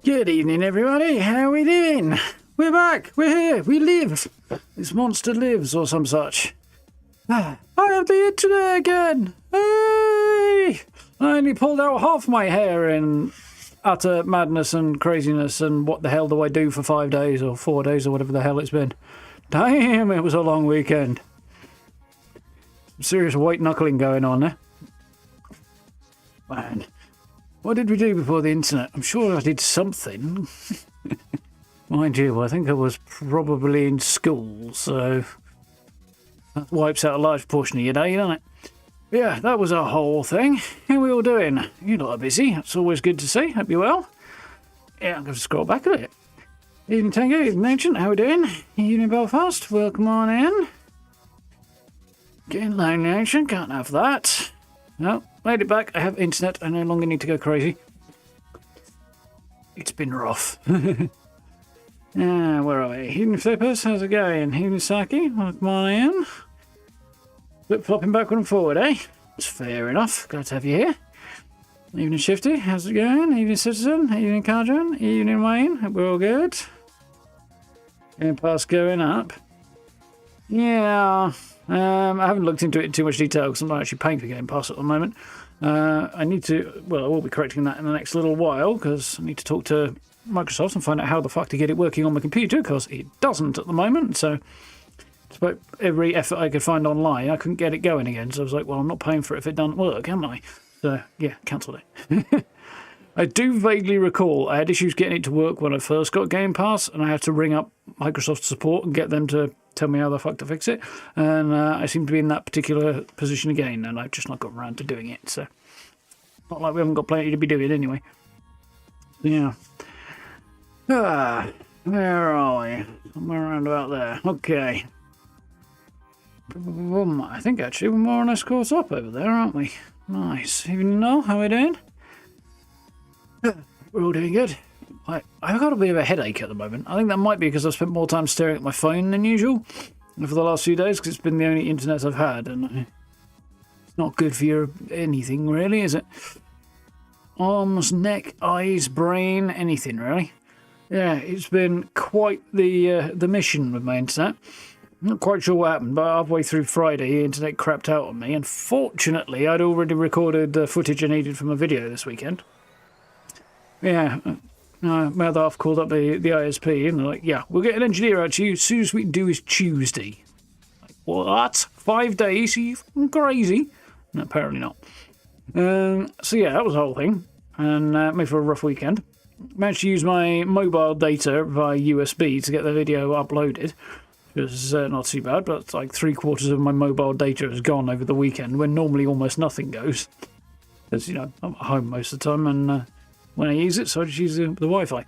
Good evening, everybody. How are we doing? We're back. We're here. We live. This monster lives, or some such. I have the internet again. Hey! I only pulled out half my hair in utter madness and craziness, and what the hell do I do for 5 days or 4 days or whatever the hell it's been? Damn, it was a long weekend. Some serious white knuckling going on there. Man. What did we do before the internet? I'm sure I did something. Mind you, I think I was probably in school, so that wipes out a large portion of your day, doesn't it? Yeah, that was a whole thing. How are we all doing? You lot are busy. That's always good to see. Hope you're well. Yeah, I'm going to scroll back a bit. Evening Tango, evening Ancient, how are we doing? Evening Belfast, welcome on in. Getting lonely Ancient, can't have that. No, made it back. I have internet. I no longer need to go crazy. It's been rough. Where are we? Evening Flippers, how's it going? Evening Saki, welcome on in. Flip-flopping backward and forward, eh? It's fair enough. Glad to have you here. Evening Shifty, how's it going? Evening Citizen, evening Cardron, evening Wayne. Hope we're all good. Game Pass going up. Yeah, I haven't looked into it in too much detail because I'm not actually paying for Game Pass at the moment. I need to, well, I will be correcting that in the next little while because I need to talk to Microsoft and find out how the fuck to get it working on my computer because it doesn't at the moment. So, despite every effort I could find online, I couldn't get it going again. So I was like, well, I'm not paying for it if it doesn't work, am I? So, yeah, cancelled it. I do vaguely recall I had issues getting it to work when I first got Game Pass, and I had to ring up Microsoft support and get them to tell me how the fuck to fix it. And I seem to be in that particular position again, and I've just not got around to doing it. So, not like we haven't got plenty to be doing anyway. Yeah. Where are we? Somewhere around about there. Okay. I think actually we're more or less caught up over there, aren't we? Nice. Even know how we're doing? We're all doing good. I've got a bit of a headache at the moment. I think that might be because I've spent more time staring at my phone than usual for the last few days because it's been the only internet I've had, and it's not good for your anything, really, is it? Arms, neck, eyes, brain, anything, really. Yeah, it's been quite the mission with my internet. I'm not quite sure what happened, but halfway through Friday, the internet crapped out on me, and fortunately, I'd already recorded the footage I needed from a video this weekend. Yeah, my other half called up the ISP, and they're like, yeah, we'll get an engineer out to you as soon as we can do is Tuesday. Like, what? 5 days? Are you fucking crazy? No, apparently not. So yeah, that was the whole thing, and made for a rough weekend. Managed to use my mobile data via USB to get the video uploaded. It was not too bad, but like 3/4 of my mobile data has gone over the weekend, when normally almost nothing goes. Because, you know, I'm at home most of the time, and when I use it, so I just use the Wi-Fi.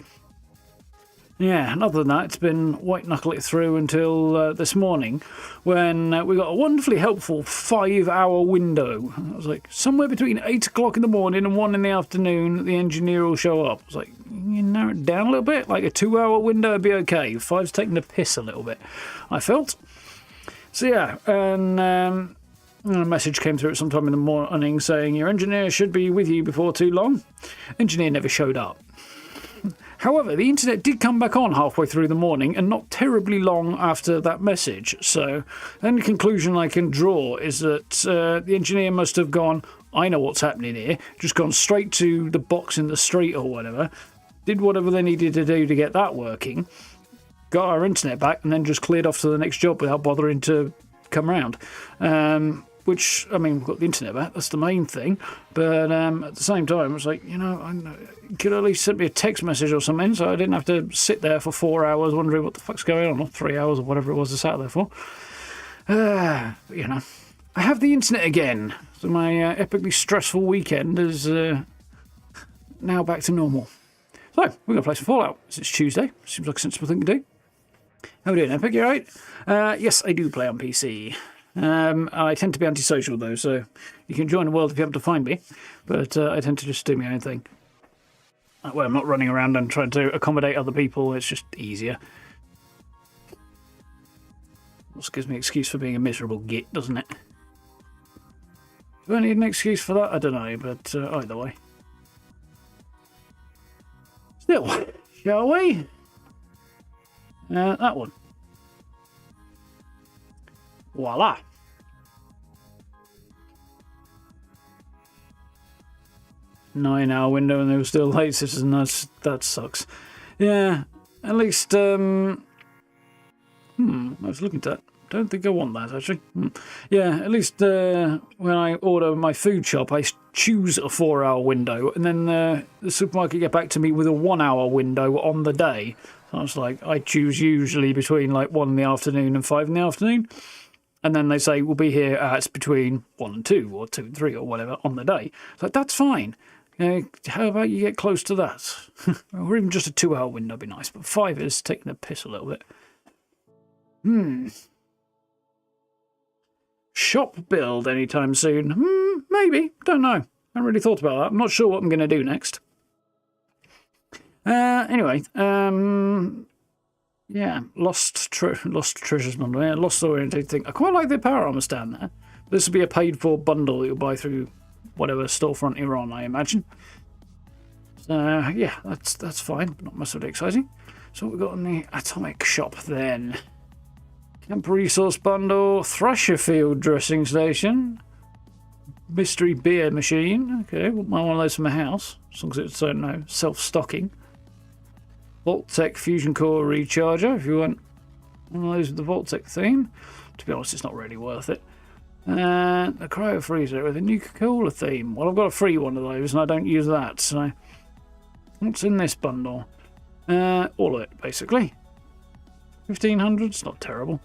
Yeah, and other than that, it's been white-knuckle it through until this morning, when we got a wonderfully helpful 5-hour window. I was like, somewhere between 8 o'clock in the morning and 1 in the afternoon, the engineer will show up. I was like, you narrow it down a little bit? Like a 2-hour window would be okay. 5's taking the piss a little bit, I felt. So yeah, and a message came through at some time in the morning saying, your engineer should be with you before too long. Engineer never showed up. However, the internet did come back on halfway through the morning and not terribly long after that message. So the only conclusion I can draw is that the engineer must have gone, I know what's happening here, just gone straight to the box in the street or whatever, did whatever they needed to do to get that working, got our internet back, and then just cleared off to the next job without bothering to come round. Which, I mean, we've got the internet back, that's the main thing. But at the same time, it's like, you know, you could at least send me a text message or something so I didn't have to sit there for 4 hours wondering what the fuck's going on, or 3 hours or whatever it was I sat there for. You know, I have the internet again. So my epically stressful weekend is now back to normal. So, we're going to play some Fallout. It's Tuesday. Seems like a sensible thing to do. How are we doing, Epic? You alright? Yes, I do play on PC. I tend to be antisocial though, so you can join the world if you happen to find me, but I tend to just do my own thing. Well, I'm not running around and trying to accommodate other people, it's just easier. Also gives me an excuse for being a miserable git, doesn't it? Do I need an excuse for that? I don't know, but either way. Still, Shall we? That one. Voila. Nine-hour window and they were still late. That sucks. Yeah, at least, I was looking at that. Don't think I want that, actually. Yeah, at least when I order my food shop, I choose a 4-hour window, and then the supermarket get back to me with a 1-hour window on the day. So I was like, I choose usually between like 1 in the afternoon and 5 in the afternoon. And then they say, we'll be here at between 1 and 2, or 2 and 3, or whatever, on the day. It's like, that's fine. How about you get close to that? Or even just a 2-hour window would be nice, but 5 is taking the piss a little bit. Shop build anytime soon? Maybe. Don't know. I haven't really thought about that. I'm not sure what I'm going to do next. Anyway, yeah, lost treasures bundle. Yeah, lost oriented thing. I quite like the power armor stand there. This will be a paid for bundle that you'll buy through whatever storefront you're on, I imagine. So yeah, that's fine, but not massively exciting. So what we've got in the atomic shop then. Camp resource bundle, Thrasher Field dressing station, mystery beer machine. Okay, want one of those for my house, as long as it's self-stocking. Vault-Tec fusion core recharger, if you want one of those with the Vault-Tec theme. To be honest, it's not really worth it. And a cryo freezer with a Nuka-Cola theme. Well, I've got a free one of those, and I don't use that. So, what's in this bundle? All of it, basically. 1,500. It's not terrible.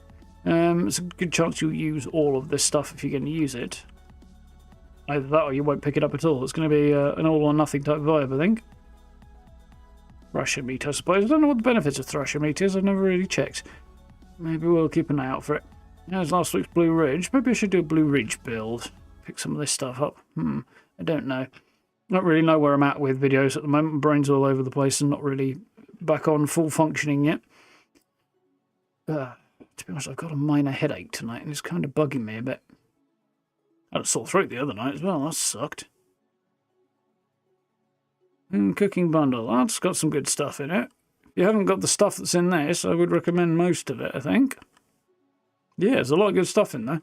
It's a good chance you'll use all of this stuff if you're going to use it. Either that, or you won't pick it up at all. It's going to be an all-or-nothing type vibe, I think. Thrasher meat, I suppose. I don't know what the benefits of Thrasher meat is. I've never really checked. Maybe we'll keep an eye out for it. There's last week's Blue Ridge. Maybe I should do a Blue Ridge build. Pick some of this stuff up. I don't know. Not really know where I'm at with videos at the moment. My brain's all over the place and not really back on full functioning yet. To be honest, I've got a minor headache tonight and it's kind of bugging me a bit. I had a sore throat the other night as well. That sucked. Cooking bundle. That's got some good stuff in it. If you haven't got the stuff that's in this, I would recommend most of it, I think. Yeah, there's a lot of good stuff in there. I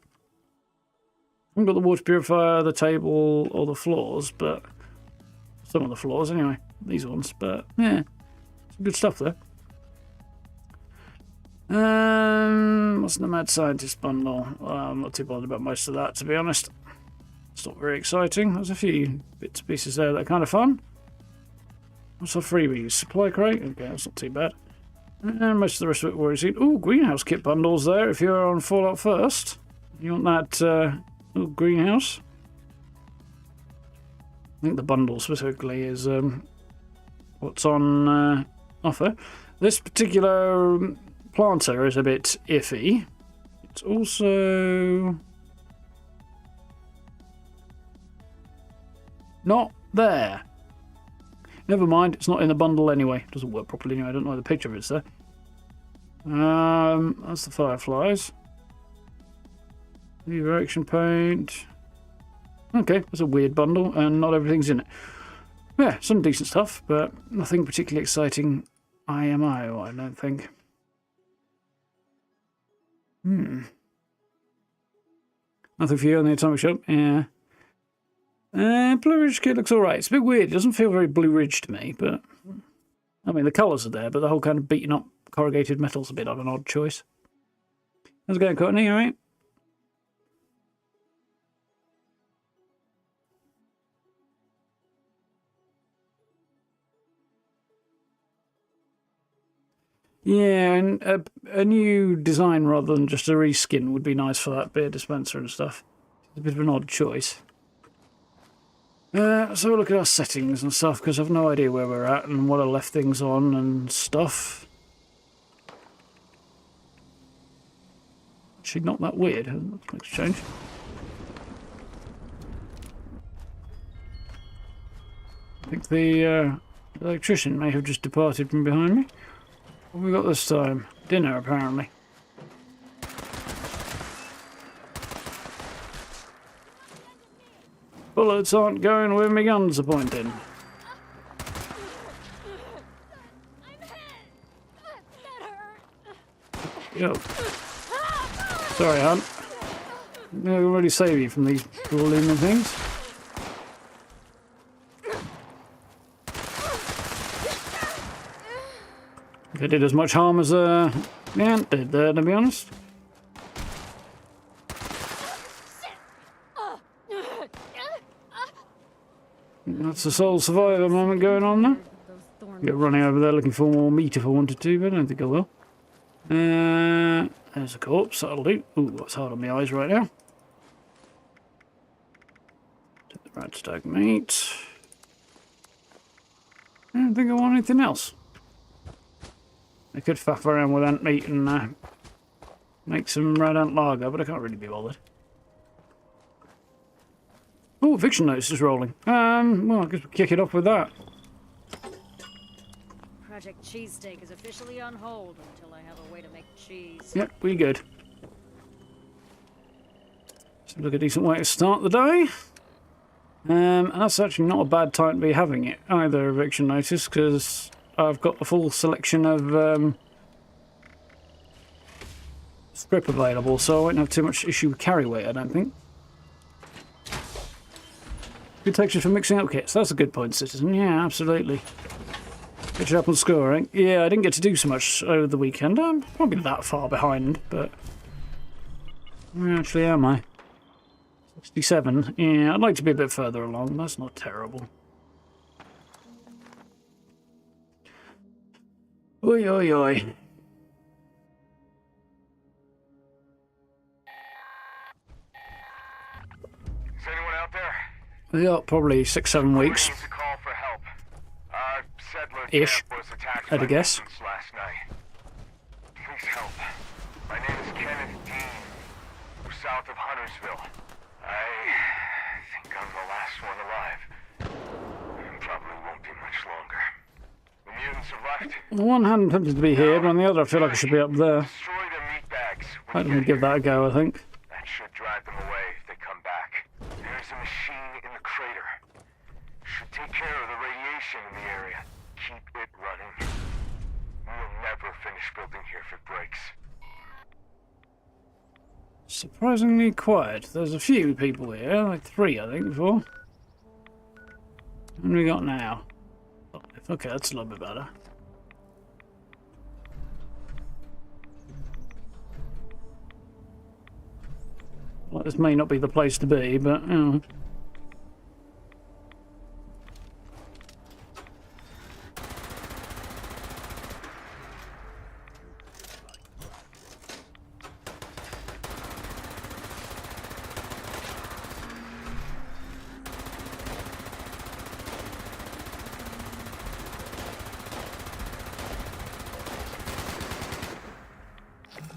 haven't got the water purifier, the table, or the floors, but some of the floors anyway. These ones, but yeah, some good stuff there. What's in the Mad Scientist bundle? Well, I'm not too bothered about most of that, to be honest. It's not very exciting. There's a few bits and pieces there that are kind of fun. What's our freebies? Supply crate? Okay, that's not too bad. And most of the rest of it we've already seen. Ooh, greenhouse kit bundles there if you're on Fallout First. You want that little greenhouse? I think the bundle specifically is what's on offer. This particular planter is a bit iffy. It's also not there. Never mind, it's not in the bundle anyway. It doesn't work properly anyway. I don't know why the picture of it's there. That's the fireflies. The erection paint. Okay, that's a weird bundle, and not everything's in it. Yeah, some decent stuff, but nothing particularly exciting IMO, I don't think. Nothing for you on the atomic shop? Yeah. Blue Ridge kit looks alright. It's a bit weird. It doesn't feel very Blue Ridge to me, but I mean, the colours are there, but the whole kind of beaten up corrugated metal's a bit of an odd choice. How's it going, Courtney? Alright? Yeah, and a new design rather than just a reskin would be nice for that beer dispenser and stuff. It's a bit of an odd choice. So we'll look at our settings and stuff, because I've no idea where we're at and what I left things on and stuff. Actually, not that weird. Let's change. I think the electrician may have just departed from behind me. What have we got this time? Dinner, apparently. Bullets aren't going where my guns are pointing. I'm Yo. Sorry, Hunt. I can really save you from these looming things. If it did as much harm as the ant did there, to be honest. That's the sole survivor moment going on there. Get running over there looking for more meat if I wanted to, but I don't think I will. There's a corpse, that'll do. Ooh, what's hard on my eyes right now? Take the rat stag meat. I don't think I want anything else. I could faff around with ant meat and make some red ant lager, but I can't really be bothered. Oh, eviction notice is rolling. Well, I guess we'll kick it off with that. Project Cheesesteak is officially on hold until I have a way to make cheese. Yep, we good. Seems like a decent way to start the day. And that's actually not a bad time to be having it either, eviction notice, because I've got a full selection of strip available, so I won't have too much issue with carry weight, I don't think. Good texture for mixing up kits. That's a good point, Citizen. Yeah, absolutely. Get you up on scoring. Yeah, I didn't get to do so much over the weekend. I'm probably that far behind, but where actually am I? 67. Yeah, I'd like to be a bit further along. That's not terrible. Oi, oi, oi. Is anyone out there? Yeah, probably 6-7 weeks. Needs a call for help. Settler Ish, camp was attacked I'd by guess. mutants last night. Please help. My name is Kenneth Dean. We're south of Huntersville. I think I'm the last one alive. Probably won't be much longer. The mutants have left. On the one hand, I'm tempted to be here, but on the other, I feel like I should be up there. Destroy the meat bags. I'm going to give that a go, I think. That should drive them away if they come back. There's a machine in the crater. Should take care of the radiation in the area. Keep it running. We'll never finish building here if it breaks. Surprisingly quiet. There's a few people here, like 3 I think before. What have we got now? Okay, that's a little bit better. Well, this may not be the place to be, but you know.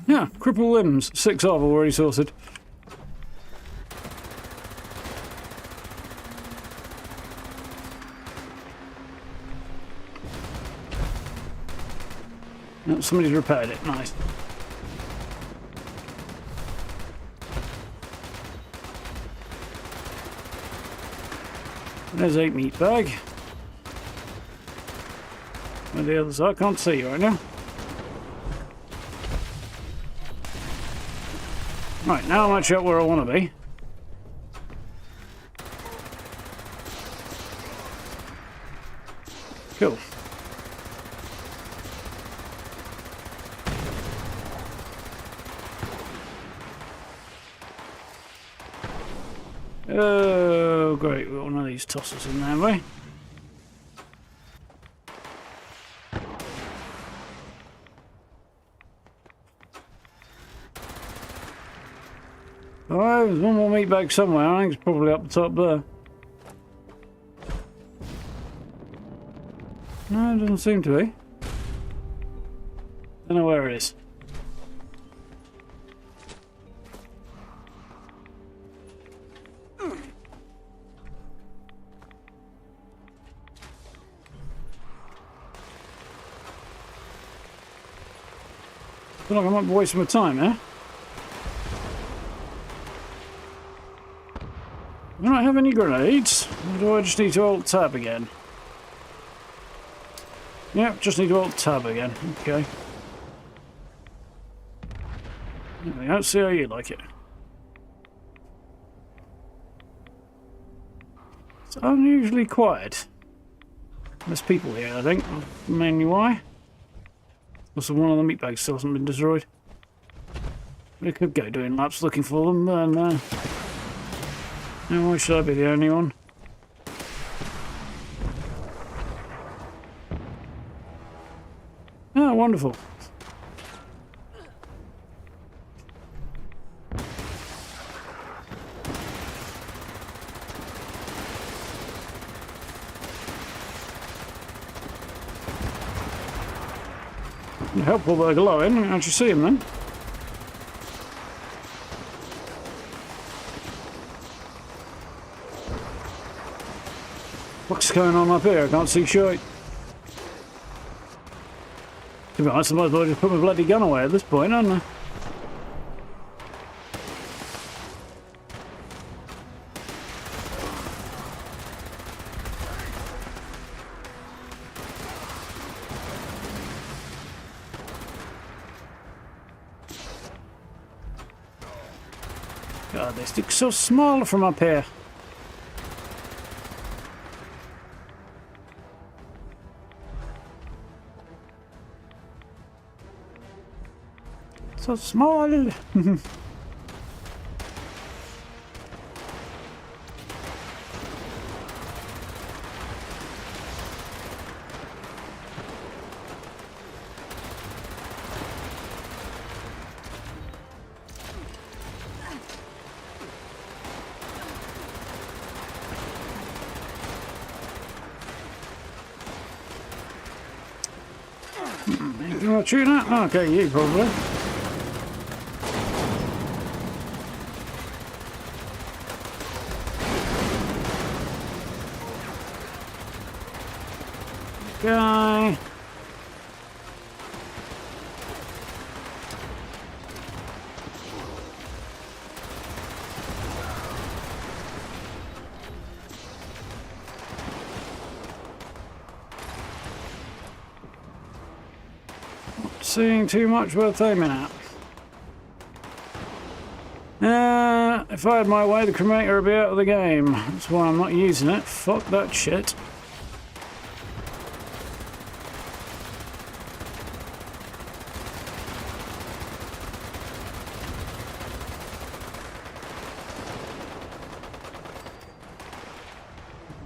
Yeah, crippled limbs. 6 of already sorted. No, somebody's repaired it. Nice. There's 8 meat bag. Where the others are, I can't see you right now. Right, now I'm actually up where I want to be. Cool. Oh, great. We've got one of these tossers in there, have we? Oh, there's one more meat bag somewhere. I think it's probably up the top there. No, it doesn't seem to be. Don't know where it is. I feel like I might be wasting my time, eh? Do I have any grenades? Or do I just need to alt tab again? Yep, just need to alt tab again. Okay. I don't see how you like it. It's unusually quiet. There's people here, I think. Mainly why. Also, one of the meat bags still hasn't been destroyed. We could go doing laps looking for them, but why should I be the only one? Oh, wonderful. Helpful they're glowing. How'd you see him then? What's going on up here? I can't see shit. To be honest, I might as well just put my bloody gun away at this point, hadn't I? God, they stick so small from up here. So small. You want to shoot that? Okay, you probably. Guy. Not seeing too much worth aiming at. If I had my way, the cremator would be out of the game. That's why I'm not using it. Fuck that shit.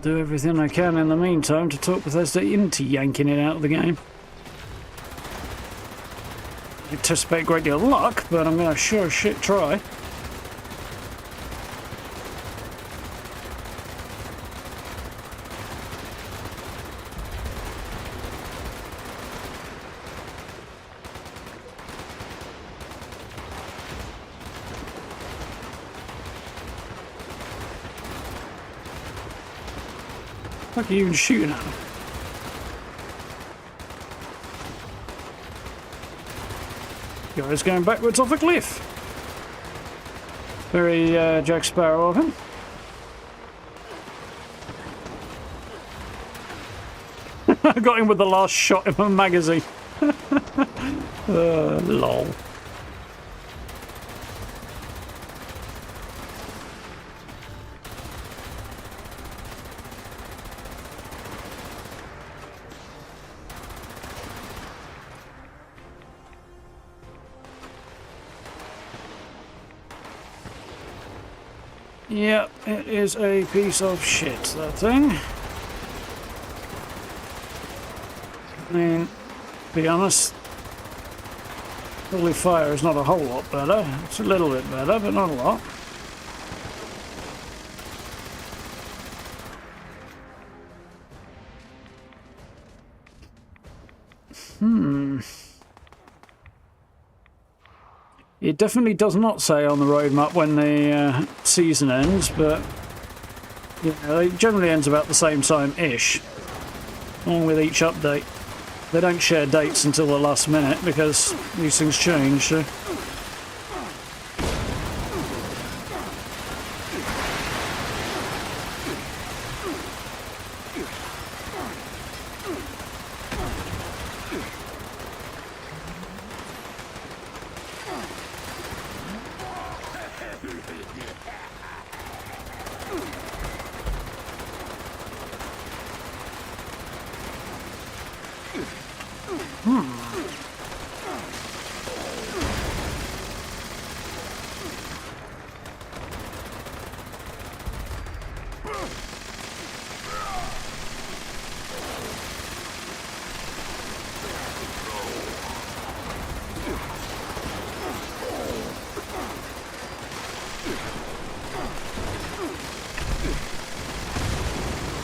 Do everything I can in the meantime to talk Bethesda into yanking it out of the game. I anticipate a great deal of luck, but I'm going to sure as shit try. What are you even shooting at? Guy's going backwards off a cliff. Very Jack Sparrow of him. I got him with the last shot in my magazine. Lol. Yep, it is a piece of shit, that thing. I mean, to be honest, probably fire is not a whole lot better. It's a little bit better, but not a lot. It definitely does not say on the roadmap when the season ends, but you know, it generally ends about the same time-ish, along with each update. They don't share dates until the last minute because these things change, so.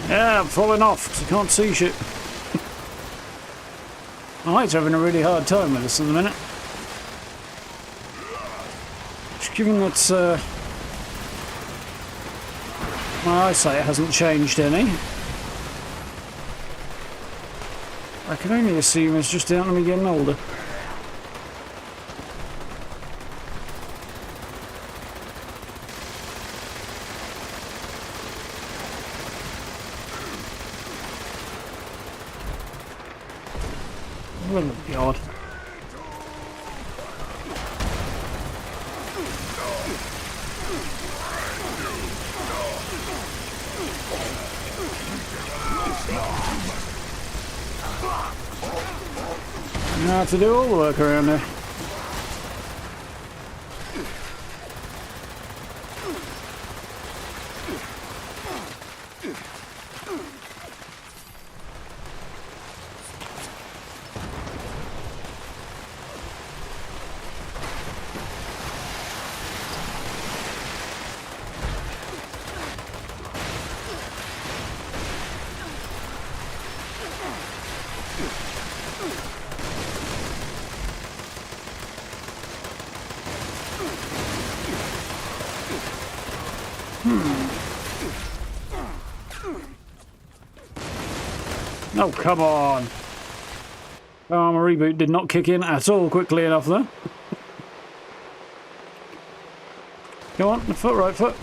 Yeah, I'm falling off because I can't see shit. My eyes are having a really hard time with this at the minute. Just given that my eyesight hasn't changed any, I can only assume it's just down to me getting older. Oh God. You have to do all the work around there. Oh, come on. Oh, my reboot did not kick in at all quickly enough there. Come on, the foot, right foot.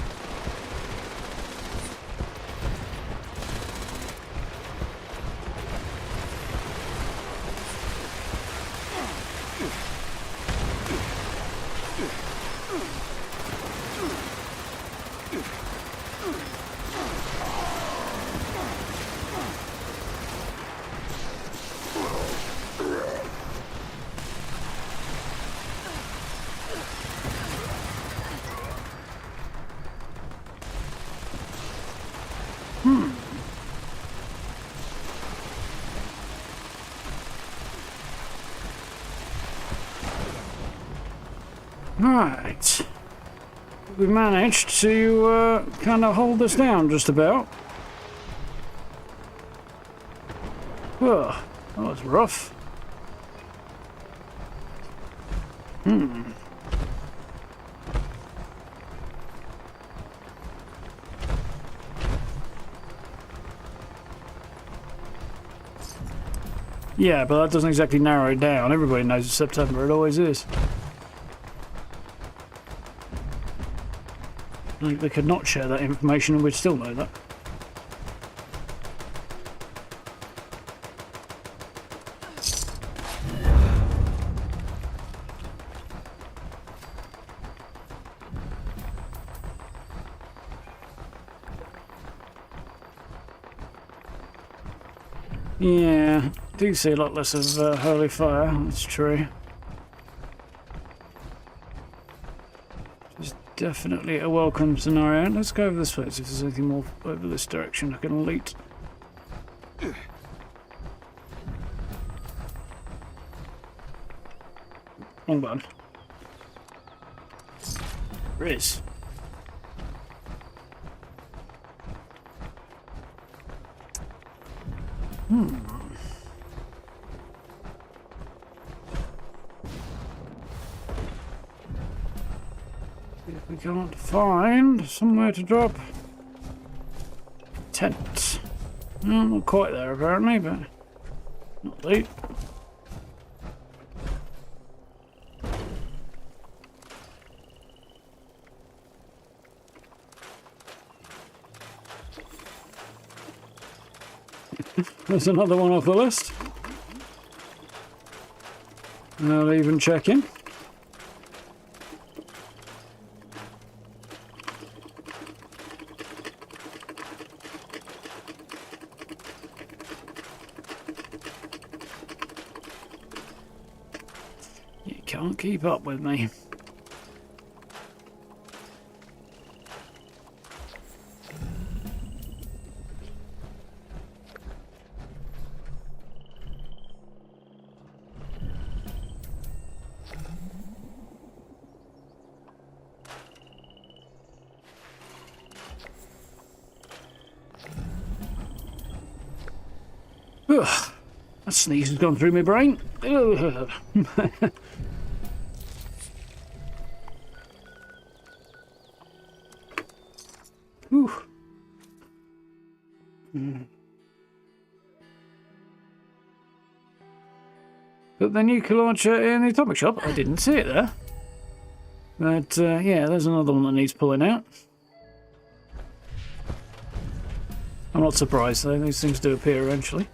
Right. We managed to kind of hold this down just about. Oh, that was rough. Yeah, but that doesn't exactly narrow it down. Everybody knows it's September. It always is. Like they could not share that information and we'd still know that. Yeah, do see a lot less of holy fire, that's true. It's definitely a welcome scenario. Let's go over this way, see if there's anything more over this direction I can loot. Wrong button. There is. If we can't find somewhere to drop tent. No, not quite there apparently, but not late. There's another one off the list. I'll even check in. can't keep up with me. Ugh, that sneeze has gone through my brain. Ugh. Whew. But the nuclear launcher in the atomic shop, I didn't see it there. But yeah, there's another one that needs pulling out. I'm not surprised though, these things do appear eventually.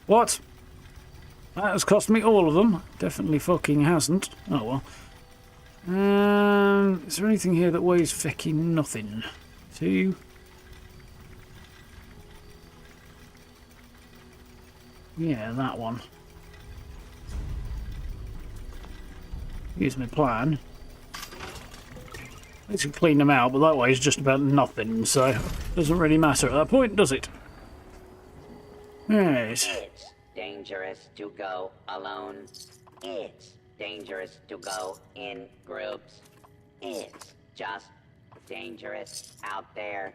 What? That has cost me all of them. Definitely fucking hasn't. Oh well. Is there anything here that weighs fucking nothing? 2. Yeah, that one. Here's my plan. Let's clean them out, but that weighs just about nothing, so it doesn't really matter at that point, does it? Right. It's dangerous to go alone. It's dangerous to go in groups. It's just dangerous out there.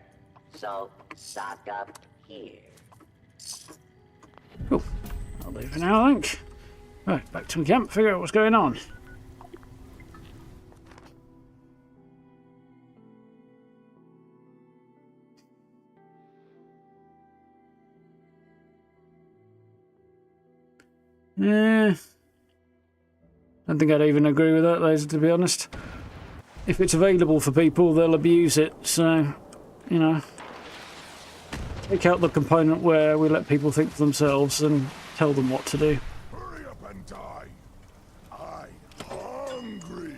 So stock up here. Cool. I'll leave for now, I think. Right, back to the camp, figure out what's going on. Yeah, I don't think I'd even agree with that, Laser, to be honest. If it's available for people, they'll abuse it, so, you know. Take out the component where we let people think for themselves and tell them what to do. Hurry up and die. I'm hungry.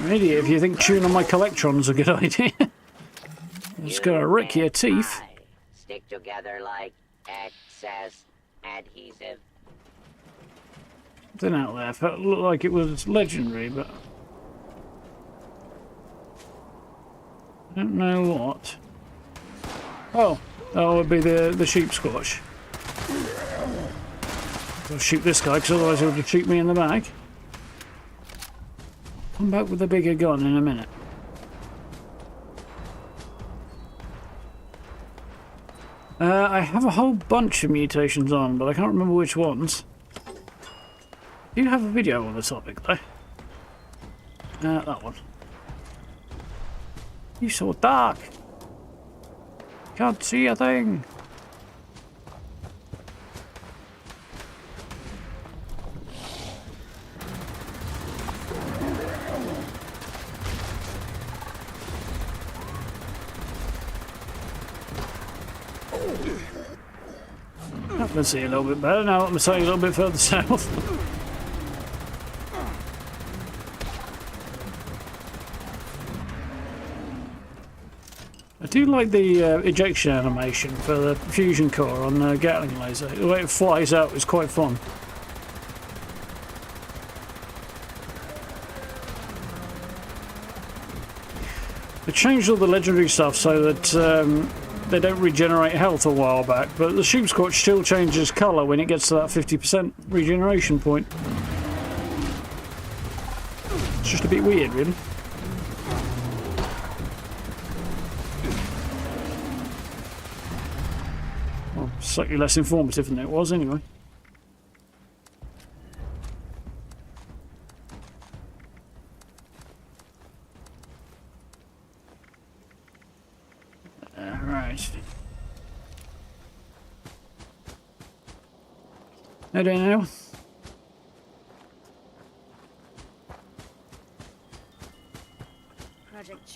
Really, if you think chewing on my collectrons a good idea. It's gonna rip your teeth. Stick together like excess adhesive. Something out there felt looked like it was legendary, but I don't know what. Oh, that would be the sheep squash. I'll shoot this guy, because otherwise he'll just shoot me in the back. Come back with a bigger gun in a minute. I have a whole bunch of mutations on, but I can't remember which ones. Do you have a video on the topic, though? That one. You're so dark. Can't see a thing. I can see a little bit better now. Let me say a little bit further south. I do like the ejection animation for the fusion core on the Gatling laser. The way it flies out is quite fun. They changed all the legendary stuff so that they don't regenerate health a while back, but the sheep squatch still changes colour when it gets to that 50% regeneration point. It's just a bit weird, really. Well, slightly less informative than it was, anyway. Right. I don't know.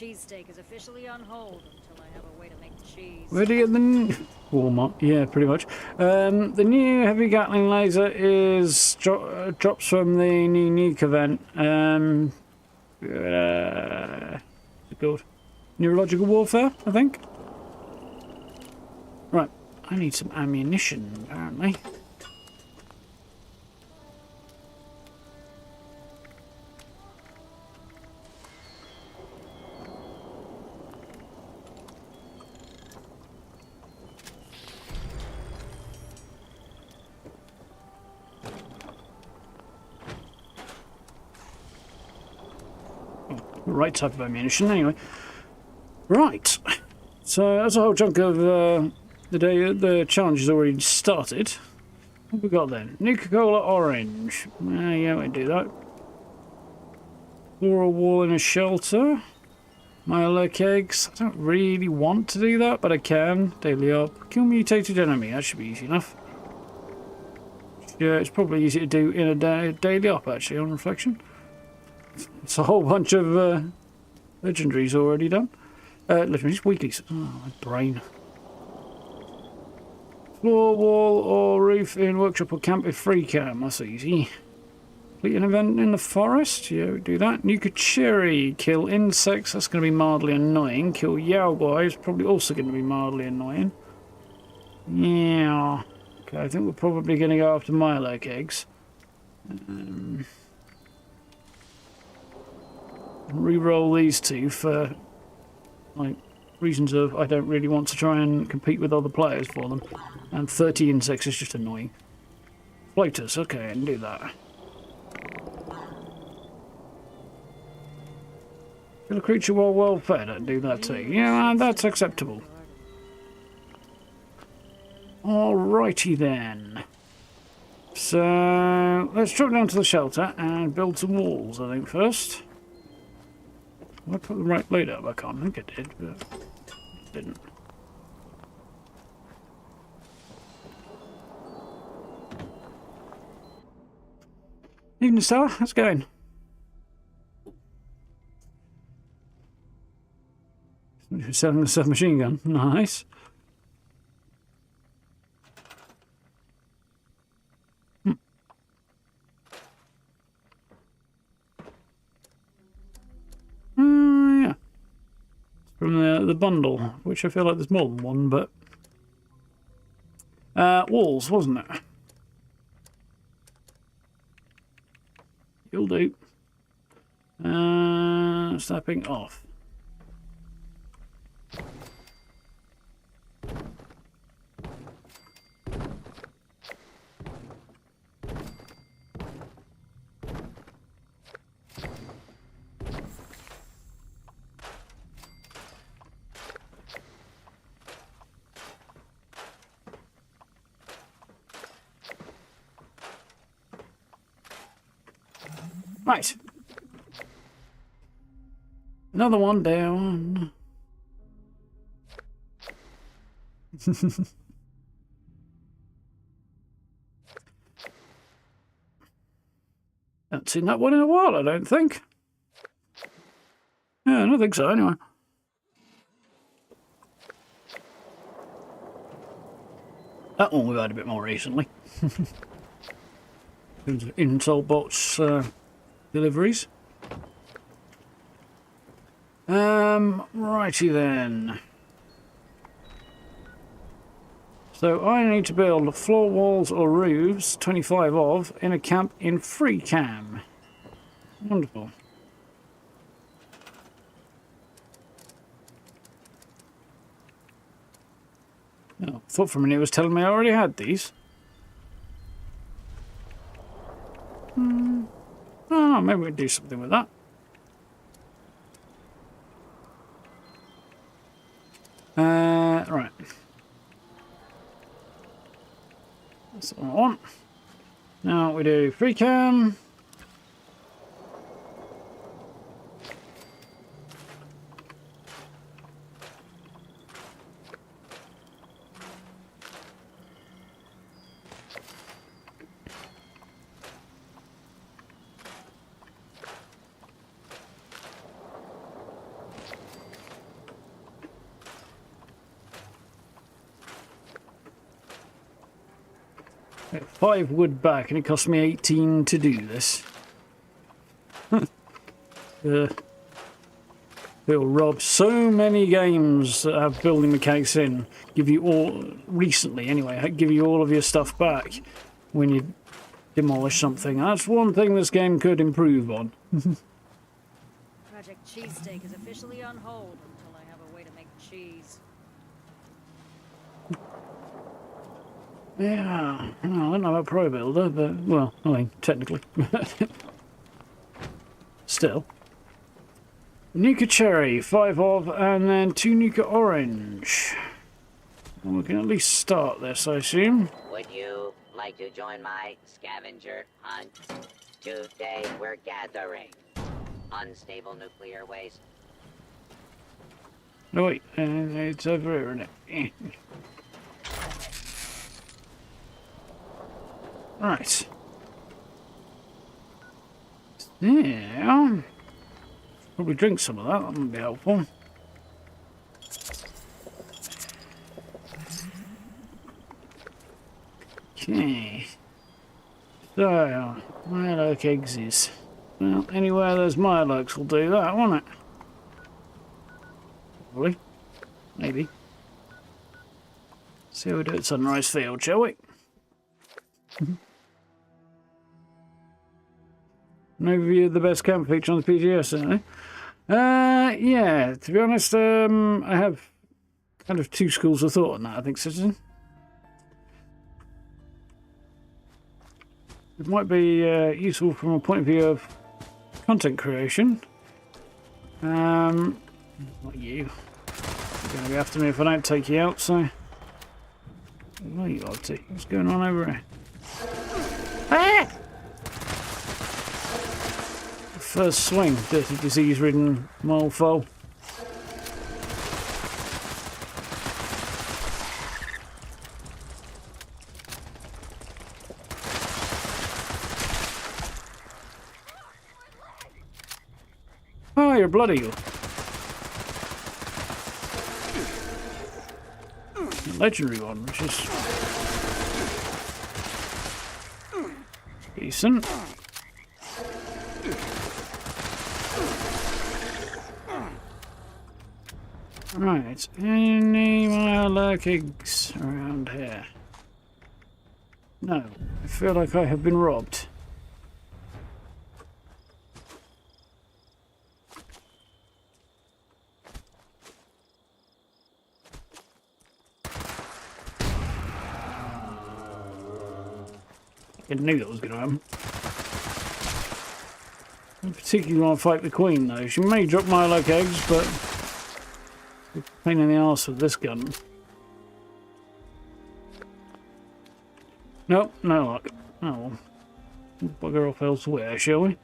cheesesteak is officially on hold until I have a way to make cheese. Where do you get the Walmart? Yeah, pretty much. The new heavy Gatling laser is drops from the new nuke event. What's it called? Neurological warfare, I think. Right, I need some ammunition, apparently. Right type of ammunition, anyway. Right. So that's a whole chunk of the challenge has already started. What have we got then? Nuka-Cola orange. Yeah, we do that. Floral wall in a shelter. Myelec eggs. I don't really want to do that, but I can. Daily op. Kill mutated enemy. That should be easy enough. Yeah, it's probably easy to do in a daily op, actually, on reflection. It's a whole bunch of legendaries already done. Legendaries, weeklies. Oh, my brain. Floor, wall, or roof in workshop or camp with free cam. That's easy. Complete an event in the forest. Yeah, we do that. Nuka-Cherry. Kill insects. That's going to be mildly annoying. Kill Yao guys. Probably also going to be mildly annoying. Yeah. Okay, I think we're probably going to go after Myelec eggs. Re-roll these two for like reasons of I don't really want to try and compete with other players for them, and 30 insects is just annoying. Floaters, okay, I can do that. Kill a creature while well fed, I can do that too. Yeah, that's acceptable. Alrighty then. So let's drop down to the shelter and build some walls, I think, first. I put the right load up. I can't think I did, but I didn't. Evening, Stella. How's it going? Somebody's selling a submachine gun. Nice. Yeah. From the bundle, which I feel like there's more than one, but... walls, wasn't it? You'll do. Snapping off. Right. Another one down. Haven't seen that one in a while, I don't think. Yeah, I don't think so, anyway. That one we've had a bit more recently. Insole bots deliveries. Righty then. So I need to build floor walls or roofs, 25 of, in a camp in free cam. Wonderful. Oh, I thought for a minute it was telling me I already had these. Oh, maybe we'd do something with that. Right. That's what I want. Now we do free cam. Get 5 wood back, and it cost me 18 to do this. It'll rob so many games that have building mechanics in. Give you all, recently anyway, give you all of your stuff back when you demolish something. That's one thing this game could improve on. Project Cheesesteak is officially on hold until I have a way to make cheese. Yeah, I don't know about Pro Builder, but, well, I mean, technically. Still. Nuka Cherry, 5 of, and then 2 Nuka Orange. And we can at least start this, I assume. Would you like to join my scavenger hunt? Today we're gathering unstable nuclear waste. No, wait, it's over here, isn't it? Right. Yeah. Probably drink some of that would be helpful. Okay. So, Mirelurk eggs is. Well, anywhere there's Mirelurks will do that, won't it? Probably. Maybe. See how we do at Sunrise Field, shall we? An overview of the best camp feature on the PGS, certainly. Yeah, to be honest, I have kind of 2 schools of thought on that, I think, Citizen. It might be useful from a point of view of content creation. Not you. You're going to be after me if I don't take you out, so... What are you up to? What's going on over here? Ah! First swing, dirty disease-ridden mole-foal. Oh, you're bloody you. A legendary one, which is decent. Right, any Mirelurk eggs around here? No, I feel like I have been robbed. I knew that was going to happen. I particularly want to fight the Queen though. She may drop Mirelurk eggs, but it's a pain in the arse with this gun. Nope, no luck. Oh well. Bugger off elsewhere, shall we?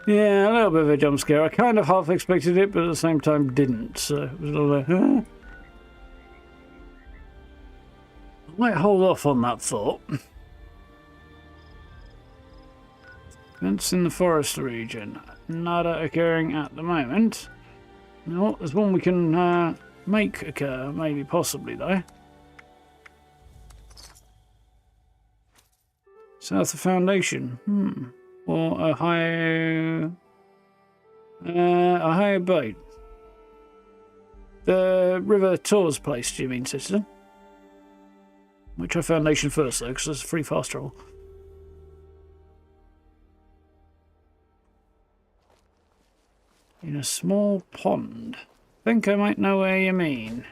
Yeah, a little bit of a jump scare. I kind of half expected it, but at the same time didn't. So it was a little like, I might hold off on that thought. Events in the forest region. Nada occurring at the moment. No, there's one we can make occur, maybe, possibly, though. South of Foundation. Or Ohio boat. The River Tours place, do you mean, citizen? We'll try Foundation first, though, because there's free fast travel. In a small pond. Think I might know where you mean.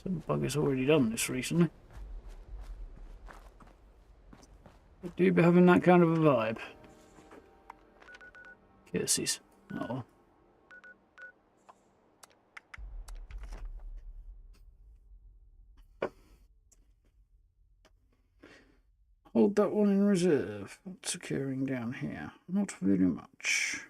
Some bugger's already done this recently. I do be having that kind of a vibe. Curses. Oh. Hold that one in reserve. What's occurring down here? Not very much.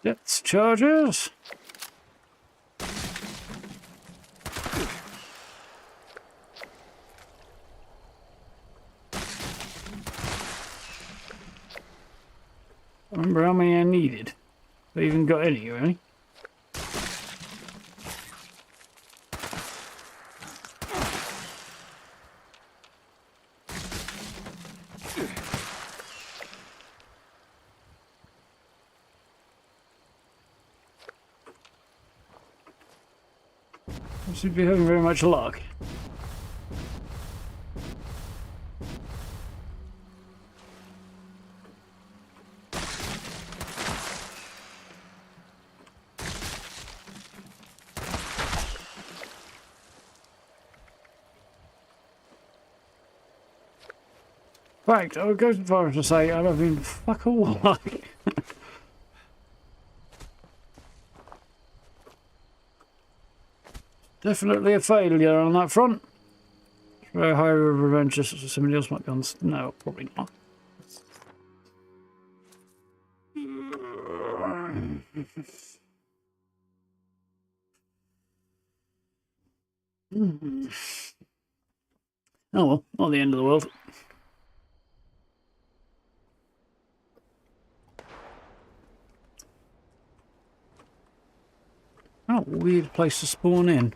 Depth charges. Remember how many I needed? I even got any, really. I should be having very much luck. In fact, I would go so far as to say I'm having fuck all luck. Definitely a failure on that front. Very high revenge, just so somebody else might be on. No, probably not. Oh well, not the end of the world. Oh, weird place to spawn in.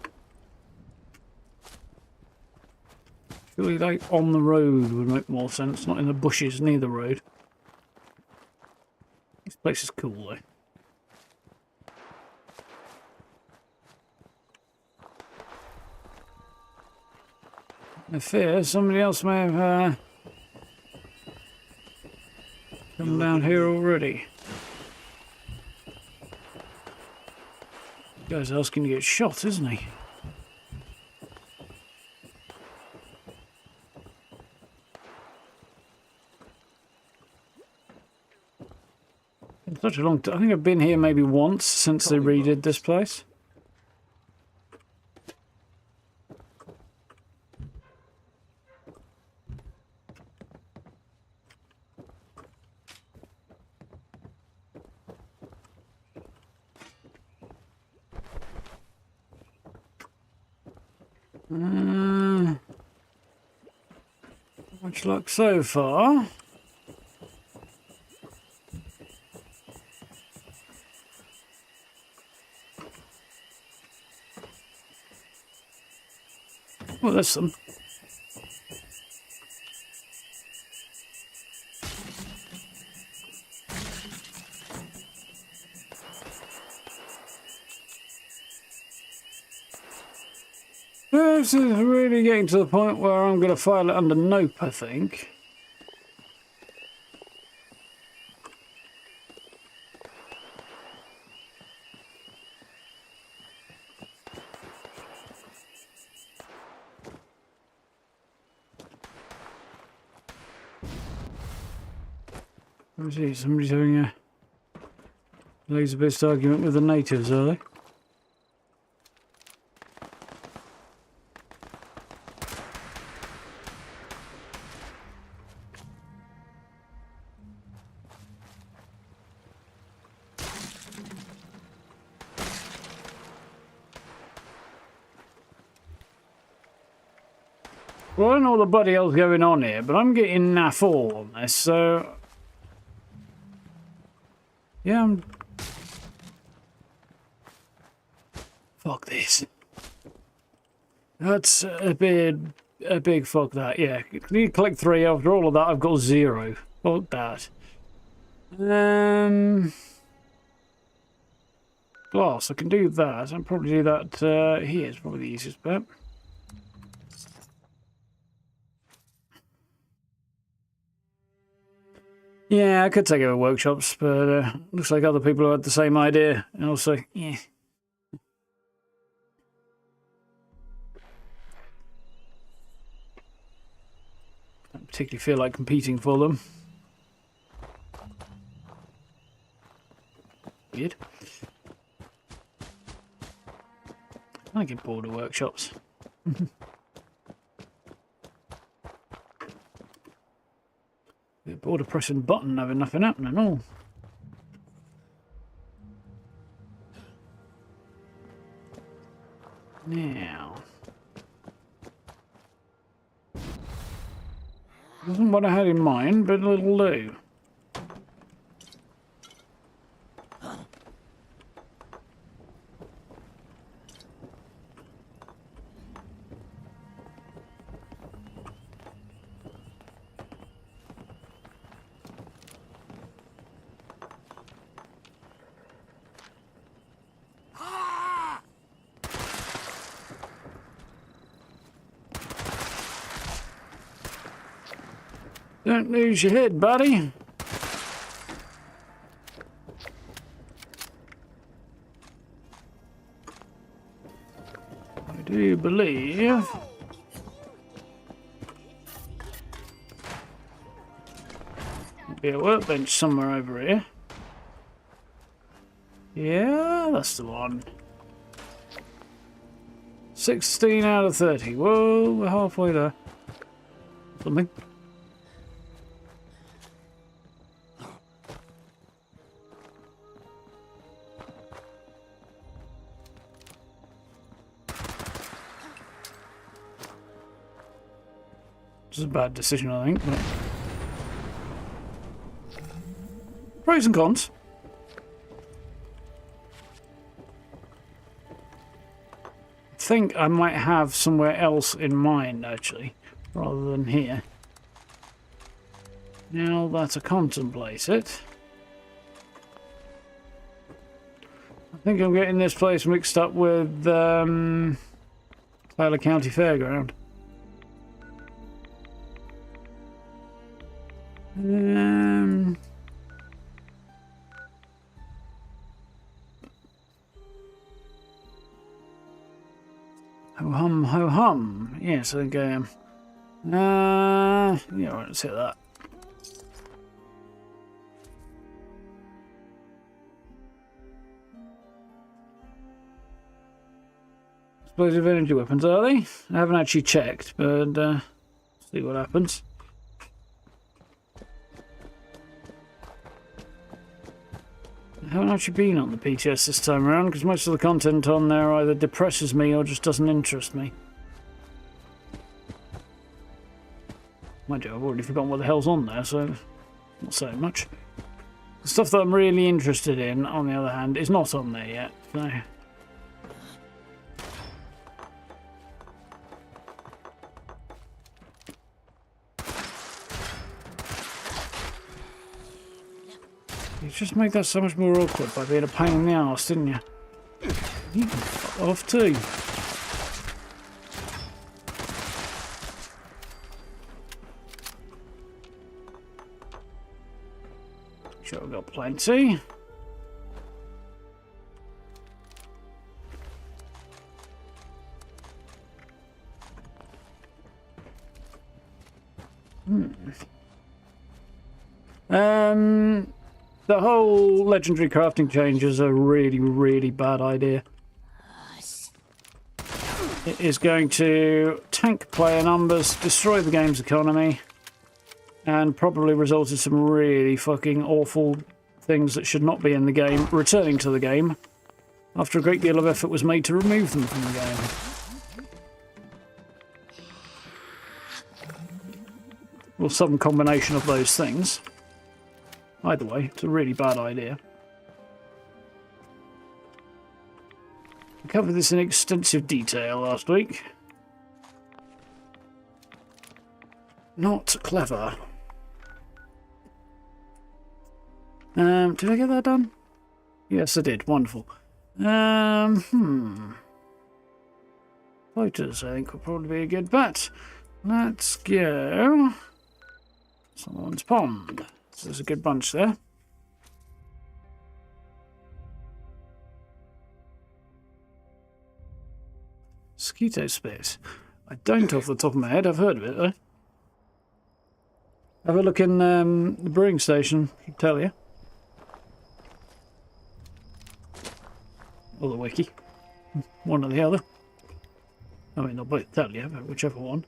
Surely, like, on the road would make more sense, not in the bushes near the road. This place is cool, though. I fear somebody else may have come down here already. Guy's asking to get shot, isn't he? It's such a long time. I think I've been here maybe once since they redid this place. Much luck so far. Well, there's some. This is really getting to the point where I'm going to file it under nope, I think. Let me see, somebody's having a laser-based argument with the natives, are they? Well, I don't know what the bloody hell's going on here, but I'm getting naff all on this, so... Yeah, I'm... Fuck this. That's a big fuck that, yeah. You click 3, after all of that I've got 0. Fuck that. Glass, I can do that. I'll probably do that here, is probably the easiest bet. Yeah, I could take over workshops, but looks like other people had the same idea. And also, yeah. particularly feel like competing for them. Weird. I get bored of workshops. Get bored of pressing a button and having nothing happen at all. Now, wasn't what I had in mind, but it'll do. Don't lose your head, buddy. I do believe there'll be a workbench somewhere over here. Yeah, that's the one. 16 out of 30. Whoa, we're halfway there. Something. It's a bad decision, I think. But... pros and cons. I think I might have somewhere else in mind, actually, rather than here. Now that I contemplate it, I think I'm getting this place mixed up with Tyler County Fairground. Ho hum, ho hum. Yes, I think I am. Yeah, right, let's hit that. Explosive energy weapons, are they? I haven't actually checked, but see what happens. I haven't actually been on the PTS this time around because most of the content on there either depresses me or just doesn't interest me. Mind you, I've already forgotten what the hell's on there, so not saying much. The stuff that I'm really interested in, on the other hand, is not on there yet. So. You just made that so much more awkward by being a pain in the arse, didn't you? You can fuck off too. Sure, I've got plenty. The whole legendary crafting change is a really, really bad idea. It is going to tank player numbers, destroy the game's economy, and probably result in some really fucking awful things that should not be in the game returning to the game after a great deal of effort was made to remove them from the game. Or some combination of those things. Either way, it's a really bad idea. We covered this in extensive detail last week. Not clever. Did I get that done? Yes, I did. Wonderful. Floaters, I think, will probably be a good bet. Let's go. Someone's pond. There's a good bunch there. Mosquito space. I don't off the top of my head. I've heard of it though. Have a look in the brewing station, should tell you. Or the wiki. One or the other. I mean, they'll both tell you, but whichever one.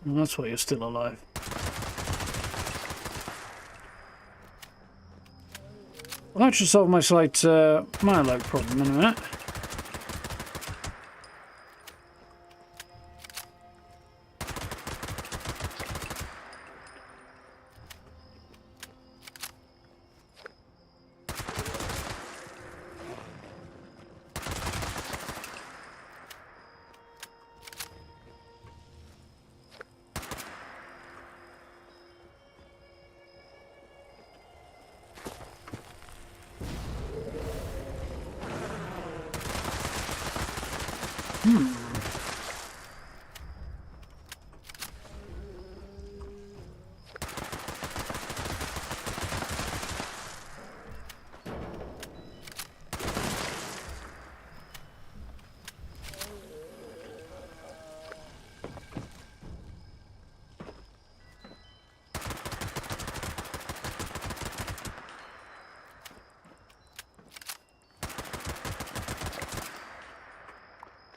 And that's why you're still alive. Well, that should solve my slight Milo problem in a minute.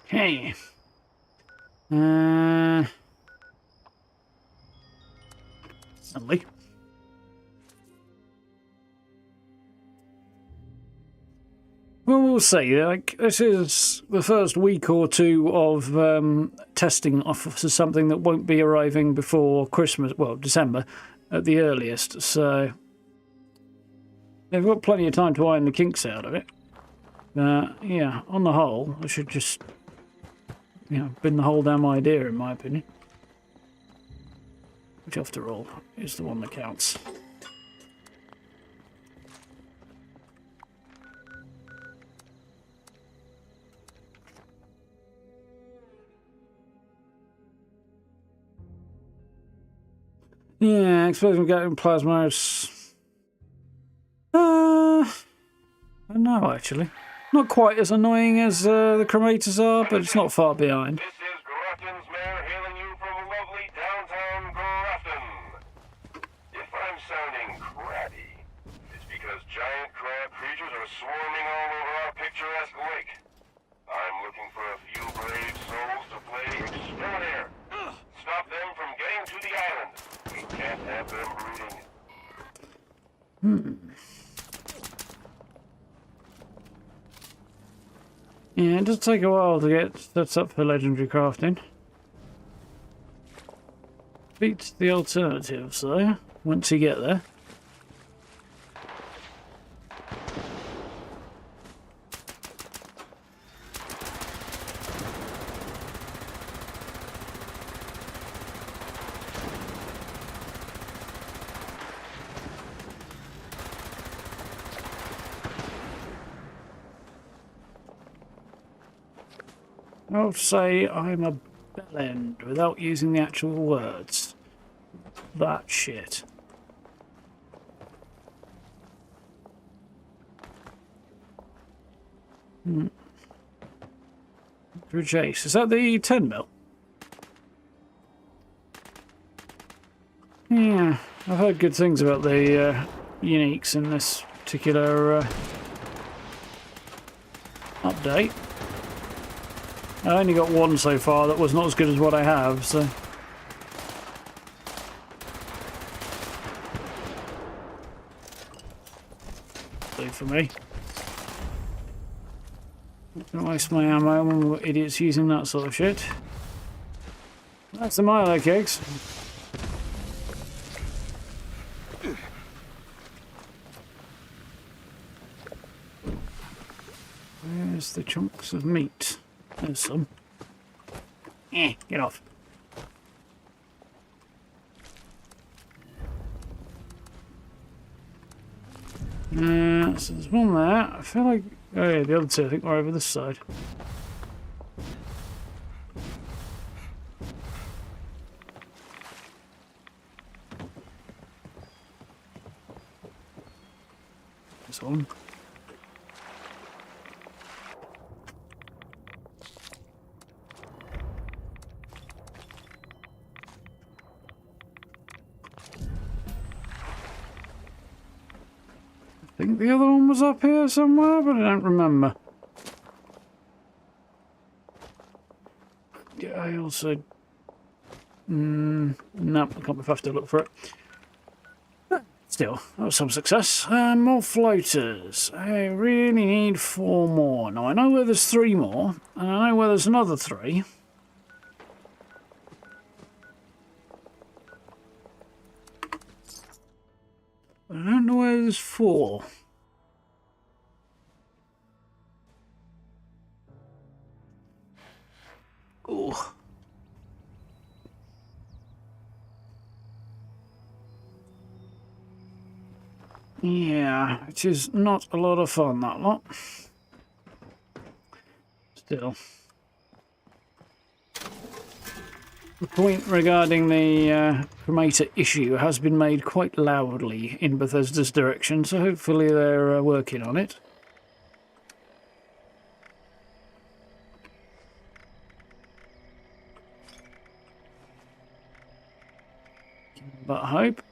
Hey. Suddenly. Well, we'll see. Like, this is the first week or two of testing off for something that won't be arriving before Christmas, well, December at the earliest. So they've got plenty of time to iron the kinks out of it. Yeah, on the whole, I should just, been the whole damn idea, in my opinion. Which, after all, is the one that counts. Yeah, explosion getting plasmas. I don't know, actually. Not quite as annoying as the cremators are, but it's not far behind. This is Grafton's mayor hailing you from lovely downtown Grafton. If I'm sounding crabby, it's because giant crab creatures are swarming all over our picturesque lake. I'm looking for a few brave souls to play exterminator. Stop them from getting to the island. We can't have them breeding. Yeah, it does take a while to get set up for legendary crafting. Beats the alternatives, though, once you get there. I'll say I'm a bellend without using the actual words. That shit. Jace, is that the 10 mil? Yeah, I've heard good things about the uniques in this particular update. I only got one so far that was not as good as what I have, so... do for me. Don't waste my ammo on idiots using that sort of shit. That's the Milo cakes. Where's the chunks of meat? There's some. Get off. So there's one there. I feel like... oh yeah, the other two I think are over this side. There's one. think the other one was up here somewhere, but I don't remember. Yeah, I also... no, I can't be fast to look for it. But still, that was some success. More floaters. I really need 4 more. Now, I know where there's 3 more, and I know where there's another 3. But I don't know where there's 4. Oh. Yeah, it is not a lot of fun, that lot. Still. The point regarding the cremator issue has been made quite loudly in Bethesda's direction, so hopefully they're working on it. But I hope.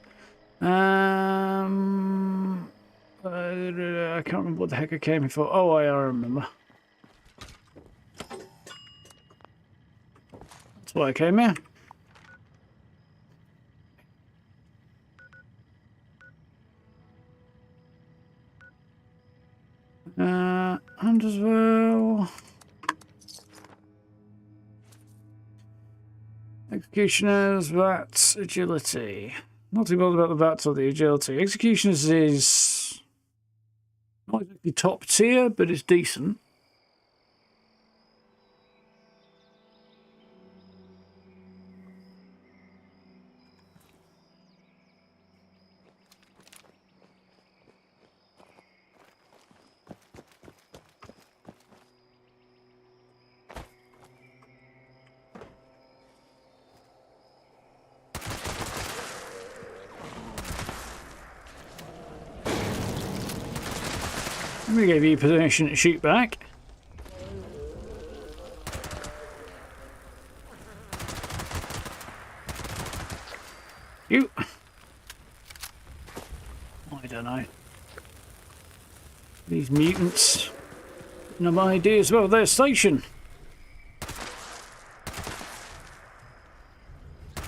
I can't remember what the heck I came here for. Oh, I remember. That's why I came here. And as well... Executioners, VATS, agility. Not too bothered about the VATS or the agility. Executioners is not exactly top tier, but it's decent. We gave you permission to shoot back. You. I don't know. These mutants. No ideas about their station.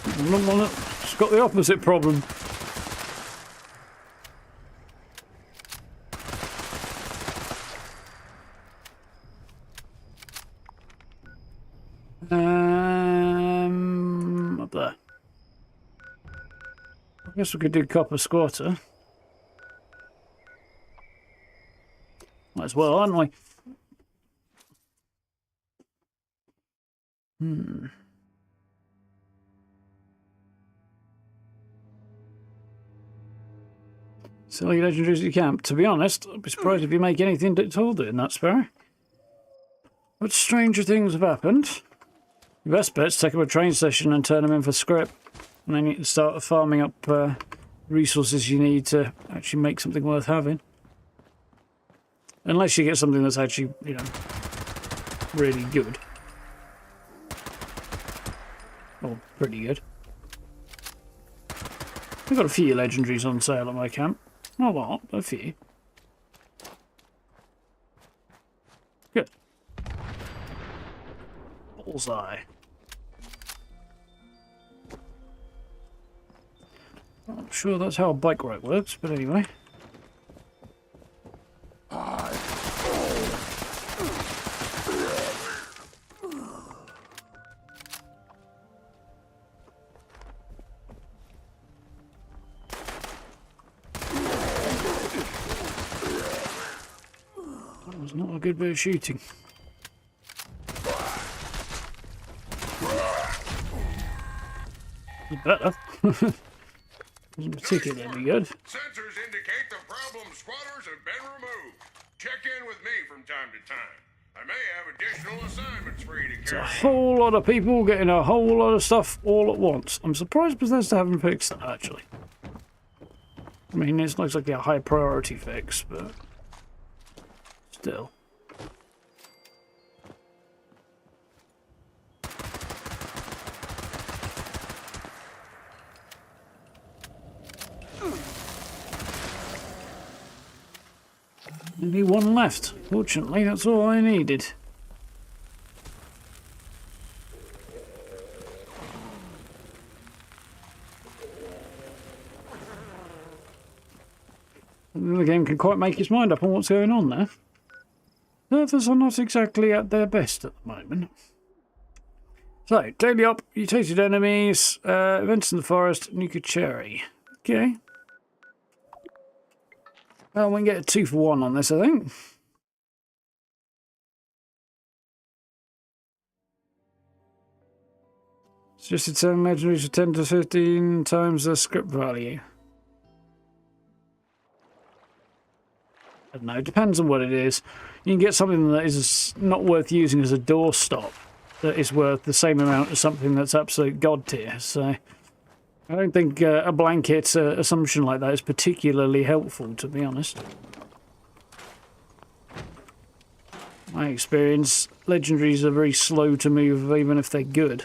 It's got the opposite problem. Up there. I guess we could do copper squatter. Might as well, aren't we? Sell your legendaries at your camp. To be honest, I'd be surprised if you make anything at all doing that, Sparrow. But stranger things have happened. Your best bet's take up a train session and turn them in for scrap. And then you can start farming up resources you need to actually make something worth having. Unless you get something that's actually, you know, really good. Or pretty good. I've got a few legendaries on sale at my camp. Not a lot, but a few. Good. Bullseye. Not sure that's how a bike ride works, but anyway. That was not a good bit of shooting. Better. Wasn't particularly good. Sensors indicate the problem squatters have been removed. Check in with me from time to time. I may have additional assignments for you to It's a carry. whole lot of people getting a whole lot of stuff all at once. I'm surprised Bethesda haven't fixed that, actually. I mean, it looks like a high priority fix, but still. Only one left. Fortunately, that's all I needed. The game can quite make its mind up on what's going on there. Servers are not exactly at their best at the moment. So, daily op, mutated enemies, events in the forest, Nuka Cherry. Okay. Well, we can get a 2 for 1 on this, I think. Suggested selling legendaries for 10 to 15 times the script value. I don't know, it depends on what it is. You can get something that is not worth using as a doorstop that is worth the same amount as something that's absolute god tier. So I don't think a blanket assumption like that is particularly helpful, to be honest. My experience, legendaries are very slow to move even if they're good.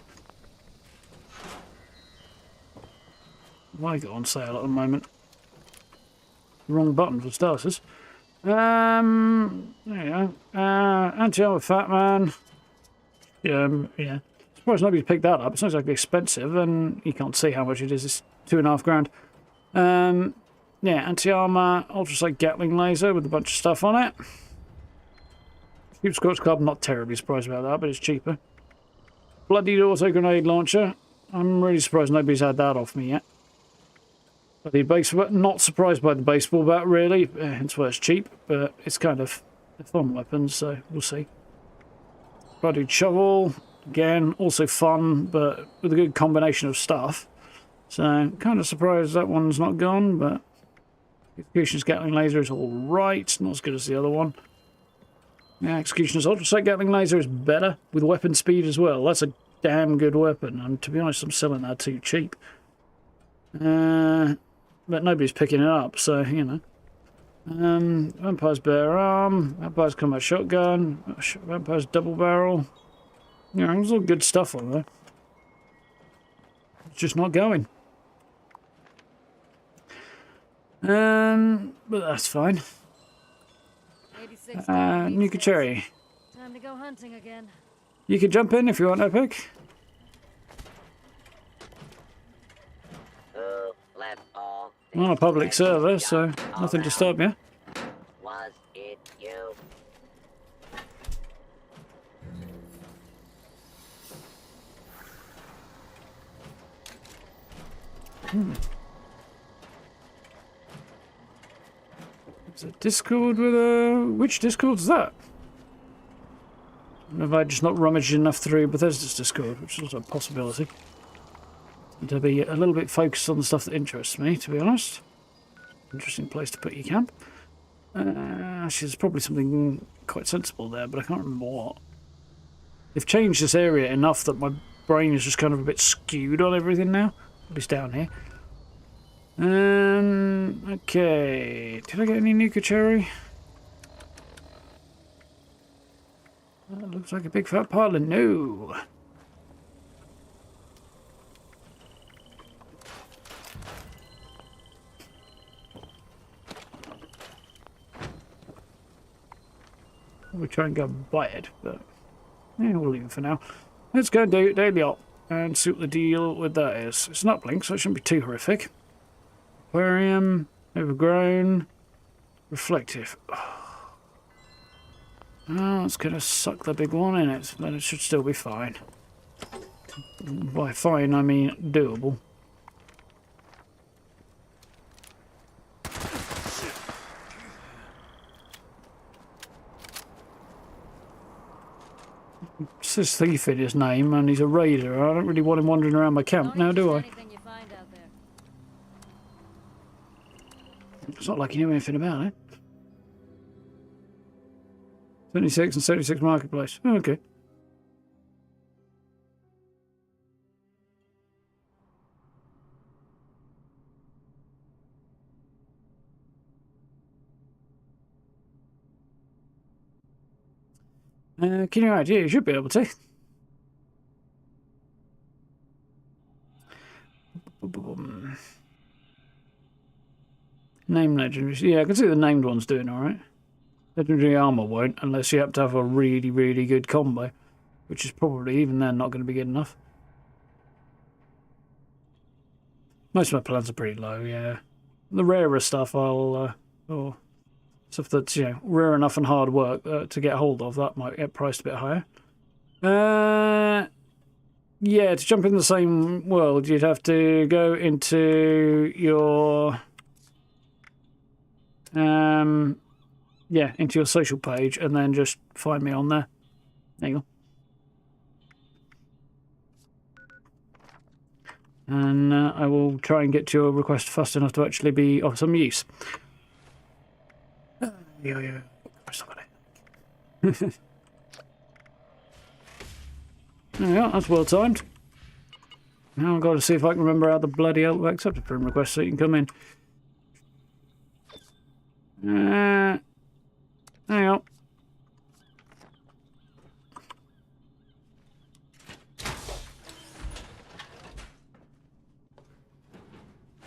Why got on sale at the moment? Wrong button for starters. There you go. Anti-armor Fat Man. Yeah. Surprised nobody's picked that up. It's not exactly expensive, and you can't see how much it is. It's £2.5 grand. Yeah, anti-armor, ultrasight Gatling laser with a bunch of stuff on it. Cheap Scorch Club, not terribly surprised about that, but it's cheaper. Bloodied auto grenade launcher. I'm really surprised nobody's had that off me yet. Not surprised by the baseball bat, really. Hence why it's cheap, but it's kind of a fun weapon, so we'll see. Bloodied shovel, again, also fun, but with a good combination of stuff. So, kind of surprised that one's not gone, but Executioner's Gatling laser is alright, not as good as the other one. Yeah, Executioner's Ultrasight Gatling laser is better, with weapon speed as well. That's a damn good weapon, and to be honest, I'm selling that too cheap. But nobody's picking it up, so, you know. Vampire's bare arm, Vampire's combat shotgun, Vampire's double barrel. You know, there's all good stuff on there. It's just not going. But that's fine. 86 Nuka Cherry. Time to go hunting again. You can jump in if you want, Epic. I'm on a public server, so nothing to stop you. Was it you? There's a Discord with a... Which Discord's that? Have I just not rummaged enough through Bethesda's Discord, which is also a possibility. To be a little bit focused on the stuff that interests me, to be honest. Interesting place to put your camp. Actually, there's probably something quite sensible there, but I can't remember what. They've changed this area enough that my brain is just kind of a bit skewed on everything now. At least down here. Okay. Did I get any Nuka Cherry? That looks like a big fat pile of no. We'll try and go and buy it, but yeah, we'll leave it for now. Let's go and do daily op and see what the deal with that is. It's an uplink, so it shouldn't be too horrific. Aquarium, overgrown, reflective. Oh, it's going to suck the big one in it, but it should still be fine. By fine, I mean doable. It says Thief in his name, and he's a raider. I don't really want him wandering around my camp now, do I? You find out there. It's not like you knew anything about it. 76 and 76 Marketplace. Oh, okay. Can you add? Yeah, you should be able to. Name legendaries. Yeah, I can see the named ones doing alright. Legendary armor won't, unless you have to have a really, really good combo, which is probably, even then, not going to be good enough. Most of my plans are pretty low, yeah. The rarer stuff or stuff that's, rare enough and hard work to get hold of, that might get priced a bit higher. Yeah, to jump in the same world, you'd have to go into your... into your social page and then just find me on there. There you go. And I will try and get your request fast enough to actually be of some use. Yeah. Yeah, that's well timed. Now I've got to see if I can remember how the bloody hell to accept a friend request so you can come in. Hang on.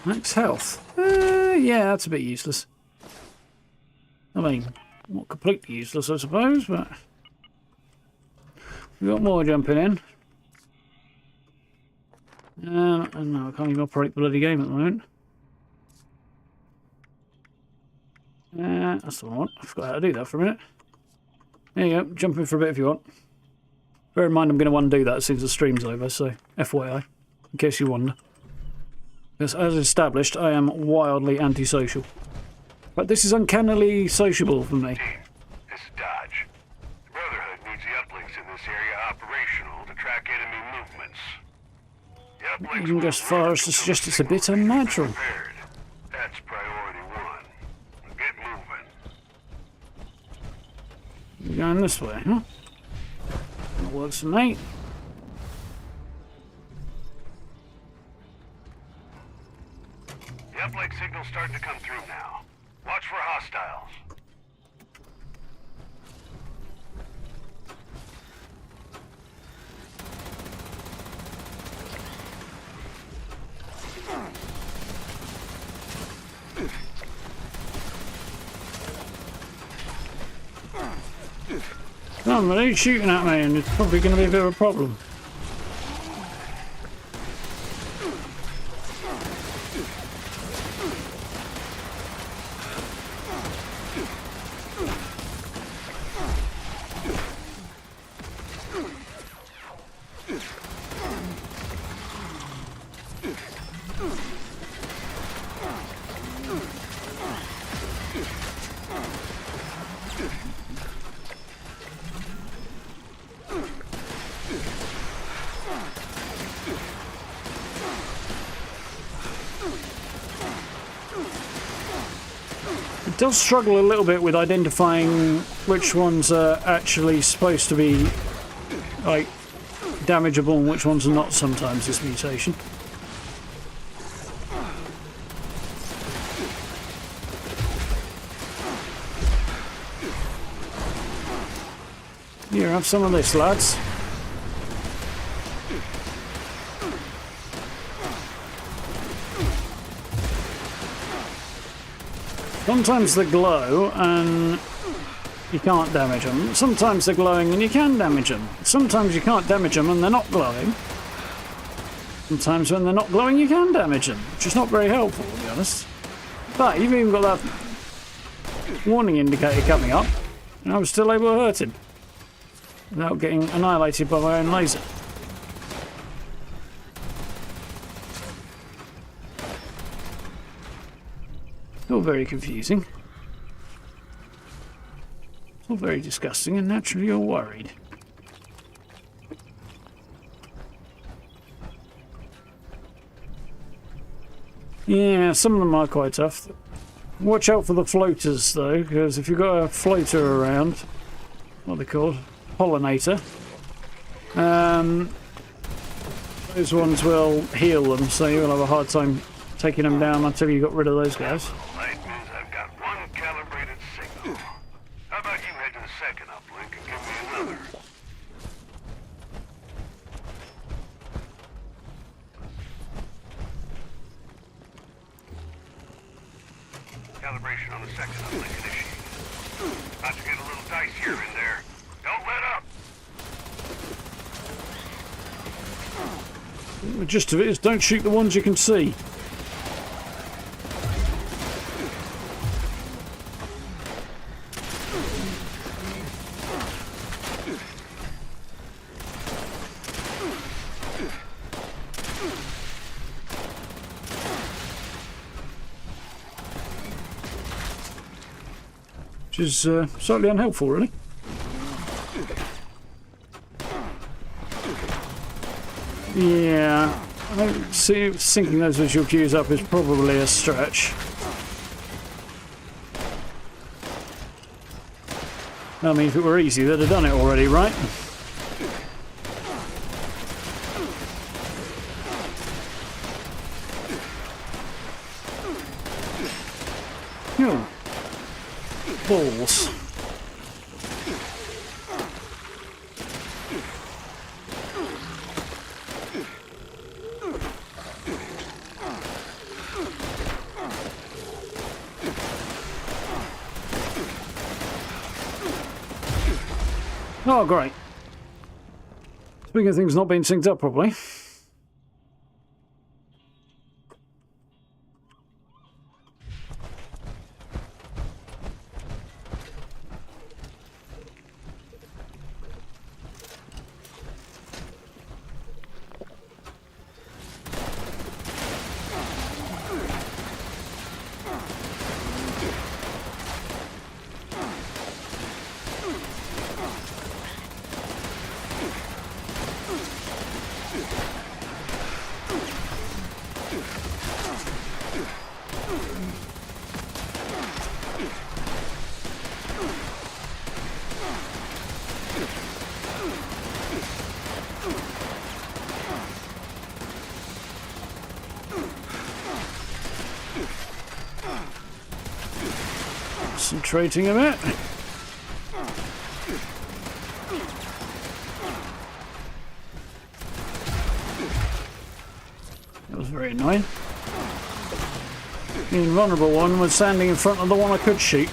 Max health. Yeah, that's a bit useless. I mean, not completely useless, I suppose, but we've got more jumping in. No, I can't even operate the bloody game at the moment. That's the one I want. I forgot how to do that for a minute. There you go. Jump in for a bit if you want. Bear in mind I'm going to undo that as soon as the stream's over, so FYI, in case you wonder. Because as established, I am wildly antisocial. But this is uncannily sociable for me. This is Dodge. The Brotherhood needs the uplinks in this area operational to track enemy movements. The uplinks Even just far as to suggest it's a bit unnatural. prepared. That's priority one. Get moving. You're going this way, huh? That works for me. The uplink signal's starting to come through now. Watch for hostiles. Come on, but he's shooting at me and it's probably going to be a bit of a problem. It does struggle a little bit with identifying which ones are actually supposed to be like damageable and which ones are not sometimes, this mutation. Here, have some of this, lads. Sometimes they glow and you can't damage them. Sometimes they're glowing and you can damage them. Sometimes you can't damage them and they're not glowing. Sometimes when they're not glowing you can damage them, which is not very helpful, to be honest. But you've even got that warning indicator coming up and I was still able to hurt him without getting annihilated by my own laser. It's all very confusing. It's all very disgusting, and naturally you're worried. Yeah, some of them are quite tough. Watch out for the floaters, though, because if you've got a floater around, what are they called? Pollinator. Those ones will heal them, so you'll have a hard time taking them down until you got rid of those guys. Light means I've got one calibrated signal. How about you head to the second uplink and give me another? Calibration on the second uplink initiated. About to get a little dicier in there. Don't let up. The gist of it is don't shoot the ones you can see. Which is slightly unhelpful, really. Yeah, I don't see syncing those visual cues up is probably a stretch. I mean, if it were easy, they'd have done it already, right? Oh. Balls. Oh, great. Speaking of things not being synced up properly. Concentrating a bit. That was very annoying. The invulnerable one was standing in front of the one I could shoot.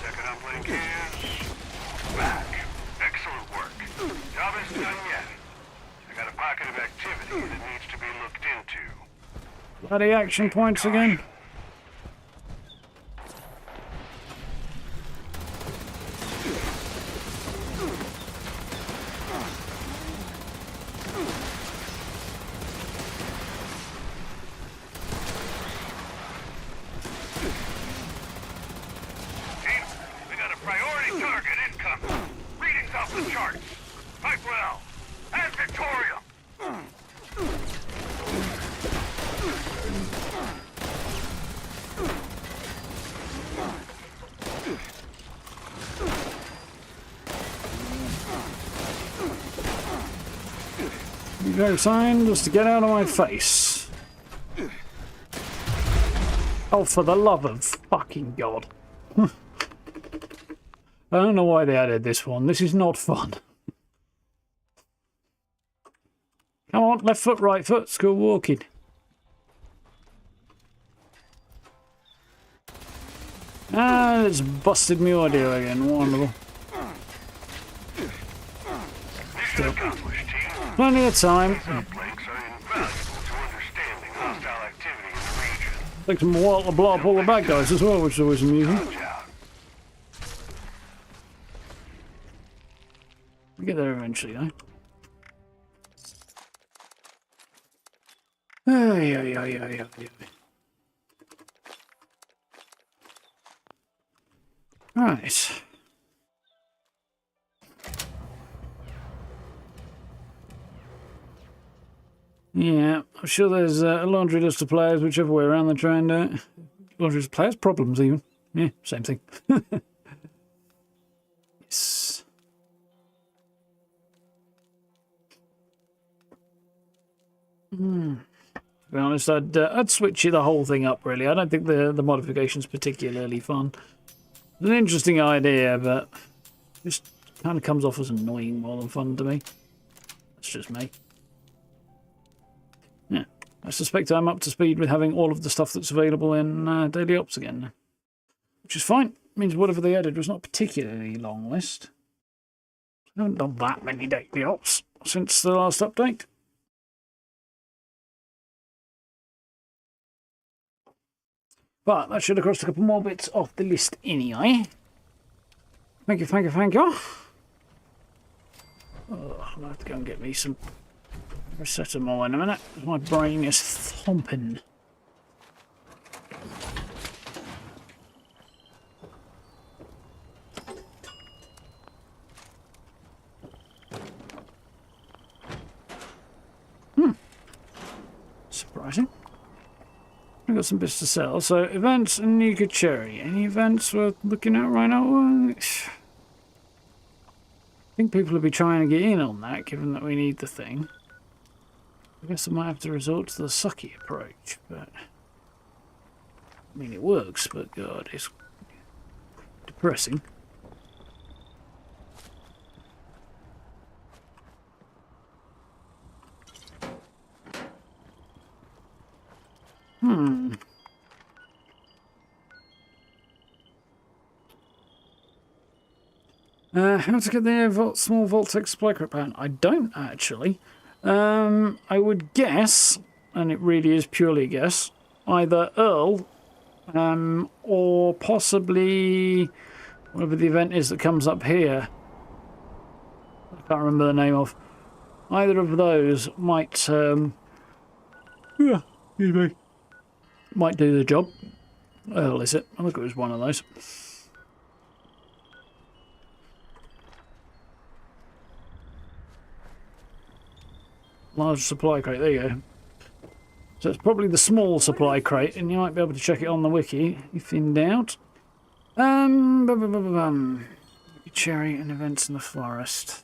Second uplink is back. Excellent work. Job isn't done yet. I got a pocket of activity that needs to be looked into. Bloody action points again. Team, we got a priority target incoming. Readings off the charts. Fight well. And Victoria. You go, sign just to get out of my face. Oh, for the love of fucking God. I don't know why they added this one. This is not fun. Come on, left foot, right foot, school walking. Ah, it's busted me audio again. Wonderful. Mission accomplished, team. Plenty of time. These uplinks are invaluable to understanding hostile activity in the region. Takes them a while to blow up all the bad guys as well, which is always amusing. Watch out. We get there eventually, though. Ay, ay, ay, ay, ay. Right. Yeah, I'm sure there's a laundry list of players, whichever way around they're trying to do it. Laundry list of players, problems even. Yeah, same thing. Yes. To be honest, I'd switch the whole thing up, really. I don't think the modification's particularly fun. It's an interesting idea, but just kind of comes off as annoying more than fun to me. That's just me. Yeah. I suspect I'm up to speed with having all of the stuff that's available in Daily Ops again. Which is fine. It means whatever they added was not a particularly long list. I haven't done that many Daily Ops since the last update. But that should have crossed a couple more bits off the list anyway. Thank you, thank you, thank you. Oh, I'm going to have to go and get me some paracetamol in a minute. My brain is thumping. Surprising. I've got some bits to sell. So, events and Nika Cherry. Any events worth looking at right now? I think people will be trying to get in on that, given that we need the thing. I guess I might have to resort to the sucky approach, but... I mean, it works, but God, it's depressing. How to get the small Voltec supply crate pan? I don't actually. I would guess, and it really is purely a guess, either Earl or possibly whatever the event is that comes up here. I can't remember the name of. Either of those might excuse me, might do the job. Earl, is it? I think it was one of those. Large supply crate, there you go. So it's probably the small supply crate, and you might be able to check it on the wiki if in doubt. Cherry and events in the forest.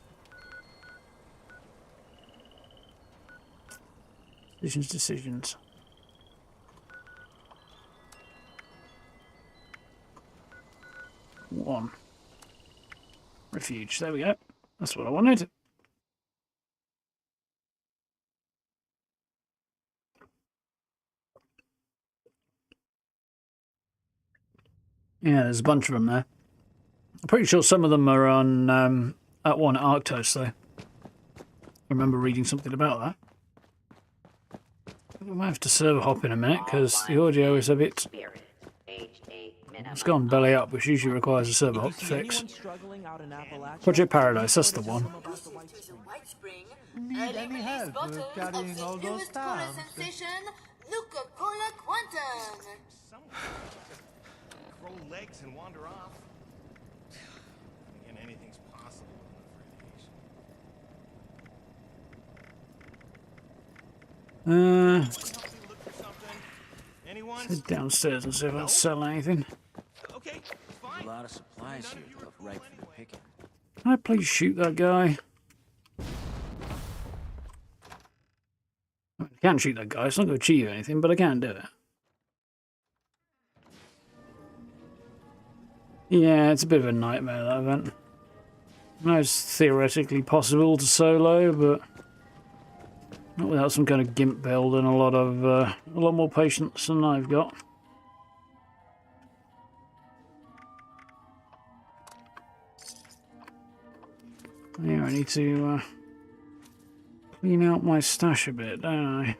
Decisions. One. Refuge, there we go. That's what I wanted. Yeah, there's a bunch of them there. I'm pretty sure some of them are on at one Arctos, though. I remember reading something about that. We might have to server hop in a minute, because the audio is a bit... It's gone belly up, which usually requires a server hop to fix. Project Paradise, that's the one. Need any help with carrying all those towns? Coca-Cola Quantum. Grow legs and wander off. Again, anything's possible in the Head downstairs and see if I'll sell anything. Okay, fine. A lot of supplies here look ripe for the picking. Can I please shoot that guy? I can't shoot that guy, it's not going to achieve anything, but I can do it. Yeah, it's a bit of a nightmare, that event. I know it's theoretically possible to solo, but not without some kind of gimp build and a lot more patience than I've got. Yeah, I need to clean out my stash a bit, don't I?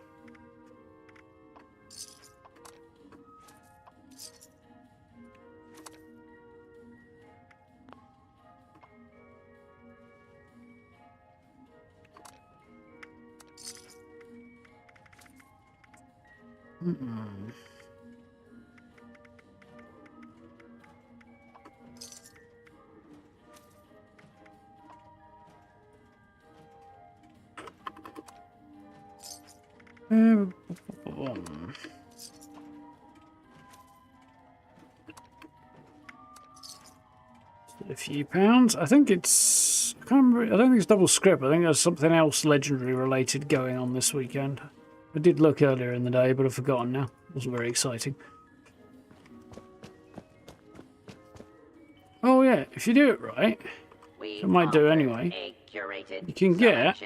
A few pounds. I think it's... I can't remember. I don't think it's double script. I think there's something else legendary related going on this weekend. I did look earlier in the day, but I've forgotten now. It wasn't very exciting. Oh yeah, if you do it right, it might do anyway. You can get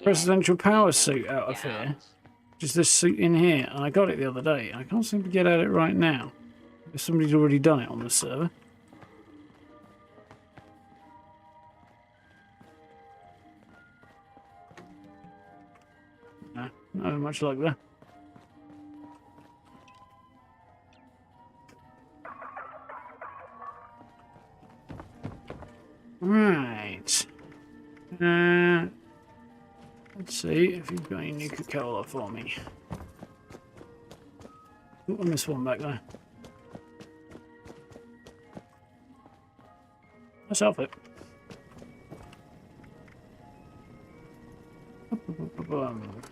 presidential power suit out of here is this suit in here? And I got it the other day. I can't seem to get at it right now. If somebody's already done it on the server. No, not much like that. Right. Let's see if you've got any Nuka-Cola for me. Oh, I missed one back there. Let's help it.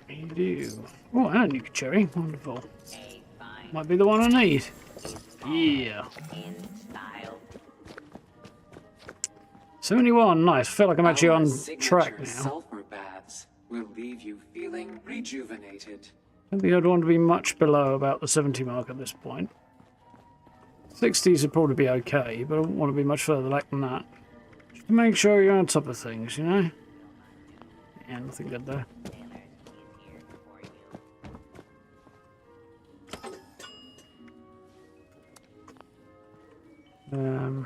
You do. Oh, and a Nuka Cherry. Wonderful. Might be the one I need. Yeah. 71, nice. I feel like I'm actually on track now. Sulfur baths will leave you feeling rejuvenated. I think I'd want to be much below about the 70 mark at this point. 60s would probably be okay, but I don't want to be much further back than that. Just to make sure you're on top of things, you know? Yeah, nothing good there. Yeah.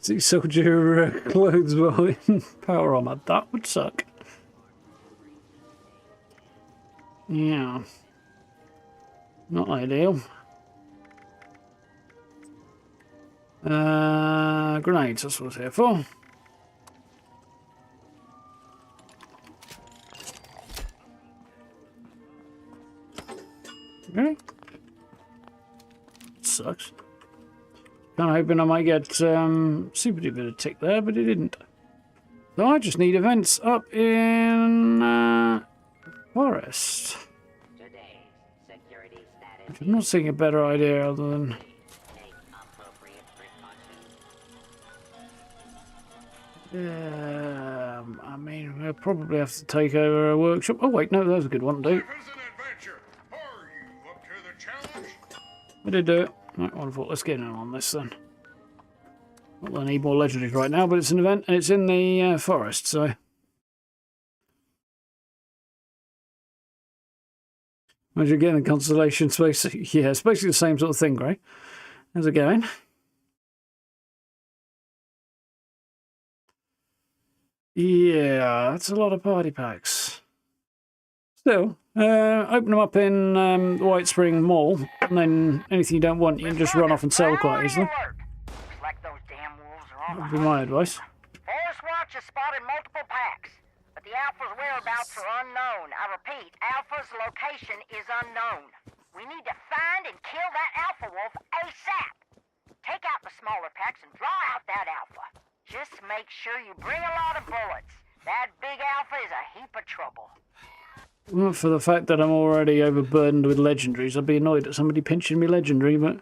See soldier clothes while in power armor. That would suck. Yeah. Not ideal. Grenades, that's what it's here for. Really? Sucks. Kind of hoping I might get super duper to tick there, but it didn't. So I just need events up in forest. Which I'm not seeing a better idea other than. I mean, we'll probably have to take over a workshop. Oh wait, no, that was a good one to do. I did do it. Right, wonderful. Let's get in on this then. Not that I need more legendaries right now, but it's an event and it's in the forest, so. Imagine getting the constellation space. Yeah, it's basically the same sort of thing, Gray. How's it going? Yeah, that's a lot of party packs. Still, open them up in the White Spring Mall, and then anything you don't want, you can just run off and sell quite easily. That would be my advice. Forest Watch has spotted multiple packs, but the Alpha's whereabouts are unknown. I repeat, Alpha's location is unknown. We need to find and kill that Alpha Wolf ASAP. Take out the smaller packs and draw out that Alpha. Just make sure you bring a lot of bullets. That big Alpha is a heap of trouble. Well, for the fact that I'm already overburdened with legendaries, I'd be annoyed at somebody pinching me legendary, but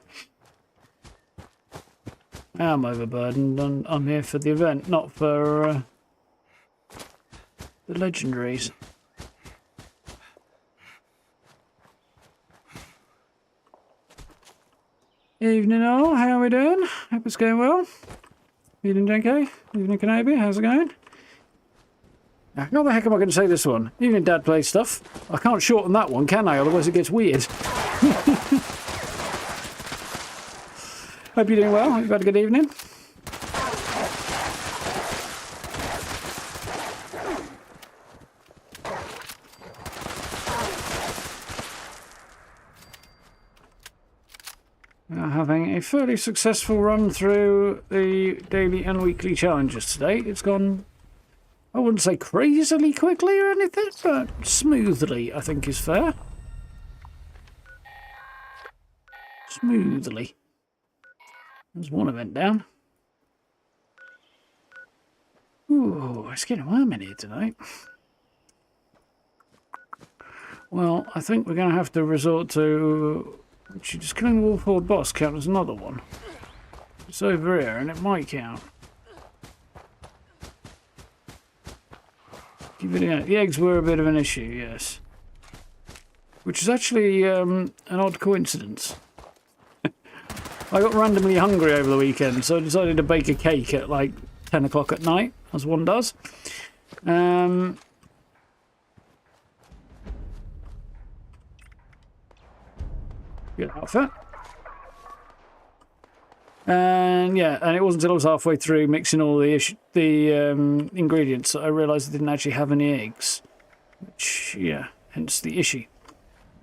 I'm overburdened and I'm here for the event, not for the legendaries. Evening all, how are we doing? Hope it's going well. Evening okay? Evening Kenobi, how's it going? How the heck am I going to say this one? Evening Dad Plays Stuff. I can't shorten that one, can I? Otherwise it gets weird. Hope you're doing well. Hope you've had a good evening. Having a fairly successful run through the daily and weekly challenges today. It's gone, I wouldn't say crazily quickly or anything, but smoothly, I think is fair. Smoothly. There's one event down. Ooh, it's getting warm in here tonight. Well, I think we're going to have to resort to... Actually, just killing the Wolford boss count as another one. It's over here, and it might count. Keep it in. The eggs were a bit of an issue, yes. Which is actually an odd coincidence. I got randomly hungry over the weekend, so I decided to bake a cake at like 10 o'clock at night, as one does. Good outfit. And yeah, and it wasn't until I was halfway through mixing all the ingredients that I realised I didn't actually have any eggs. Which, yeah, hence the issue.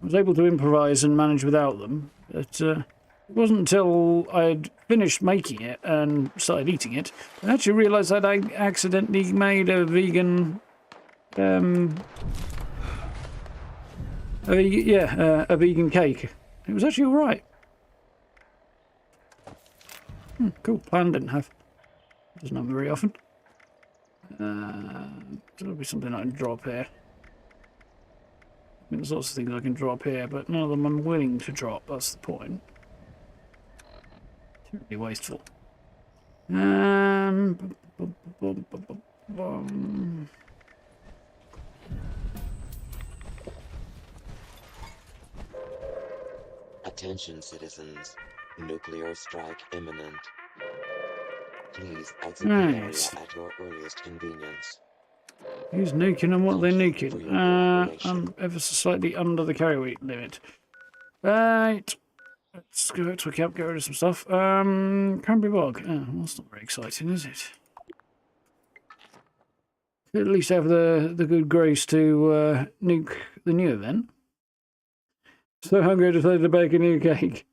I was able to improvise and manage without them, but it wasn't until I'd finished making it and started eating it, I actually realised that I accidentally made a vegan, a vegan cake. It was actually alright. Cool, plan didn't have. Doesn't happen very often. There'll be something I can drop here. I mean, there's lots of things I can drop here, but none of them I'm willing to drop, that's the point. Terribly wasteful. Attention citizens, nuclear strike imminent. Please exit the area at your earliest convenience. Who's nuking and what are they nuking? I'm ever so slightly under the carry weight limit. Right. Let's go to a camp, get rid of some stuff. Cranberry bog. Oh, well, that's not very exciting, is it? At least have the good grace to nuke the new event. So hungry I decided to bake a new cake.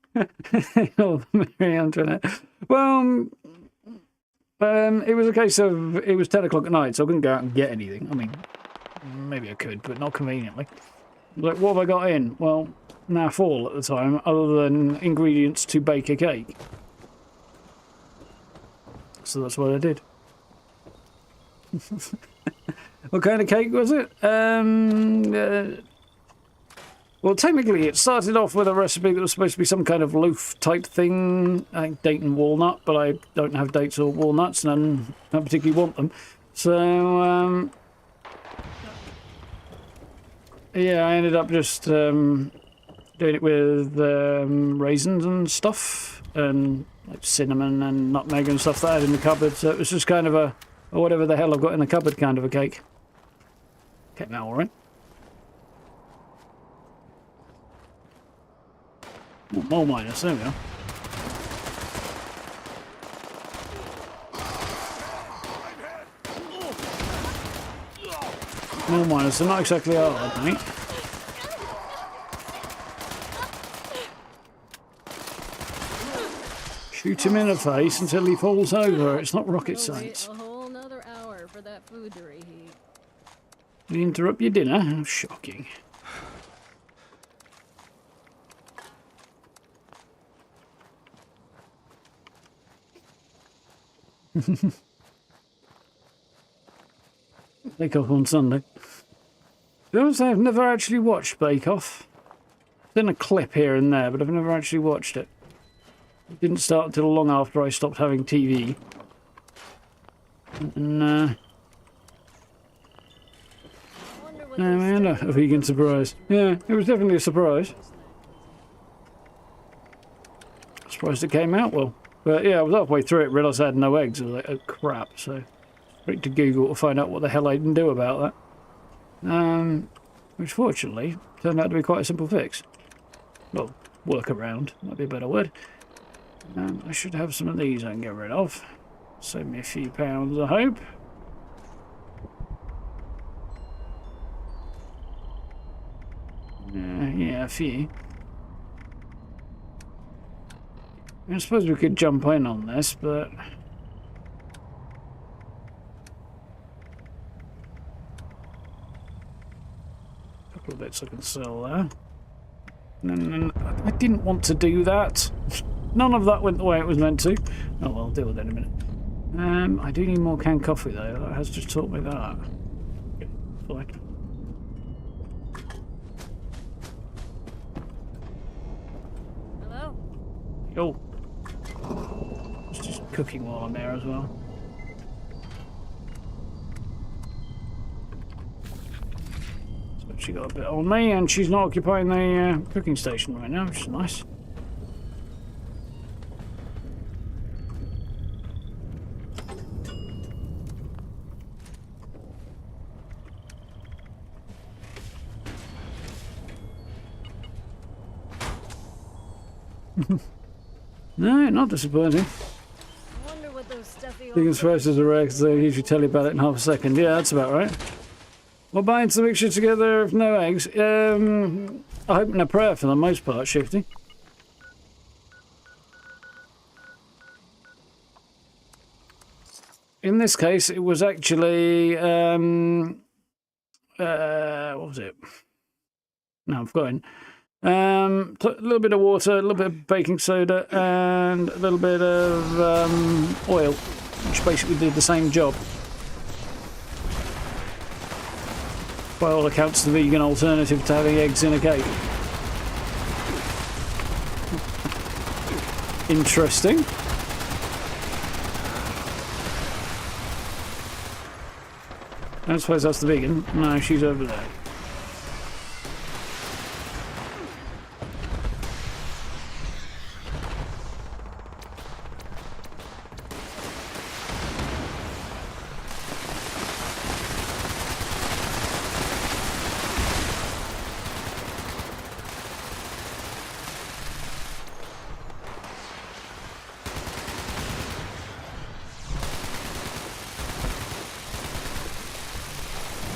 Oh, Mary Antoinette. Well, it was a case of, it was 10 o'clock at night, so I couldn't go out and get anything. I mean, maybe I could, but not conveniently. Like, what have I got in? Well, naff all at the time, other than ingredients to bake a cake. So that's what I did. What kind of cake was it? Well, technically, it started off with a recipe that was supposed to be some kind of loaf-type thing. I think date and walnut, but I don't have dates or walnuts, and I don't particularly want them. So, yeah, I ended up just doing it with raisins and stuff, and like cinnamon and nutmeg and stuff that I had in the cupboard. So it was just kind of a, or whatever the hell I've got in the cupboard kind of a cake. Came out all right. More minus, there we are. More minus, they're not exactly hard, mate. Shoot him in the face until he falls over. It's not rocket science. A whole another hour for that food to reheat. Did you interrupt your dinner? How shocking. Bake Off on Sunday. To be honest, I've never actually watched Bake Off. I've done a clip here and there, but I've never actually watched it. It didn't start until long after I stopped having TV. And, a vegan surprise. Yeah, it was definitely a surprise. Surprised it came out well. But yeah, I was halfway through it, realised I had no eggs. I was like, oh crap, so went to Google to find out what the hell I can do about that. Which fortunately turned out to be quite a simple fix. Well, workaround, might be a better word. I should have some of these I can get rid of. Save me a few pounds, I hope. Yeah, a few. I suppose we could jump in on this, but... a couple of bits I can sell there. No, I didn't want to do that. None of that went the way it was meant to. Oh well, I'll deal with it in a minute. I do need more canned coffee though. That has just taught me that. Okay, fine. Hello? Yo. It's just cooking while I'm there as well. So she got a bit on me, and she's not occupying the cooking station right now, which is nice. No, not disappointing. Wonder what those stuffy old Vegan spices are rare because they usually tell you about it in half a second. Yeah, that's about right. What binds the mixture together if no eggs? I hope and a prayer for the most part, Shifty. In this case, it was actually what was it? No, I've forgotten. A little bit of water, a little bit of baking soda, and a little bit of oil, which basically did the same job. By all accounts, the vegan alternative to having eggs in a cake. Interesting. I don't suppose that's the vegan. No, she's over there.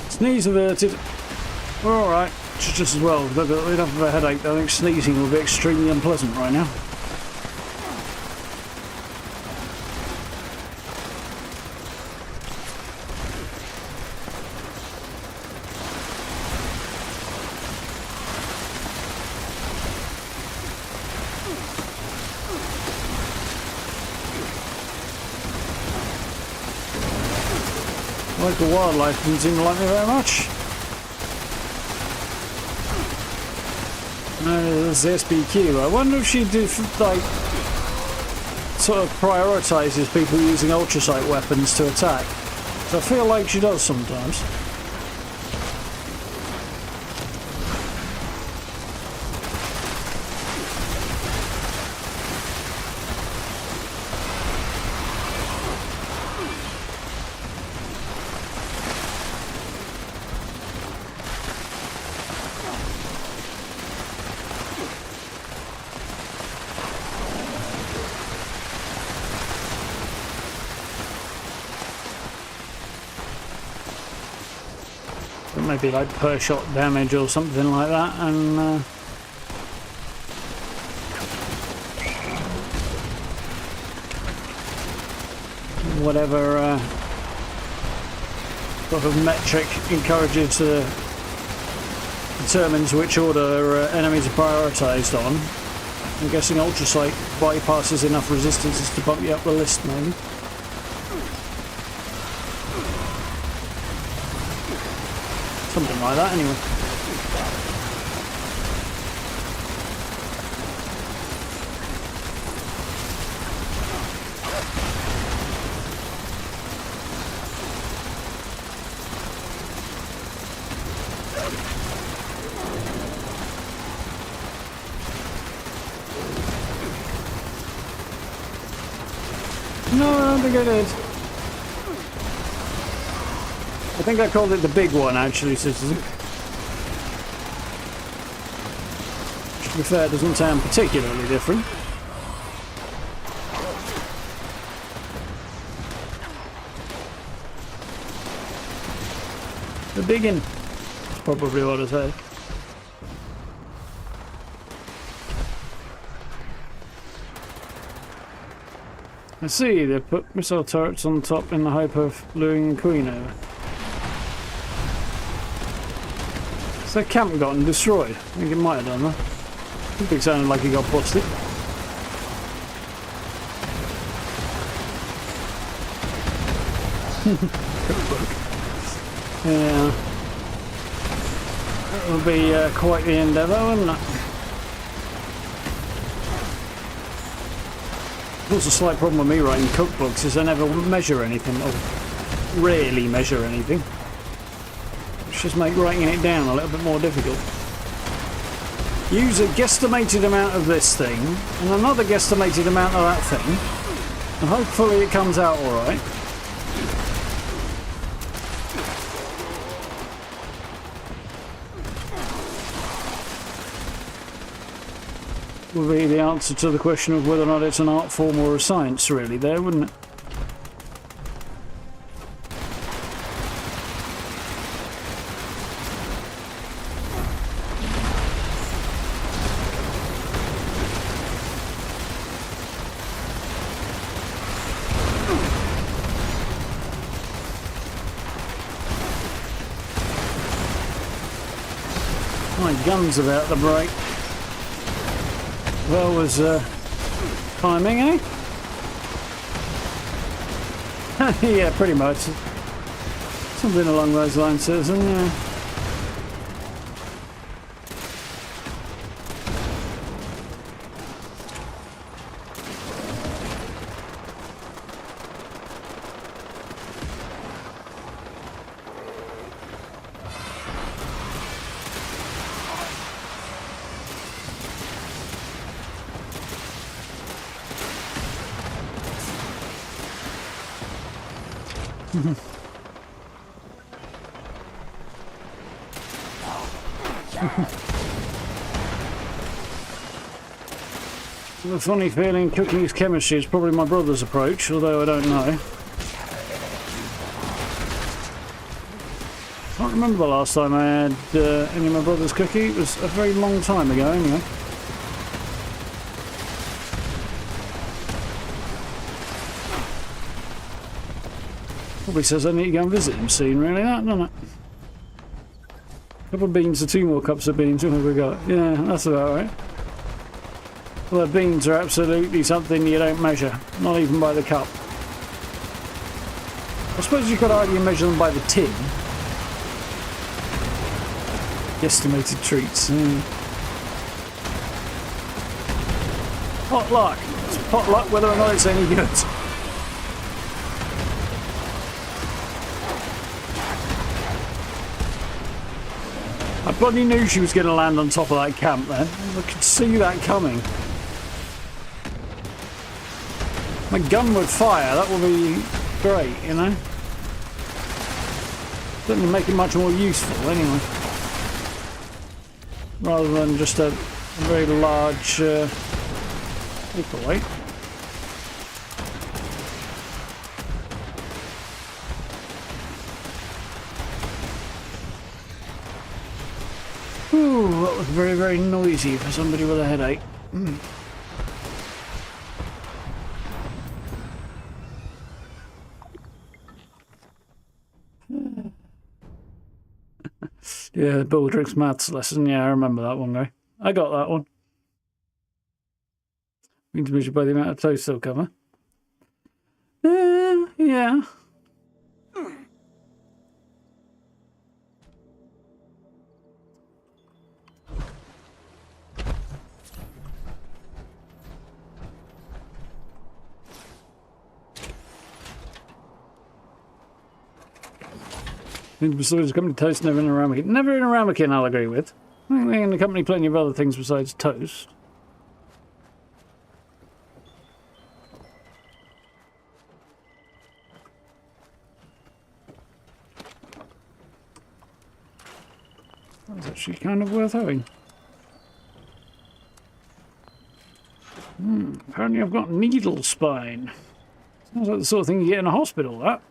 Sneeze averted. We're alright. Just as well. We've got enough of a headache. I think sneezing will be extremely unpleasant right now. Local wildlife doesn't seem to like me very much. There's the SBQ. I wonder if she like sort of prioritises people using ultrasight weapons to attack. So I feel like she does sometimes. Maybe like per shot damage or something like that, and whatever sort of metric encourages determines which order enemies are prioritised on. I'm guessing ultrasight bypasses enough resistances to bump you up the list, maybe. Something like that, anyway. No, I don't think I did. I think I called it the big one, actually, Citizen. Which, to be fair, doesn't sound particularly different. The biggin. That's probably what I said. I see, they put missile turrets on top in the hope of luring the Queen over. So the camp gotten destroyed. I think it might have done that. I think it sounded like he got busted. Yeah. It'll be quite the endeavour, wouldn't it? There's a slight problem with me writing cookbooks is I never measure anything, or rarely measure anything. Which just make writing it down a little bit more difficult. Use a guesstimated amount of this thing, and another guesstimated amount of that thing, and hopefully it comes out alright. would be the answer to the question of whether or not it's an art form or a science, really, there, wouldn't it? My gun's about to break. Well, was timing, eh? Yeah, pretty much. Something along those lines, says, yeah. The funny feeling cooking is chemistry is probably my brother's approach, although I don't know. I can't remember the last time I had any of my brother's cookie. It was a very long time ago, anyway. Probably says I need to go and visit him soon, really, that, doesn't it? A couple of beans or 2 more cups of beans, what have we got? Yeah, that's about right. Well, the beans are absolutely something you don't measure, not even by the cup. I suppose you could argue measure them by the tin. Estimated treats. Potluck. It's potluck whether or not it's any good. I bloody knew she was going to land on top of that camp then. I could see that coming. My gun would fire, that would be great, you know? Certainly make it much more useful anyway. Rather than just a very large paperweight. Ooh, that was very, very noisy for somebody with a headache. Yeah, Baldrick's maths lesson. Yeah, I remember that one, guy. I got that one. Means measured by the amount of toast they'll cover. Yeah. Besides the company toast, never in a ramekin. Never in a ramekin, I'll agree with. I think they in the company plenty of other things besides toast. That's actually kind of worth having. Apparently I've got needle spine. Sounds like the sort of thing you get in a hospital, that.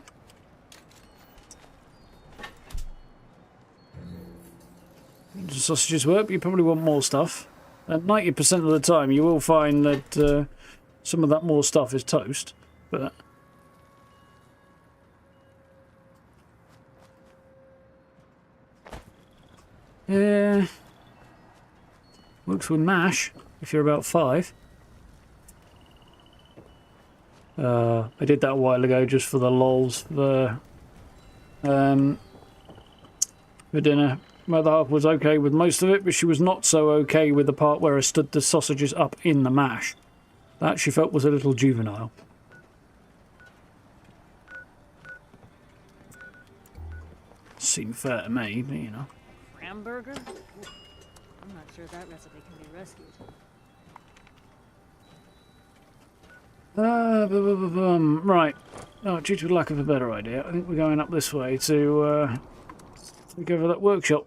The sausages work, but you probably want more stuff. And 90% of the time you will find that some of that more stuff is toast. But yeah, works with mash if you're about 5. I did that a while ago just for the lols for dinner. Mother half was okay with most of it, but she was not so okay with the part where I stood the sausages up in the mash. That she felt was a little juvenile. Seemed fair to me, but you know. Hamburger? I'm not sure that recipe can be rescued. Right. Oh, due to lack of a better idea, I think we're going up this way to go for that workshop.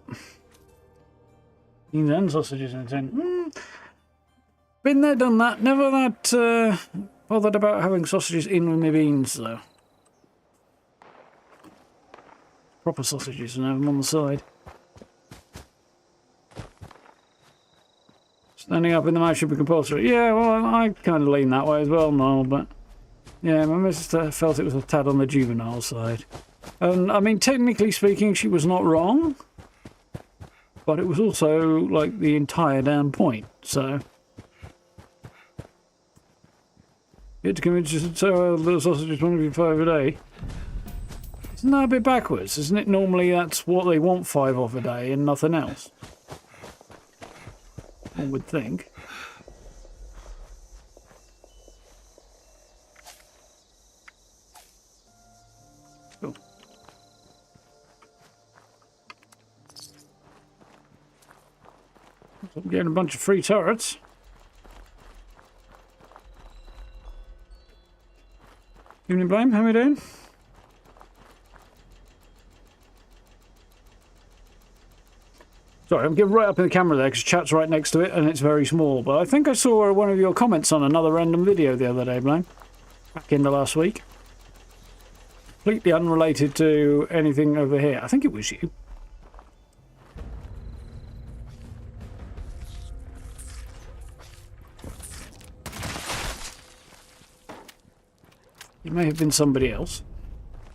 Beans and sausages in a tin. Been there, done that. Never that bothered about having sausages in with my beans, though. Proper sausages and have them on the side. Standing up in the mouth should be compulsory. Yeah, well, I kind of lean that way as well, Noel, but... Yeah, my missus felt it was a tad on the juvenile side. And, I mean, technically speaking, she was not wrong. But it was also, like, the entire damn point, so... You had to convince you to sell little sausages 1.5 a day. Isn't that a bit backwards? Isn't it normally that's what they want 5 of a day and nothing else? One would think. Cool. I'm getting a bunch of free turrets. Evening Blame, how are we doing? Sorry, I'm getting right up in the camera there because chat's right next to it and it's very small. But I think I saw one of your comments on another random video the other day, Blame. Back in the last week. Completely unrelated to anything over here. I think it was you. It may have been somebody else.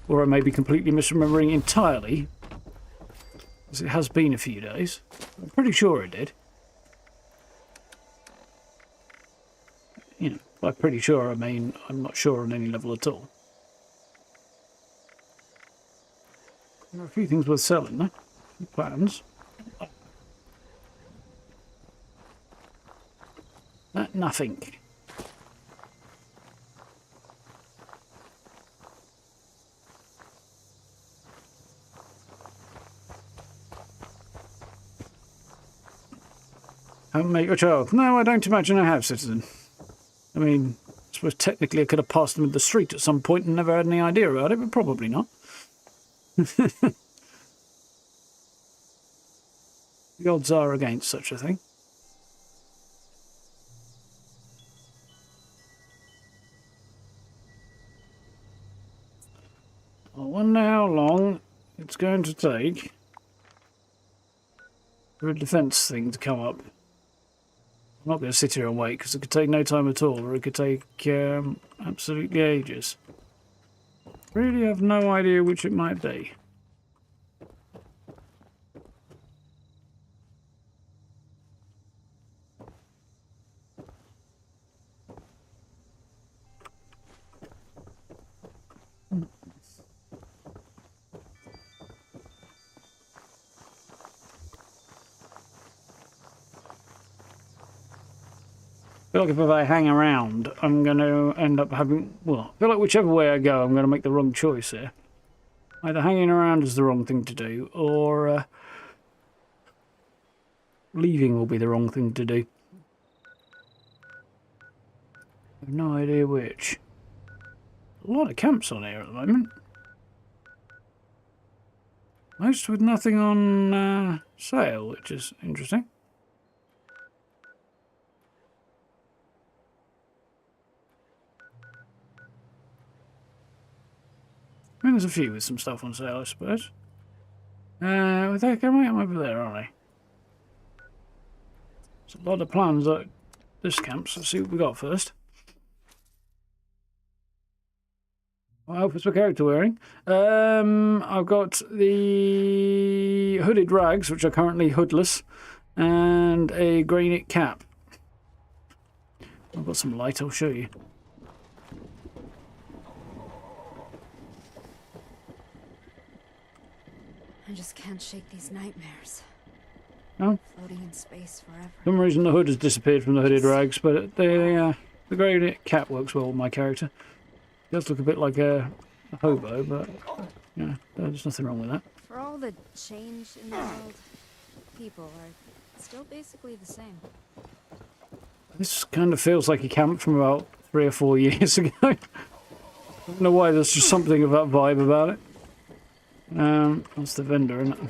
Or I may be completely misremembering entirely. Because it has been a few days. I'm pretty sure it did. You know, by pretty sure I mean I'm not sure on any level at all. There are a few things worth selling, though. Plans. Nothing. Haven't met your child. No, I don't imagine I have, citizen. I mean, I suppose technically I could have passed them in the street at some point and never had any idea about it, but probably not. The odds are against such a thing. I wonder how long it's going to take for a defence thing to come up. I'm not going to sit here and wait because it could take no time at all, or it could take absolutely ages. Really have no idea which it might be. I feel like if I hang around, I'm going to end up having... Well, I feel like whichever way I go, I'm going to make the wrong choice here. Either hanging around is the wrong thing to do, or leaving will be the wrong thing to do. I have no idea which. A lot of camps on here at the moment. Most with nothing on sale, which is interesting. I mean, there's a few with some stuff on sale, I suppose. They're coming up over there, aren't they? There's a lot of plans at this camp, so let's see what we got first. What outfit's my character wearing? I've got the hooded rags, which are currently hoodless, and a grey knit cap. I've got some light, I'll show you. I just can't shake these nightmares. No? Floating in space forever. For some reason the hood has disappeared from the hooded rags, but the grey knit cap works well with my character. It does look a bit like a hobo, but yeah, there's nothing wrong with that. For all the change in the world, people are still basically the same. This kind of feels like a camp from about 3 or 4 years ago. I don't know why, there's just something of that vibe about it. That's the vendor, isn't it?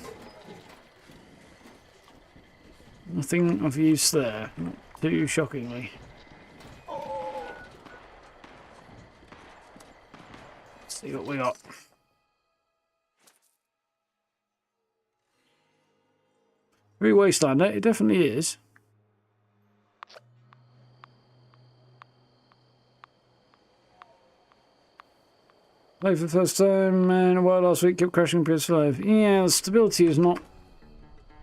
Nothing of use there, not too shockingly. See what we got. Very wasteland, it definitely is. Played for the first time in a while last week, kept crashing PS5. Yeah, the stability is not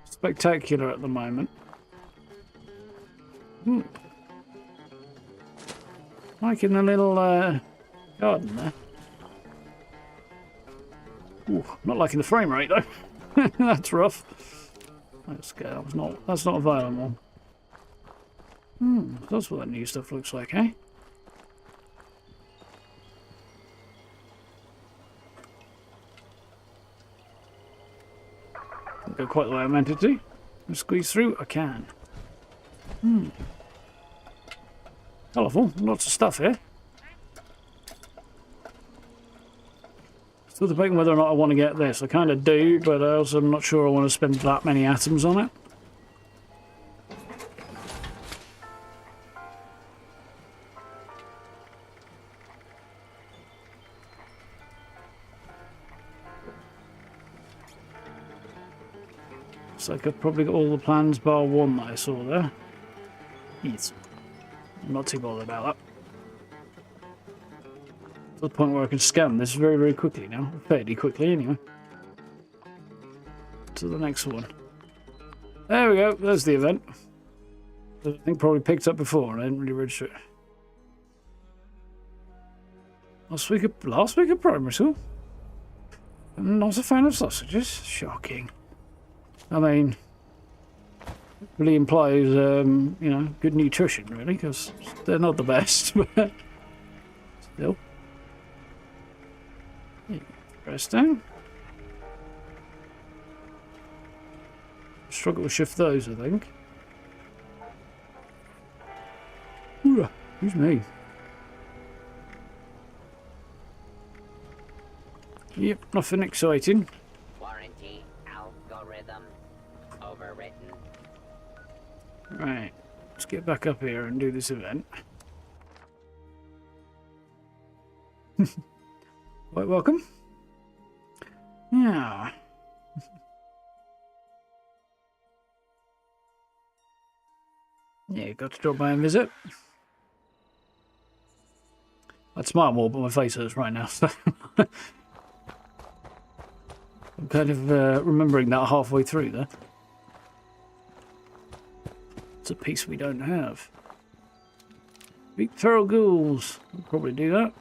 spectacular at the moment. Liking the little garden there. Ooh, not liking the frame rate though. That's rough. That's not a violent one. That's what that new stuff looks like, eh? Don't go quite the way I meant it to. Squeeze through, I can. Colourful, lots of stuff here. Still debating whether or not I want to get this. I kind of do, but I also am not sure I want to spend that many atoms on it. Looks like I've probably got all the plans bar one that I saw there. Yes. I'm not too bothered about that. To the point where I can scan this very, very quickly now. Fairly quickly, anyway. To the next one. There we go. There's the event. I think probably picked up before. I didn't really register it. Last week of primary school. I'm not a fan of sausages. Shocking. I mean, it really implies, you know, good nutrition, really, because they're not the best, but still. Press down. Struggle to shift those, I think. Ooh, excuse me. Yep, nothing exciting. Warranty algorithm overwritten. Right, let's get back up here and do this event. Quite welcome. Yeah. Yeah, got to drop by and visit. I'd smile more, but my face hurts right now, so I'm kind of remembering that halfway through there. It's a piece we don't have. Big feral ghouls. We'll probably do that.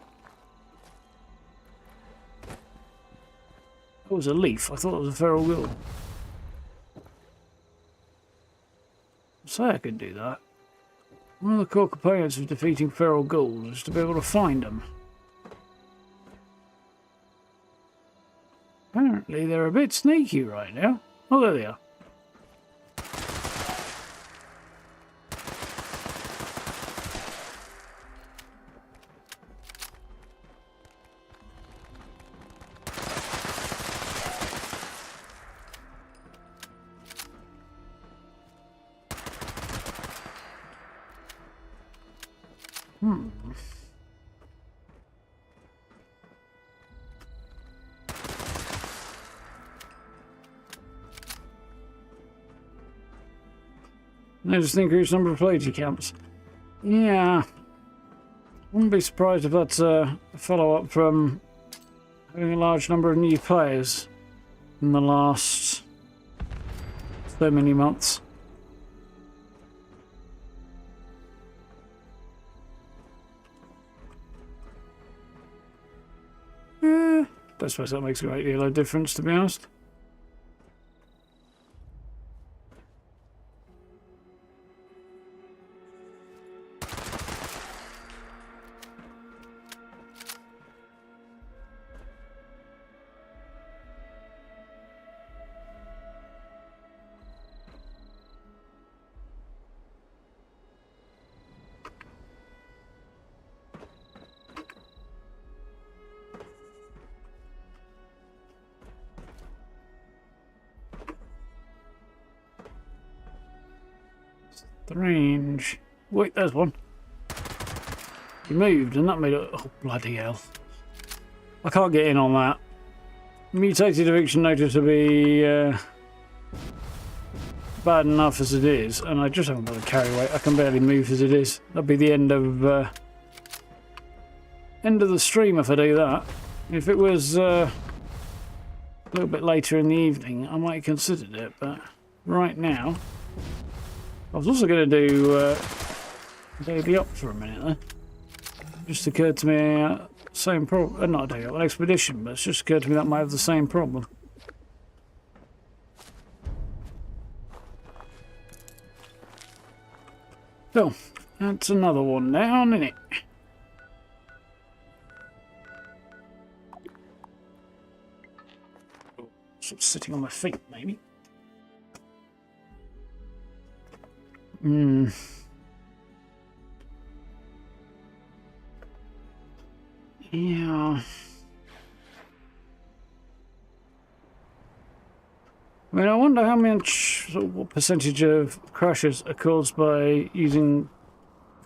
That was a leaf. I thought it was a feral ghoul. Say I could do that. One of the core components of defeating feral ghouls is to be able to find them. Apparently they're a bit sneaky right now. Oh, there they are. Notice the increased number of players camps. Yeah. Wouldn't be surprised if that's a follow-up from having a large number of new players in the last so many months. Yeah, I suppose that makes a great deal of difference, to be honest. Range. Wait, there's one. He moved and that made it. Oh, bloody hell. I can't get in on that. Mutated eviction notice to be bad enough as it is, and I just haven't got a carry weight. I can barely move as it is. That'll be the end of the stream if I do that. If it was a little bit later in the evening, I might have considered it, but right now, I was also going to do daily up for a minute there. Just occurred to me, same problem, not a day up, an expedition, but it's just occurred to me that might have the same problem. So, that's another one down, isn't it? Sort of sitting on my feet, maybe. Yeah. I mean, I wonder how much, what percentage of crashes are caused by using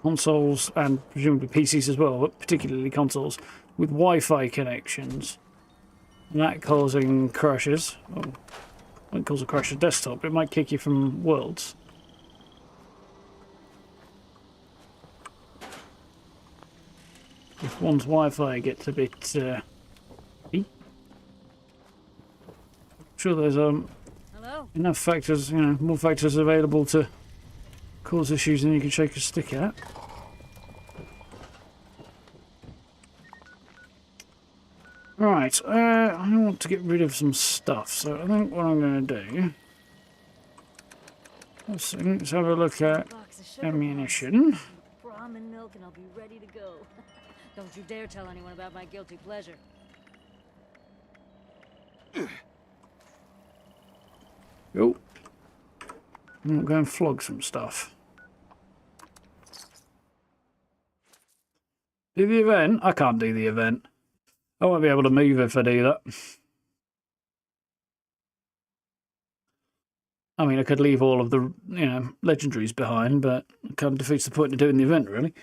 consoles and presumably PCs as well, but particularly consoles, with Wi-Fi connections. And that causing crashes. Well, it won't cause a crash of desktop, it might kick you from worlds. If one's Wi-Fi gets a bit sure there's enough factors, you know, more factors available to cause issues than you can shake a stick at. Right, I want to get rid of some stuff, so I think what I'm going to do, let's have a look at ammunition. Brahmin milk and I'll be ready to go. Don't you dare tell anyone about my guilty pleasure. Oh, I'm not going to flog some stuff. Do the event? I can't do the event. I won't be able to move if I do that. I mean, I could leave all of the, you know, legendaries behind, but it kind of defeats the point of doing the event, really.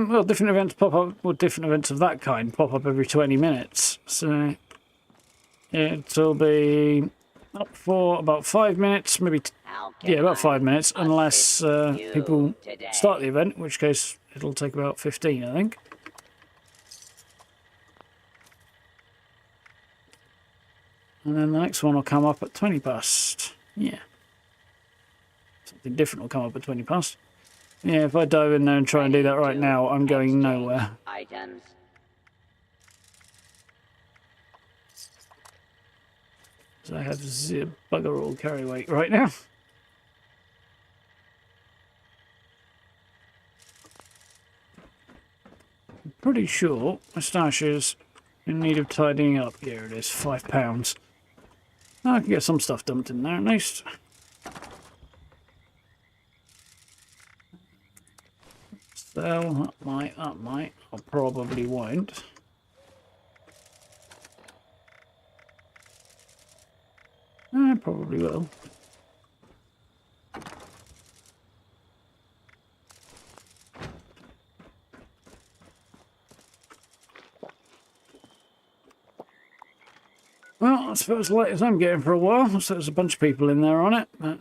Well, different events pop up, well, different events of that kind pop up every 20 minutes. So it'll be up for about 5 minutes, maybe, yeah, about 5 minutes, unless people start the event, in which case it'll take about 15, I think. And then the next one will come up at 20 past. Yeah. Something different will come up at 20 past. Yeah, if I dive in there and try and do that right now, I'm going nowhere. Items. So I have bugger all carry weight right now. I'm pretty sure my stash is in need of tidying up. Here it is, £5. I can get some stuff dumped in there at least. So that might, I probably won't. I probably will. Well, I suppose as late as I'm getting for a while, so there's a bunch of people in there on it, but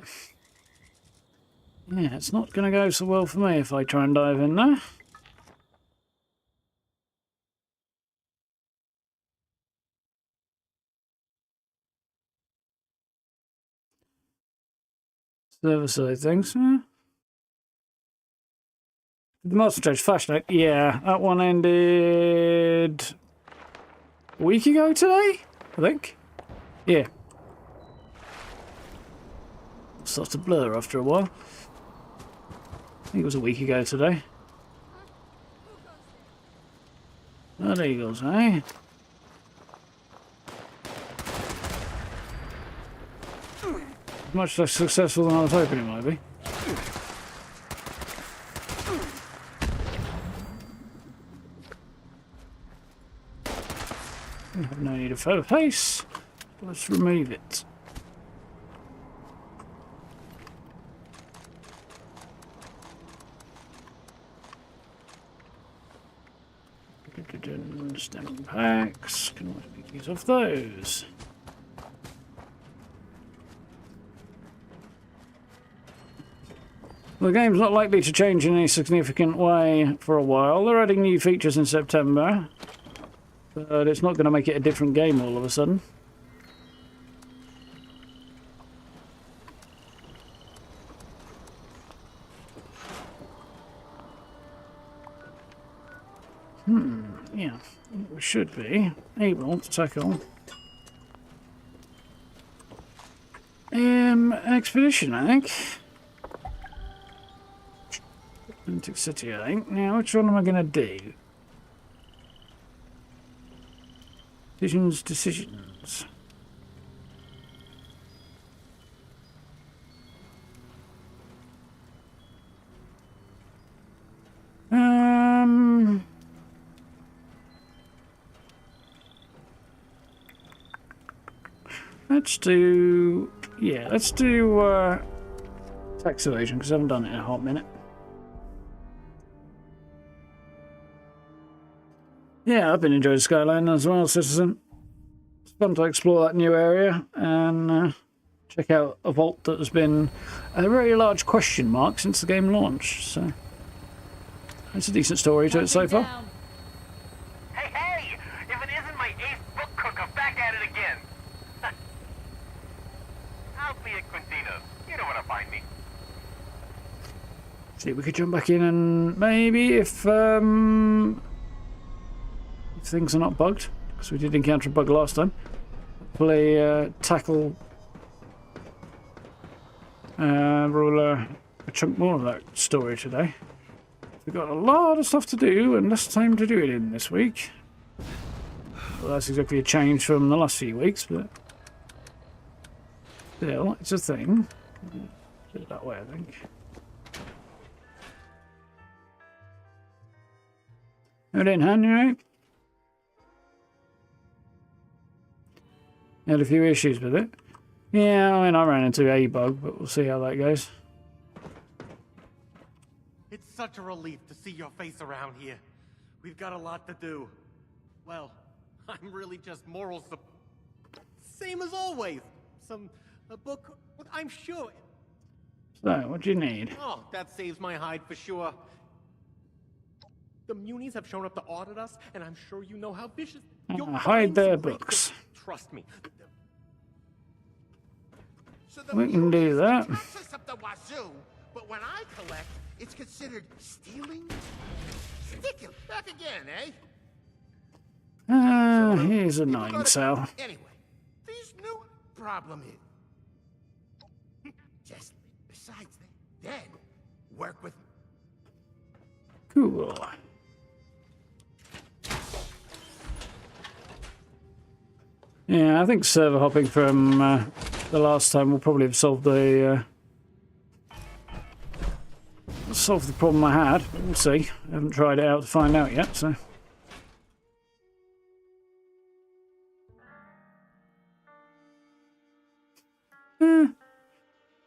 yeah, it's not going to go so well for me if I try and dive in there. Server side things. The Master Change Flashlight, yeah, that one ended a week ago today, I think. Yeah. Starts to blur after a while. I think it was a week ago today. That eagles, eh? Much less successful than I was hoping it might be. We have no need of further pace. Let's remove it. Stem packs. Can always make use of those. The game's not likely to change in any significant way for a while. They're adding new features in September, but it's not going to make it a different game all of a sudden. Yeah, we should be able to tackle expedition, I think. Atlantic City, I think. Now, which one am I going to do? Decisions. Let's do... Yeah, let's do tax evasion, because I haven't done it in a hot minute. Yeah, I've been enjoying Skyline as well, Citizen. It's fun to explore that new area and check out a vault that has been a very large question mark since the game launched. So it's a decent story to it so far. Hey! If it isn't my ace book cooker back at it again! I'll be at Quintina's. You know where to find me. See, we could jump back in and maybe if things are not bugged, because we did encounter a bug last time, hopefully tackle a chunk more of that story today. We've got a lot of stuff to do and less time to do it in this week. Well, that's exactly a change from the last few weeks, but still, it's a thing. Do it that way, I think. Have it in hand, you right? Had a few issues with it. Yeah, I mean, I ran into a bug, but we'll see how that goes. It's such a relief to see your face around here. We've got a lot to do. Well, I'm really just morals the same as always. A book, I'm sure. So, what do you need? Oh, that saves my hide for sure. The Munis have shown up to audit us, and I'm sure you know how vicious. Hide their books. Trust me. So the We can do that. tax us up the wazoo, but when I collect, it's considered stealing? Stick him back again, eh? Here's a 9 cell. Anyway, these new problem is just besides that, then work with Cool. Yeah, I think server hopping from the last time will probably have solved the problem I had. We'll see. I haven't tried it out to find out yet, so.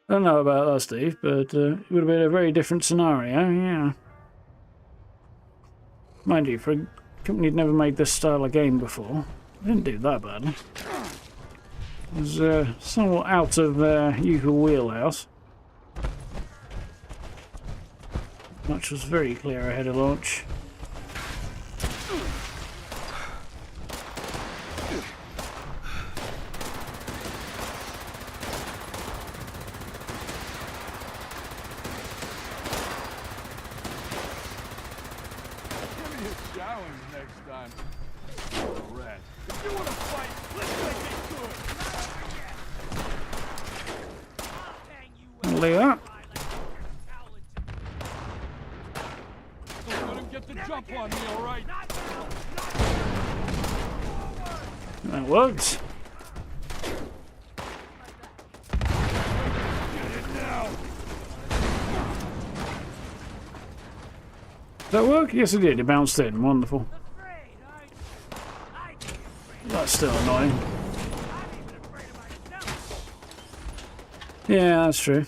I don't know about that, Steve, but it would have been a very different scenario, yeah. Mind you, for a company who'd never made this style of game before, it didn't do that badly. It was somewhat out of their usual wheelhouse. Much was very clear ahead of launch. Look at that. That works. Did that work? Yes, it did. It bounced in. Wonderful. that's still annoying. Yeah, that's true.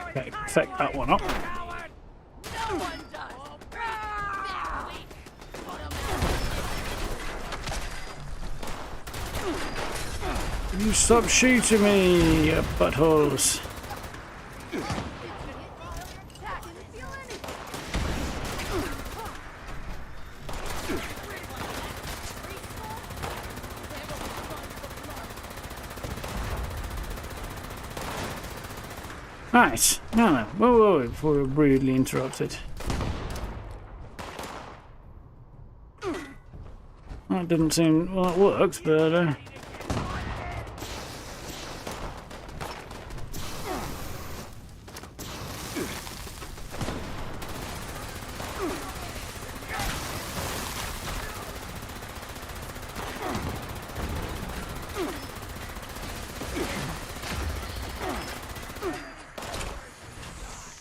Okay, effect that one up. You stop shooting me, you buttholes. Right, no, whoa, before we're rudely interrupted. That didn't seem, well, it works, but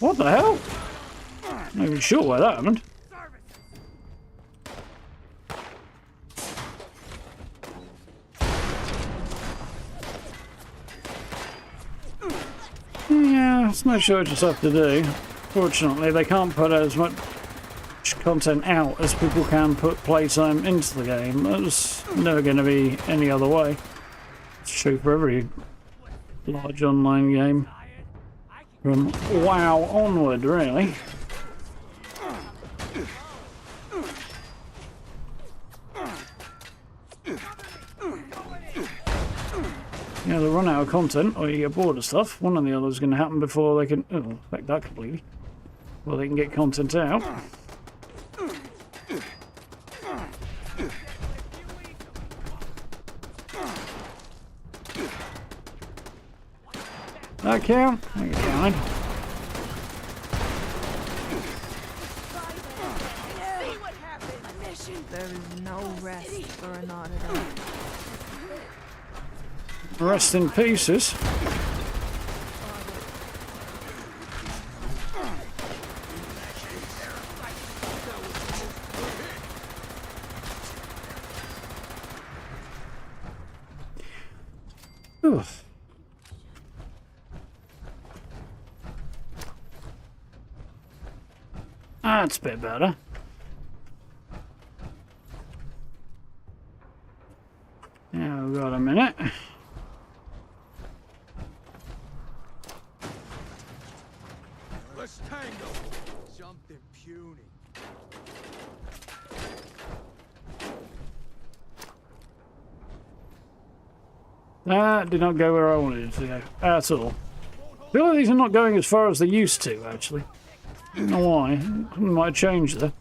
what the hell? Not even sure why that happened. Yeah, it's no shortage of stuff to do. Fortunately, they can't put as much content out as people can put playtime into the game. That's never going to be any other way. It's true for every large online game. From WoW onward, really. Yeah, they run out of content, or you get bored of stuff. One or the other is going to happen before they can... Oh, affect that completely. Before they can get content out. That count? I get counted. There is no rest for an auditor. Rest in pieces. Oof. That's a bit better. Now we've got a minute. Let's tango. Something puny. That did not go where I wanted it to go at all. I feel like these are not going as far as they used to, actually. I don't know why. Something might have changed there.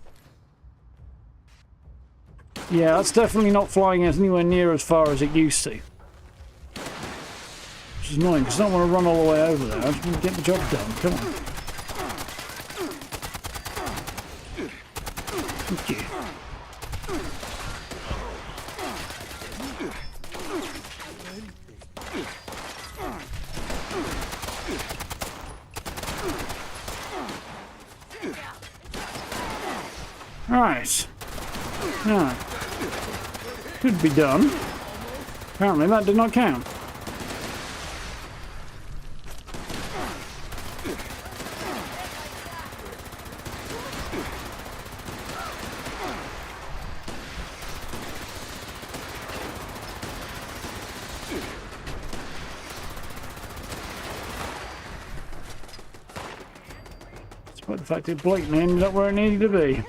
Yeah, that's definitely not flying anywhere near as far as it used to. Which is annoying, because I don't want to run all the way over there. I just want to get the job done. Come on. Thank you. Right. Now, could be done. Apparently that did not count. Despite the fact it blatantly ended up where it needed to be.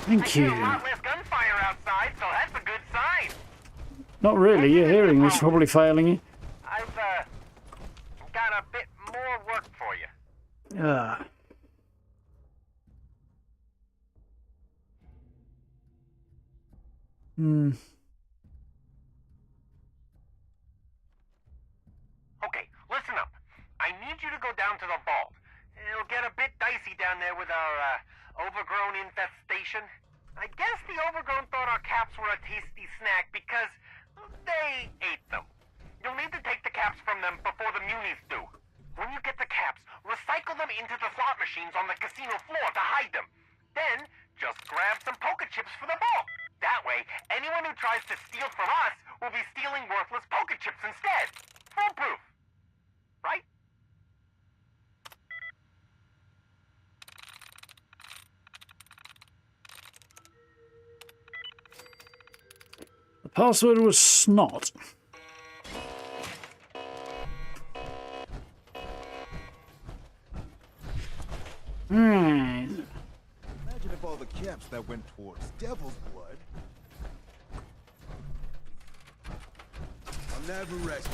Thank you. Gunfire outside, so that's a good sign. Not really. Your hearing is probably failing you. I've got a bit more work for you. Ah. Okay, listen up. I need you to go down to the vault. It'll get a bit dicey down there with our overgrown infestation? I guess the overgrown thought our caps were a tasty snack because they ate them. You'll need to take the caps from them before the munis do. When you get the caps, recycle them into the slot machines on the casino floor to hide them. Then, just grab some poker chips for the vault. That way, anyone who tries to steal from us will be stealing worthless poker chips instead. Foolproof. Right? The password was snot. Right. Imagine if all the caps that went towards Devil's Blood. I'll never rest.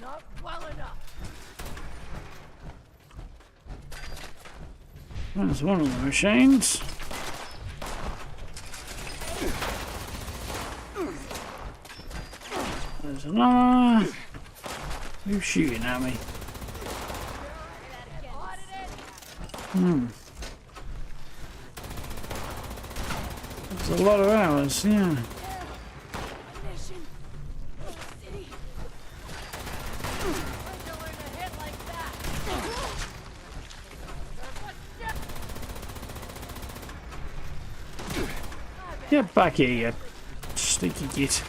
Not well enough. That's one of the machines. There's another. Who's shooting at me? There's a lot of hours, yeah. Get back here, you sneaky git.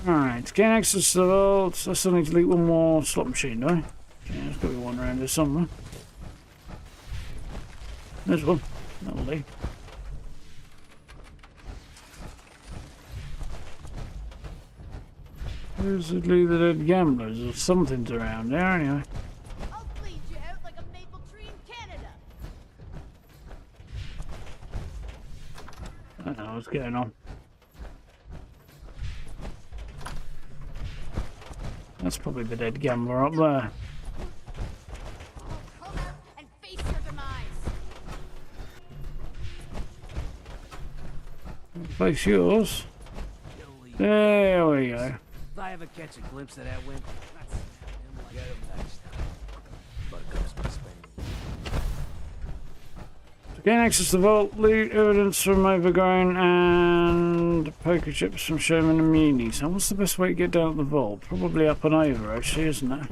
Alright, gain access to the vault. I still need to loot one more slot machine, do I? Yeah, there's got to be one around here somewhere. There's one. That'll do. Supposedly the dead gamblers or something's around there anyway. I'll bleed you out like a maple tree in Canada. I don't know what's going on. That's probably the dead gambler up there. Come out and face your demise. Face yours. There we go. If I ever catch a glimpse of that wimp, get him next time. Buttercup's my spending. To gain access to the vault, loot evidence from overgrown and poker chips from Sherman and Munis. So what's the best way to get down to the vault? Probably up and over, actually, isn't it?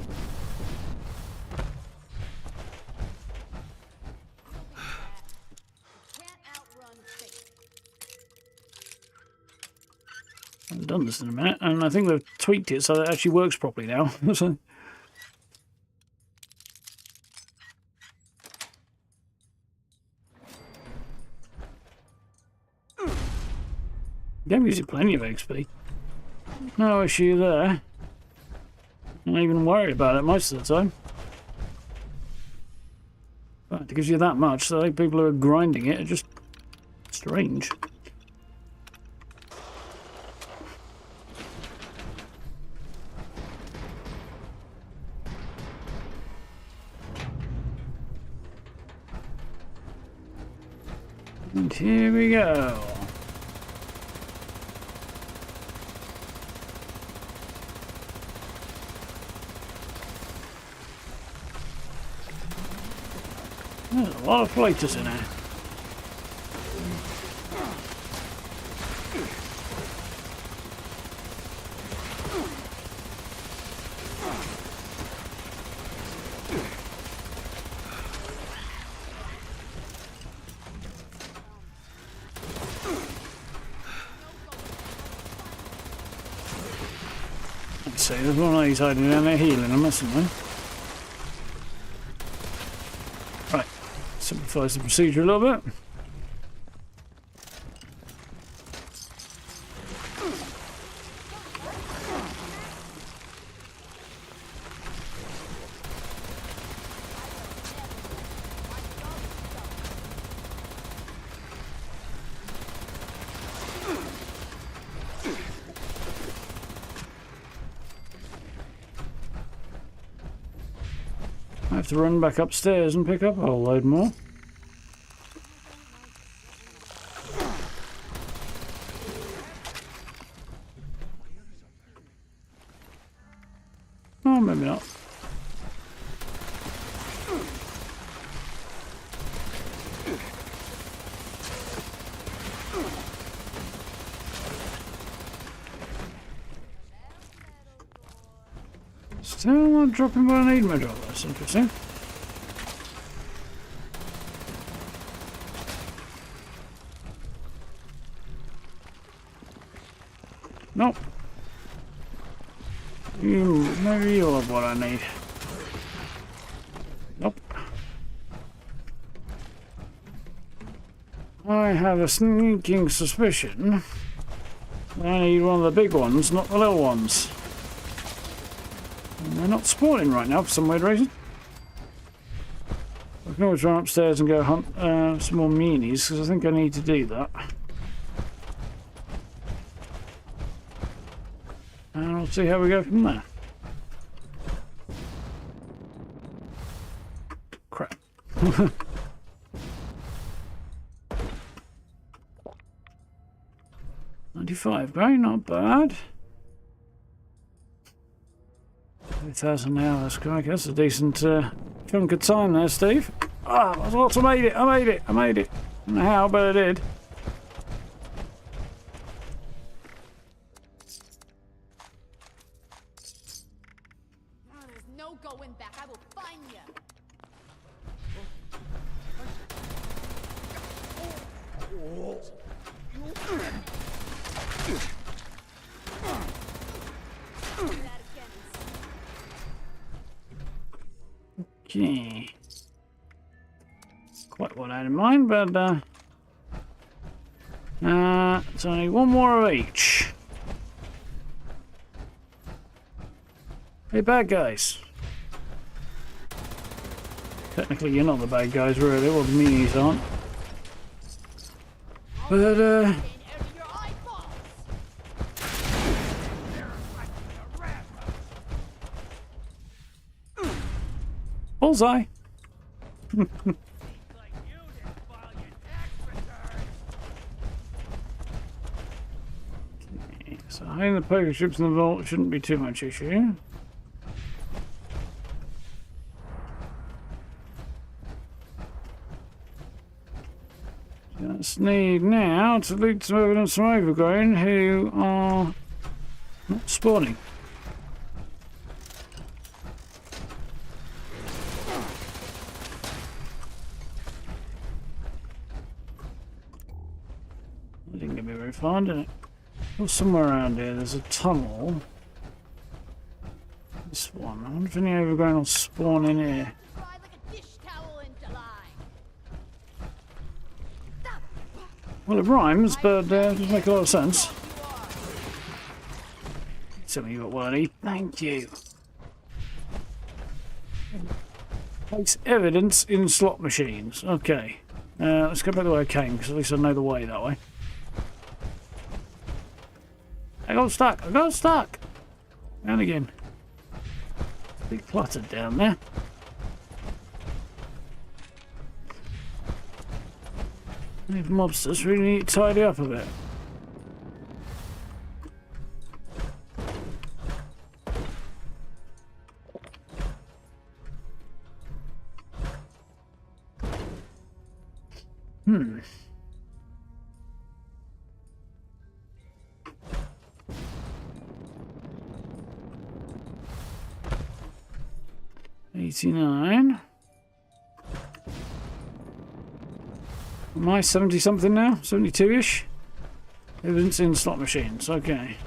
I haven't done this in a minute, and I think they've tweaked it so that it actually works properly now. So. Game gives you plenty of XP. No issue there. I'm not even worried about it most of the time. But it gives you that much, so people who are grinding it are just strange. And here we go. There's a lot of flighters in there. Let's see, there's one of these hiding down there healing them, isn't there? Right, simplifies the procedure a little bit. I have to run back upstairs and pick up a whole load more. Oh, maybe not. Oh, dropping by an Eden drop. That's interesting. Nope. Maybe you'll have what I need. Nope. I have a sneaking suspicion that I need one of the big ones, not the little ones. And they're not spawning right now for some weird reason. I can always run upstairs and go hunt some more meanies, because I think I need to do that. And we'll see how we go from there. Crap. 95, great, not bad. 2,000 hours, crikey, that's a decent chunk of time there, Steve. Ah, oh, I made it, I made it, I made it. I don't know how, but I did. There's no going back. I will find you. Okay. Quite what I had in mind, but it's only one more of each. Hey, bad guys. Technically, you're not the bad guys, really. Well, the meanies aren't. But, bullseye! Okay, so hiding the poker chips in the vault shouldn't be too much issue. Just need now to loot some evidence from Overgrown who are not spawning. That didn't get me very far, did it? Well, somewhere around here there's a tunnel. This one. I wonder if any Overgrown will spawn in here. Well, it rhymes, but it doesn't make a lot of sense. Tell me what I need. Thank you. Place evidence in slot machines. Okay. Let's go back the way I came, because at least I know the way that way. I got stuck! I got stuck! And again. It's a bit cluttered down there. These mobsters really need to tidy up a bit. Hmm. $89. Am I 70 something now? 72-ish? Evidence in slot machines, okay.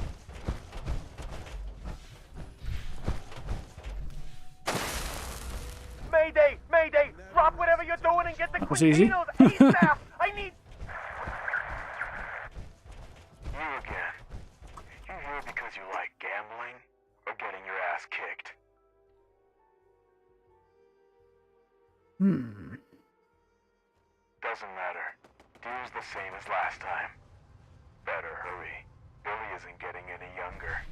Mayday! Mayday! Drop whatever you're doing and get the That was easy. ASAP! I need... You again. You here because you like gambling or getting your ass kicked? Hmm. Doesn't matter. Deal's the same as last time. Better hurry. Billy isn't getting any younger.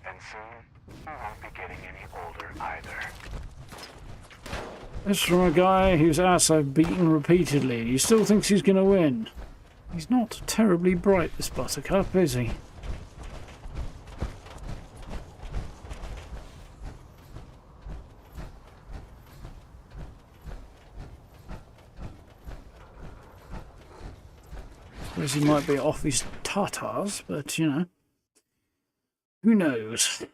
And soon, he won't be getting any older either. This from a guy whose ass I've beaten repeatedly. He still thinks he's going to win. He's not terribly bright, this buttercup, is he? Suppose he might be off his tartars, but, you know, who knows?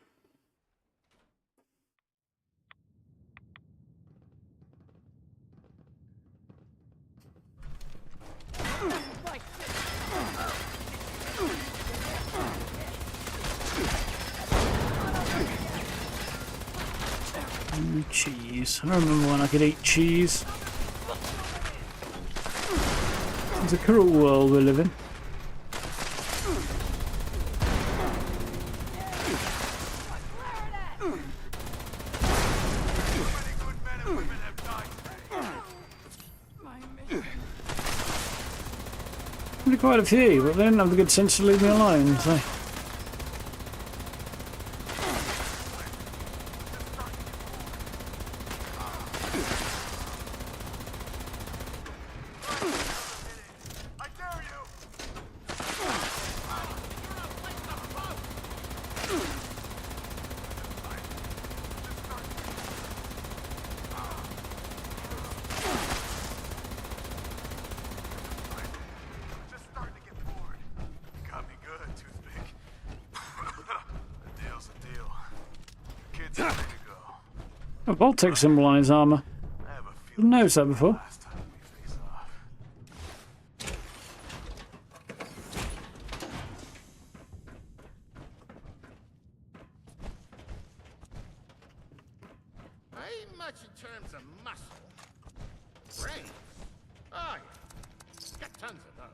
cheese. I remember when I could eat cheese. It's a cruel world we live in. Only quite a few, but they didn't have the good sense to leave me alone, so... A Voltec symbol on his armour. Didn't notice that before. Ain't much in terms of muscle. Brains? Oh, yeah. Got tons of those.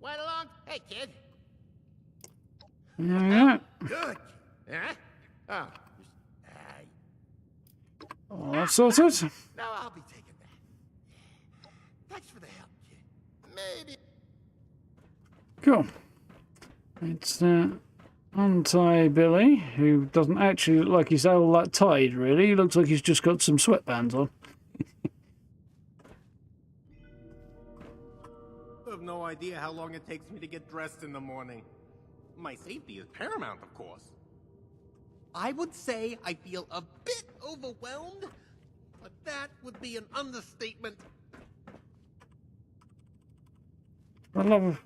Right along. Hey, kid. Yeah. Good. Huh? Oh. All that sorted. No, I'll be taking that. Thanks for the help, kid. Maybe. Cool. It's Anti-Billy, who doesn't actually look like he's all that tired, really. He looks like he's just got some sweatbands on. I have no idea how long it takes me to get dressed in the morning. My safety is paramount, of course. I would say I feel a bit overwhelmed, but that would be an understatement. I love...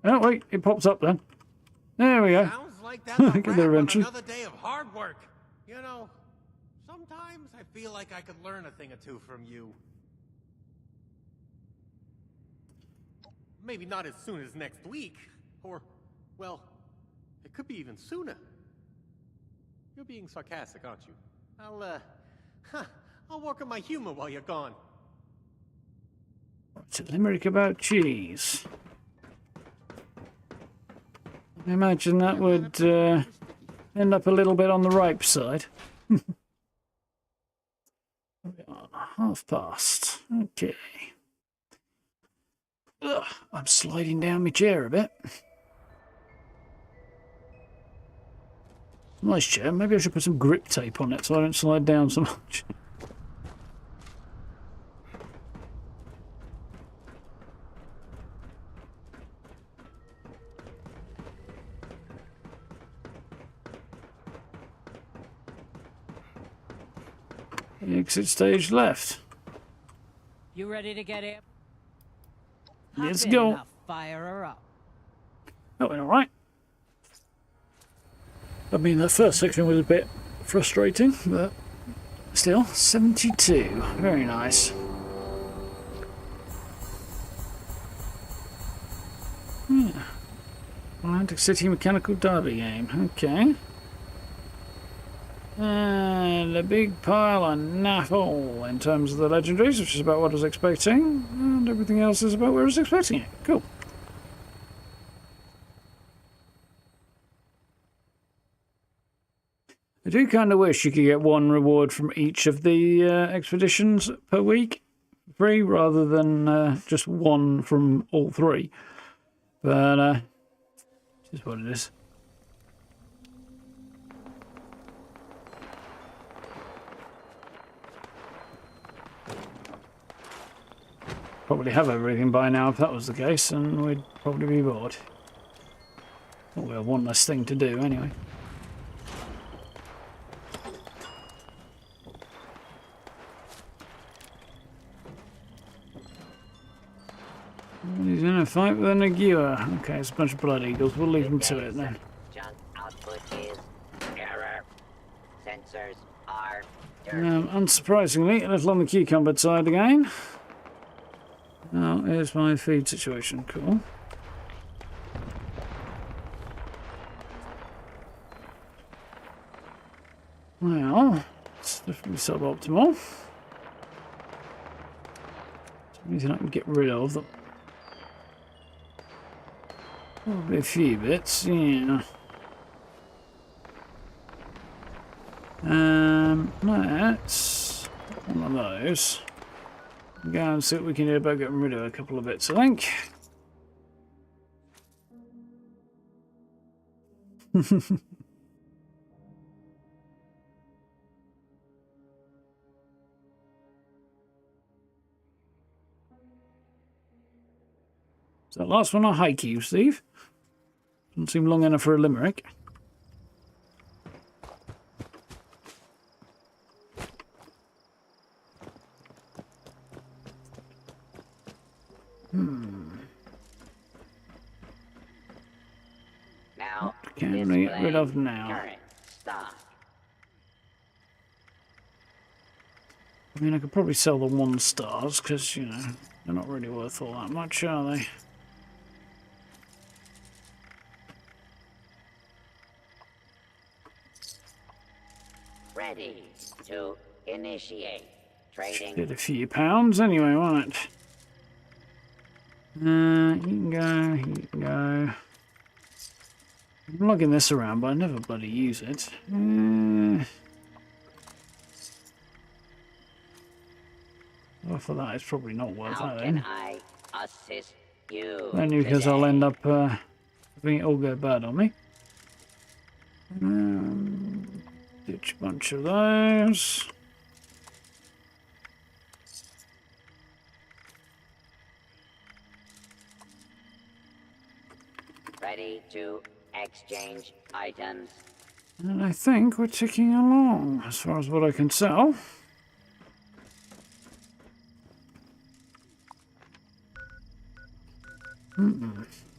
Oh, wait, it pops up then. There we go. Sounds like that's a Get wrap there on eventually. another day of hard work. You know, sometimes I feel like I could learn a thing or two from you. Maybe not as soon as next week, or, well, it could be even sooner. You're being sarcastic, aren't you? I'll work on my humor while you're gone. What's a limerick about cheese? I imagine that would end up a little bit on the ripe side. Half past. Okay. Ugh, I'm sliding down my chair a bit. Nice chair. Maybe I should put some grip tape on it so I don't slide down so much. Exit stage left. You ready to get in? Let's Hop in go. and I'll fire her up. That went alright. I mean, that first section was a bit frustrating, but still, 72. Very nice. Yeah. Atlantic City Mechanical Derby game. Okay. And a big pile of naffle in terms of the legendaries, which is about what I was expecting, and everything else is about where I was expecting it. Cool. I do kind of wish you could get one reward from each of the expeditions per week, free, rather than just one from all three. But this is what it is. Probably have everything by now if that was the case, and we'd probably be bored. Well, we have one less thing to do anyway. He's in a fight with a Nagua. Okay, it's a bunch of blood eagles. We'll leave them to it then. Junk output is error. Sensors are Unsurprisingly, a little on the cucumber side again. Now, here's my feed situation. Cool. Well, it's definitely suboptimal. Anything I can get rid of that. Probably a few bits, yeah. Let's one of those. Go and see what we can do about getting rid of a couple of bits, I think. So that last one I hike you, Steve. Doesn't seem long enough for a limerick. Now, Can we get rid of now? current stock. I mean, I could probably sell the 1 stars because, you know, they're not really worth all that much, are they? Ready to initiate trading. Did a few pounds anyway, won't it? You can go, you can go. I'm lugging this around, but I never bloody use it. Well, for that, it's probably not worth How that can then. I assist you? Only because I'll end up having it all go bad on me. Ditch a bunch of those. Ready to exchange items. And I think we're ticking along as far as what I can sell.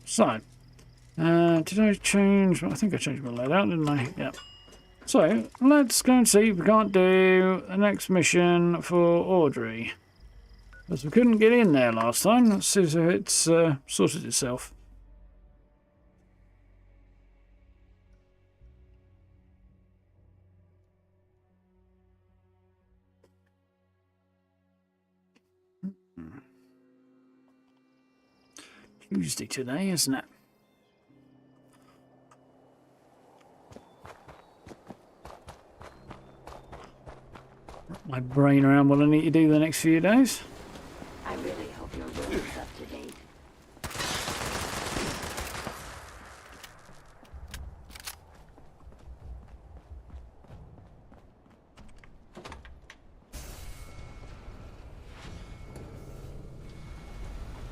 So, did I change? I think I changed my layout, didn't I? Yep. So, let's go and see if we can't do the next mission for Audrey. Because we couldn't get in there last time. Let's see if it's sorted itself. Tuesday today, isn't it? Wrap my brain around what I need to do the next few days. I really hope your room is up to date.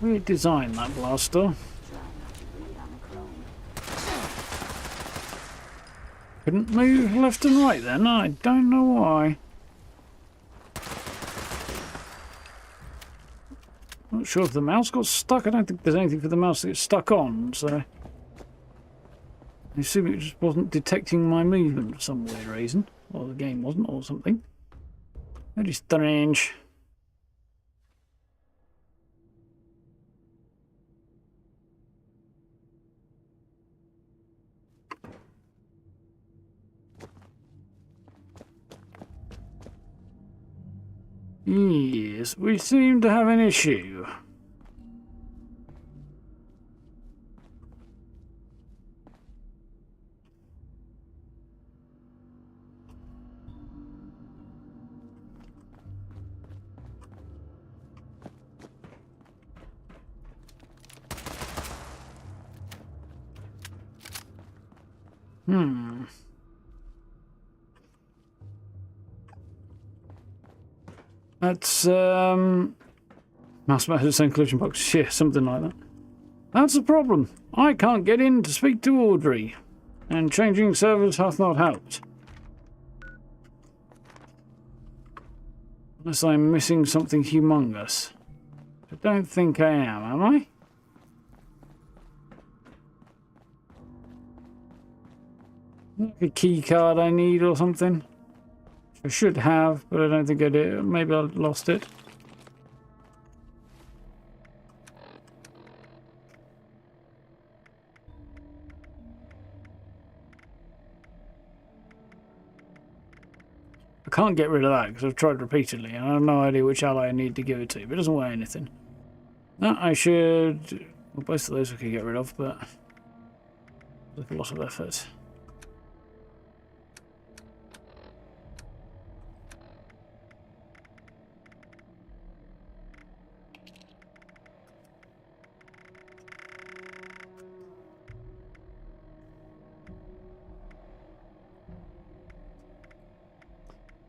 Weird design, that blaster. Couldn't move left and right then. I don't know why. Not sure if the mouse got stuck. I don't think there's anything for the mouse to get stuck on, so I assume it just wasn't detecting my movement for some weird reason. Or the game wasn't, or something. Very strange. Yes, we seem to have an issue. That's, must be the same collision box. Yeah, something like that. That's the problem. I can't get in to speak to Audrey. And changing servers hath not helped. Unless I'm missing something humongous. I don't think I am I? Like a key card I need or something? I should have, but I don't think I did. Maybe I lost it. can't get rid of that because I've tried repeatedly and I have no idea which ally I need to give it to, but it doesn't weigh anything. No, I should... Well, both of those I could get rid of, but... It's a lot of effort.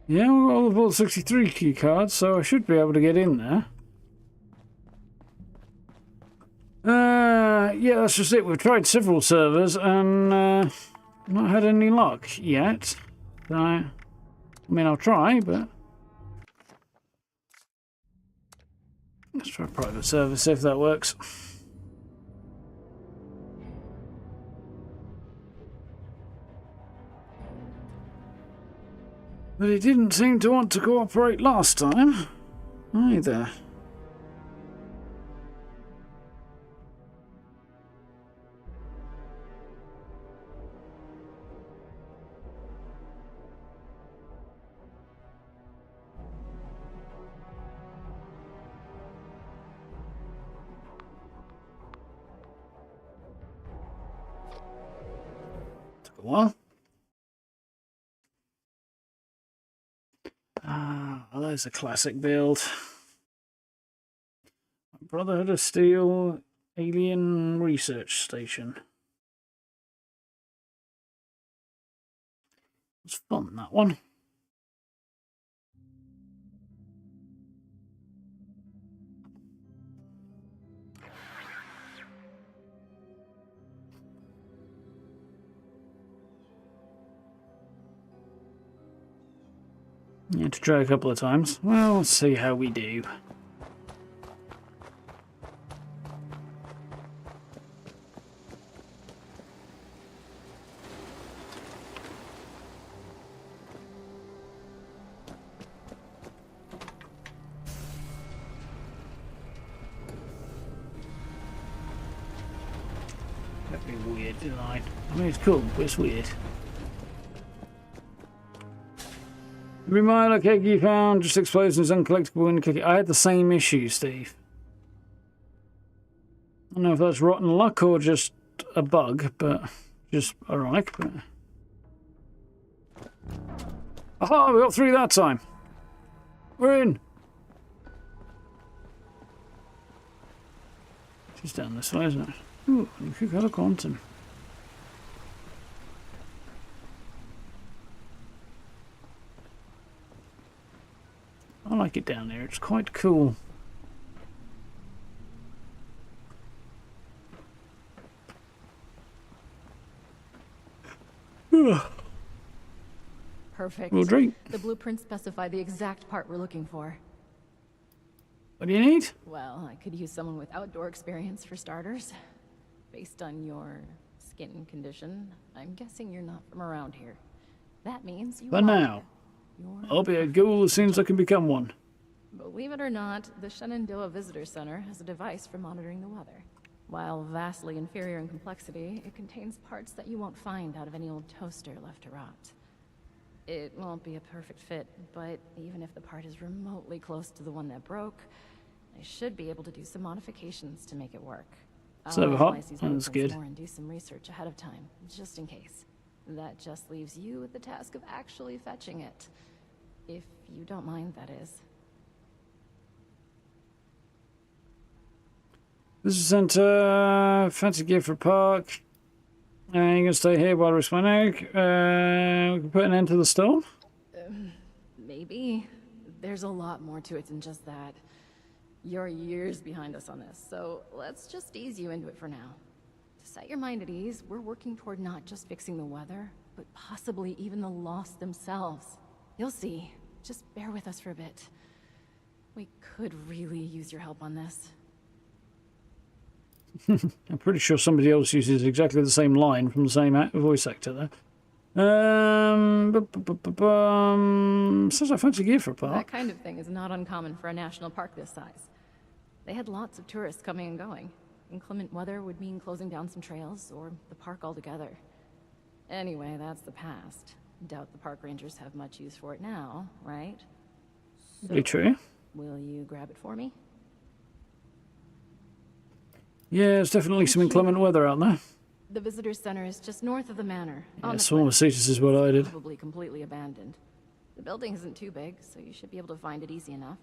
Yeah, we've got all the Vault 63 key cards, so I should be able to get in there. Yeah, that's just it. We've tried several servers and not had any luck yet. So, I mean, I'll try, but... Let's try a private server, see if that works. But he didn't seem to want to cooperate last time, either. Took a while. Oh, there's a classic build. Brotherhood of Steel Alien Research Station. It was fun, that one. You had to try a couple of times. Well, let's see how we do. That'd be weird, didn't I? I mean, it's cool, but it's weird. Every mile of cake you found just explodes and is uncollectible in cookie. I had the same issue, Steve. I don't know if that's rotten luck or just a bug, but just ironic. But... Aha! We got through that time. We're in. She's down this way, isn't it? Ooh, you could go to quantum. I like it down there, it's quite cool. Perfect. We'll drink. The blueprints specify the exact part we're looking for. What do you need? Well, I could use someone with outdoor experience for starters. Based on your skin condition, I'm guessing you're not from around here. That means you For now. I'll be a ghoul as soon as I can become one. Believe it or not, the Shenandoah Visitor Center has a device for monitoring the weather. While vastly inferior in complexity, it contains parts that you won't find out of any old toaster left to rot. It won't be a perfect fit, but even if the part is remotely close to the one that broke, I should be able to do some modifications to make it work. So hot. Analyze these That's good. more and do some research ahead of time, just in case. That just leaves you with the task of actually fetching it. If you don't mind, that is. This is center. Fancy gift for park. You can stay here while I risk my neck. We can put an end to the storm. Maybe. There's a lot more to it than just that. You're years behind us on this, so let's just ease you into it for now. To set your mind at ease, we're working toward not just fixing the weather, but possibly even the Lost themselves. You'll see. Just bear with us for a bit. We could really use your help on this. I'm pretty sure somebody else uses exactly the same line from the same voice actor there. Says I fancy gear for a park. That kind of thing is not uncommon for a national park this size. They had lots of tourists coming and going. Inclement weather would mean closing down some trails, or the park altogether. Anyway, that's the past. Doubt the park rangers have much use for it now, right? Pretty true. Will you grab it for me? Yeah, it's definitely some inclement weather out there. The visitor center is just north of the manor. Yeah, Swarm of Cetus is what I did. Probably completely abandoned. The building isn't too big, so you should be able to find it easy enough.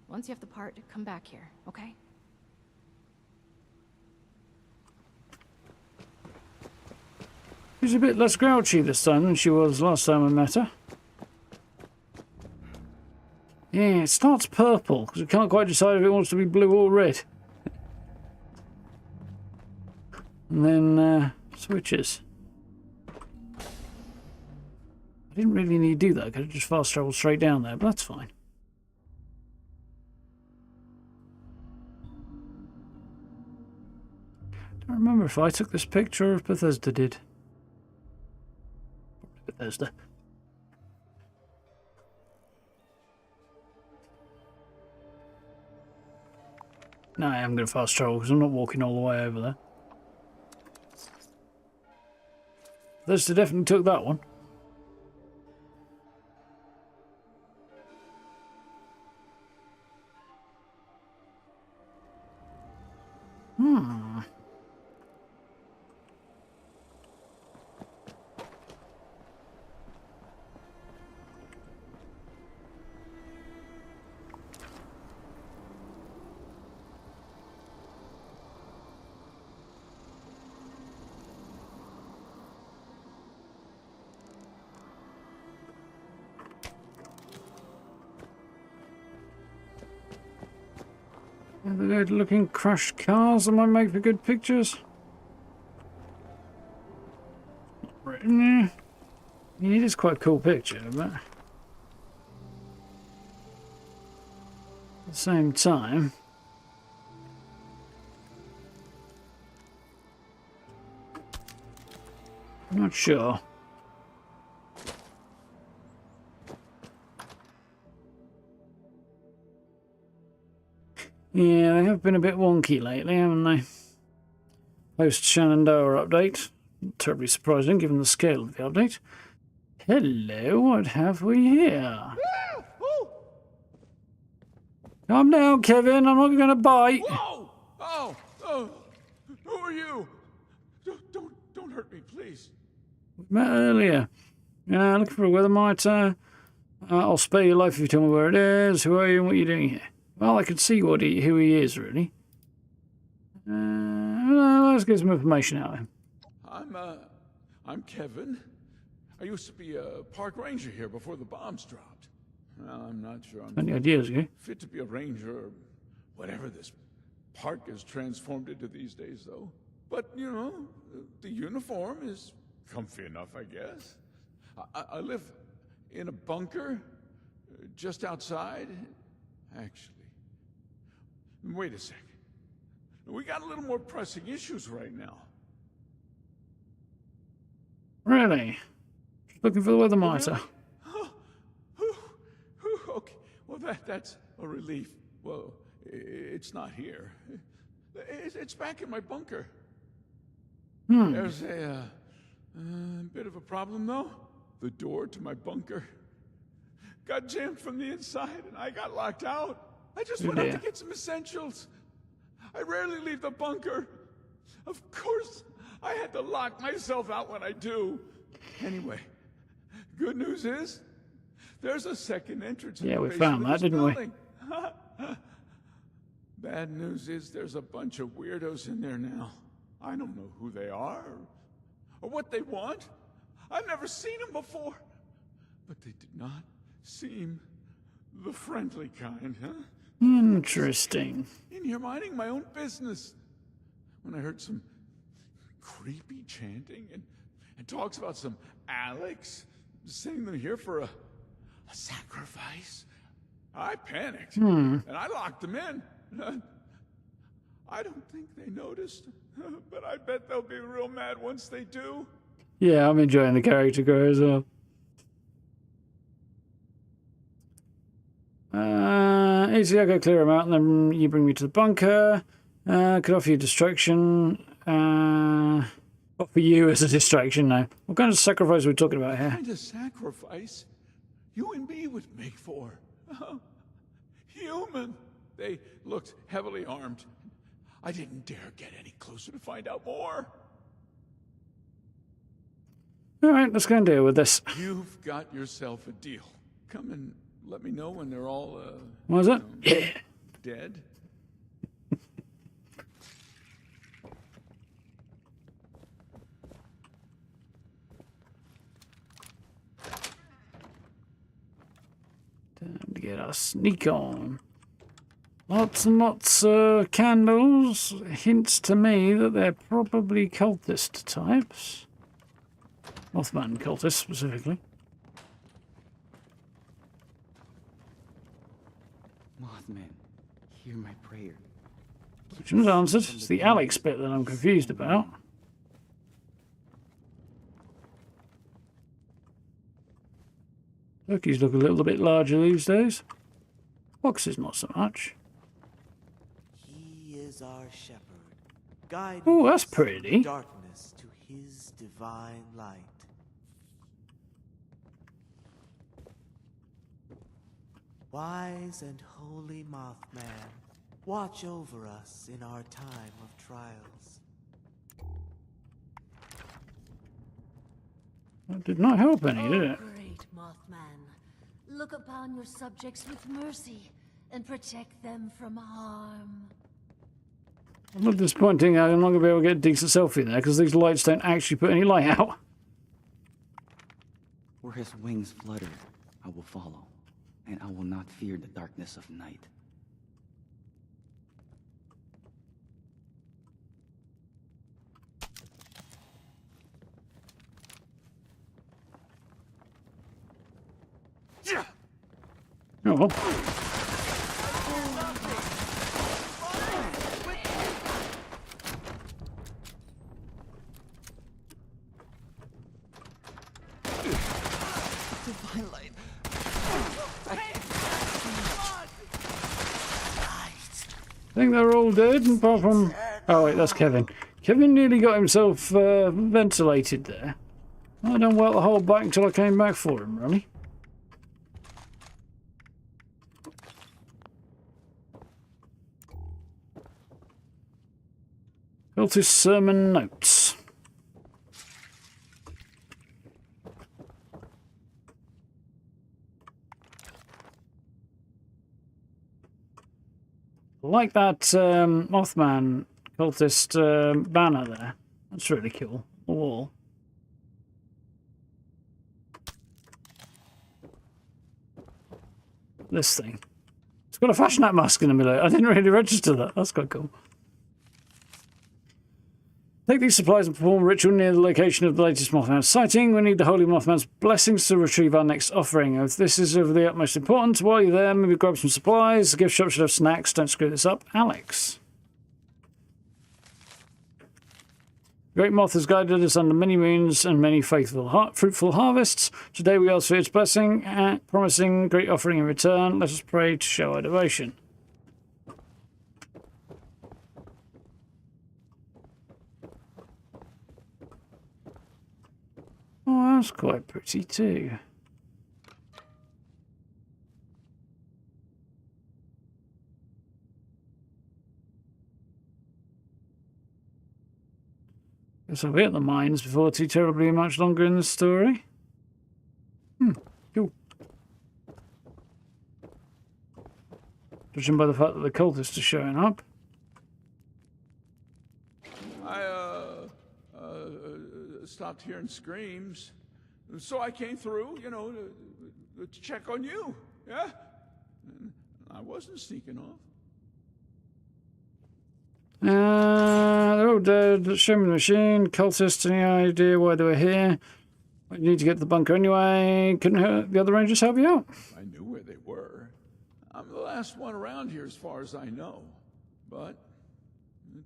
Once you have the part, come back here, okay? She's a bit less grouchy this time than she was last time I met her. Yeah, it starts purple, because we can't quite decide if it wants to be blue or red. And then, switches. I didn't really need to do that. I could have just fast traveled straight down there, but that's fine. I don't remember if I took this picture or if Bethesda did. Bethesda. No, I am going to fast travel because I'm not walking all the way over there. Bethesda definitely took that one. The good looking crashed cars that might make for good pictures. Right, yeah. It is quite a cool picture, but at the same time, I'm not sure. Yeah, they have been a bit wonky lately, haven't they? Post Shenandoah update. Not terribly surprising given the scale of the update. Hello, what have we here? Calm down, Kevin. I'm not going to bite. Whoa! Oh, who are you? Don't hurt me, please. We met earlier. Looking for a weather monitor. I'll spare your life if you tell me where it is. Who are you and what are you doing here? Well, I can see who he is, really. Let's get some information out of him. I'm Kevin. I used to be a park ranger here before the bombs dropped. Well, I'm not sure I'm Any ideas, okay? fit to be a ranger or whatever this park has transformed into these days, though. But, you know, the uniform is comfy enough, I guess. I live in a bunker just outside, actually. Wait a second. We got a little more pressing issues right now. Really? Just looking for the weather monitor. Okay. Well, that's a relief. Well, it's not here. It's back in my bunker. There's a bit of a problem, though. The door to my bunker got jammed from the inside, and I got locked out. I just went out to get some essentials. I rarely leave the bunker. Of course, I had to lock myself out when I do. Anyway, good news is, there's a second entrance. Yeah, we found that, didn't we? Bad news is there's a bunch of weirdos in there now. I don't know who they are or what they want. I've never seen them before. But they did not seem the friendly kind, huh? Interesting. In here minding my own business. When I heard some creepy chanting and talks about some Alex sending them here for a sacrifice, I panicked. And I locked them in. I don't think they noticed, but I bet they'll be real mad once they do. Yeah, I'm enjoying the character growth as well. Easy, I'll go clear them out and then you bring me to the bunker. Could offer you distraction. Offer you as a distraction now. What kind of sacrifice are we talking about here? What kind of sacrifice you and me would make for? Human. They looked heavily armed. I didn't dare get any closer to find out more. All right, let's go and deal with this. You've got yourself a deal. Come and let me know when they're all, What was it? Yeah. Dead. Time to get our sneak on. Lots and lots of candles. Hints to me that they're probably cultist types. Mothman cultists, specifically. Mothman, hear my prayer. Questions answered. It's the Alex bit that I'm confused about. Turkeys look a little bit larger these days. Foxes not so much. He is our shepherd, guiding Oh, that's us pretty. from darkness to his divine light. Wise and holy Mothman, watch over us in our time of trials. That did not help any, did it? Great Mothman, look upon your subjects with mercy and protect them from harm. I'm not disappointing. I'm not going to be able to get a decent selfie there because these lights don't actually put any light out. Where his wings flutter, I will follow, and I will not fear the darkness of night. Oh well. Divine light. I think they're all dead, apart from... Oh wait, that's Kevin. Kevin nearly got himself ventilated there. I done well to hold back until I came back for him, really. Cultist sermon notes. I like that Mothman cultist banner there. That's really cool. The wall. This thing. It's got a fashion hat mask in the middle. I didn't really register that. That's quite cool. Take these supplies and perform a ritual near the location of the latest Mothman sighting. We need the Holy Mothman's blessings to retrieve our next offering. If this is of the utmost importance, while you're there, maybe grab some supplies. The gift shop should have snacks. Don't screw this up. Alex. Great Moth has guided us under many moons and many fruitful harvests. Today we ask for its blessing, promising great offering in return. Let us pray to show our devotion. Oh, that's quite pretty too. Guess I'll be at the mines before too terribly much longer in the story. Cool. Judging by the fact that the cultists are showing up. I stopped hearing screams, so I came through, you know, to check on you. Yeah, I wasn't sneaking off. They're all dead. Show me the machine. Cultists, any idea why they were here? You need to get to the bunker anyway. Couldn't the other rangers help you out? I knew where they were. I'm the last one around here as far as I know. But,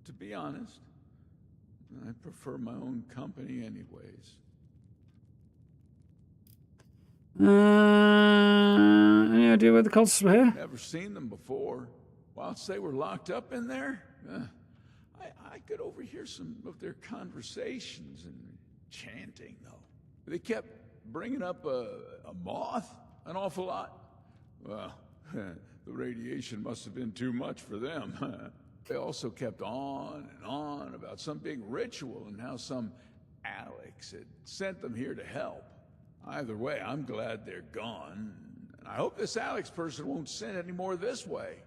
to be honest, I prefer my own company anyways. Any idea where the cultists were here? Never seen them before. Whilst they were locked up in there, I could overhear some of their conversations and chanting, though. They kept bringing up a moth an awful lot. Well, the radiation must have been too much for them. They also kept on and on about some big ritual and how some Alex had sent them here to help. Either way, I'm glad they're gone. And I hope this Alex person won't send any more this way.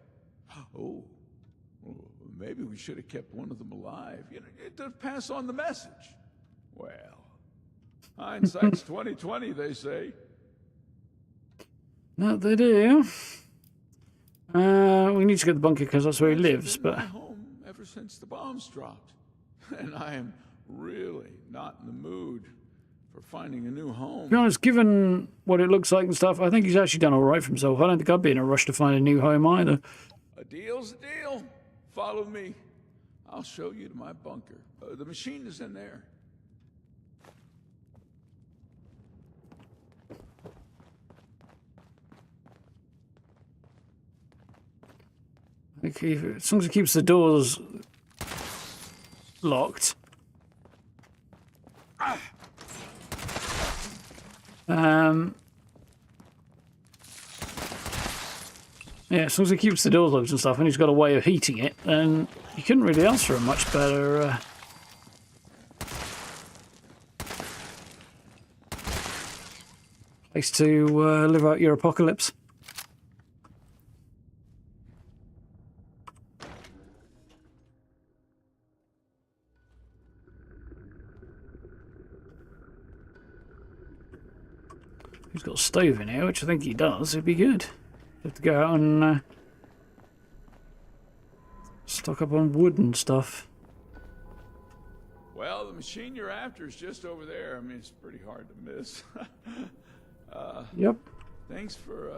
Oh, well, maybe we should have kept one of them alive, you know, to pass on the message. Well, hindsight's 20/20, they say. That they do. We need to get the bunker because that's where he lives, but... home ever since the bombs dropped. And I am really not in the mood for finding a new home. To be honest, given what it looks like and stuff, I think he's actually done all right for himself. I don't think I'd be in a rush to find a new home either. A deal's a deal. Follow me. I'll show you to my bunker. The machine is in there. Okay, as long as he keeps the doors locked. Yeah, as long as he keeps the doors locked and stuff, and he's got a way of heating it, then you couldn't really ask for a much better place to live out your apocalypse. He's got a stove in here, which I think he does. It'd be good. Have to go out and stock up on wood and stuff. Well, the machine you're after is just over there. I mean, it's pretty hard to miss. Yep. Thanks for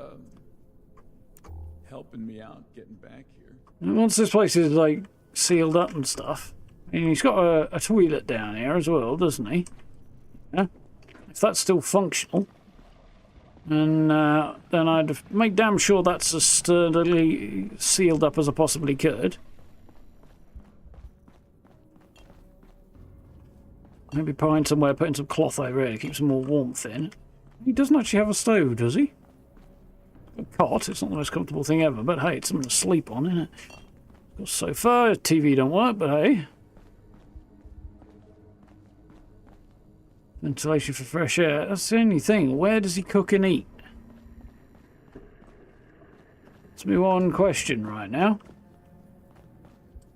helping me out getting back here. And once this place is like sealed up and stuff, and he's got a toilet down here as well, doesn't he? Yeah. If that's still functional. And then I'd make damn sure that's as sturdily sealed up as I possibly could. Maybe find somewhere, putting some cloth over here to keep some more warmth in. He doesn't actually have a stove, does he? A cot, it's not the most comfortable thing ever, but hey, it's something to sleep on, isn't it? Got a sofa, TV don't work, but hey. Ventilation for fresh air. That's the only thing. Where does he cook and eat? That's my one question right now.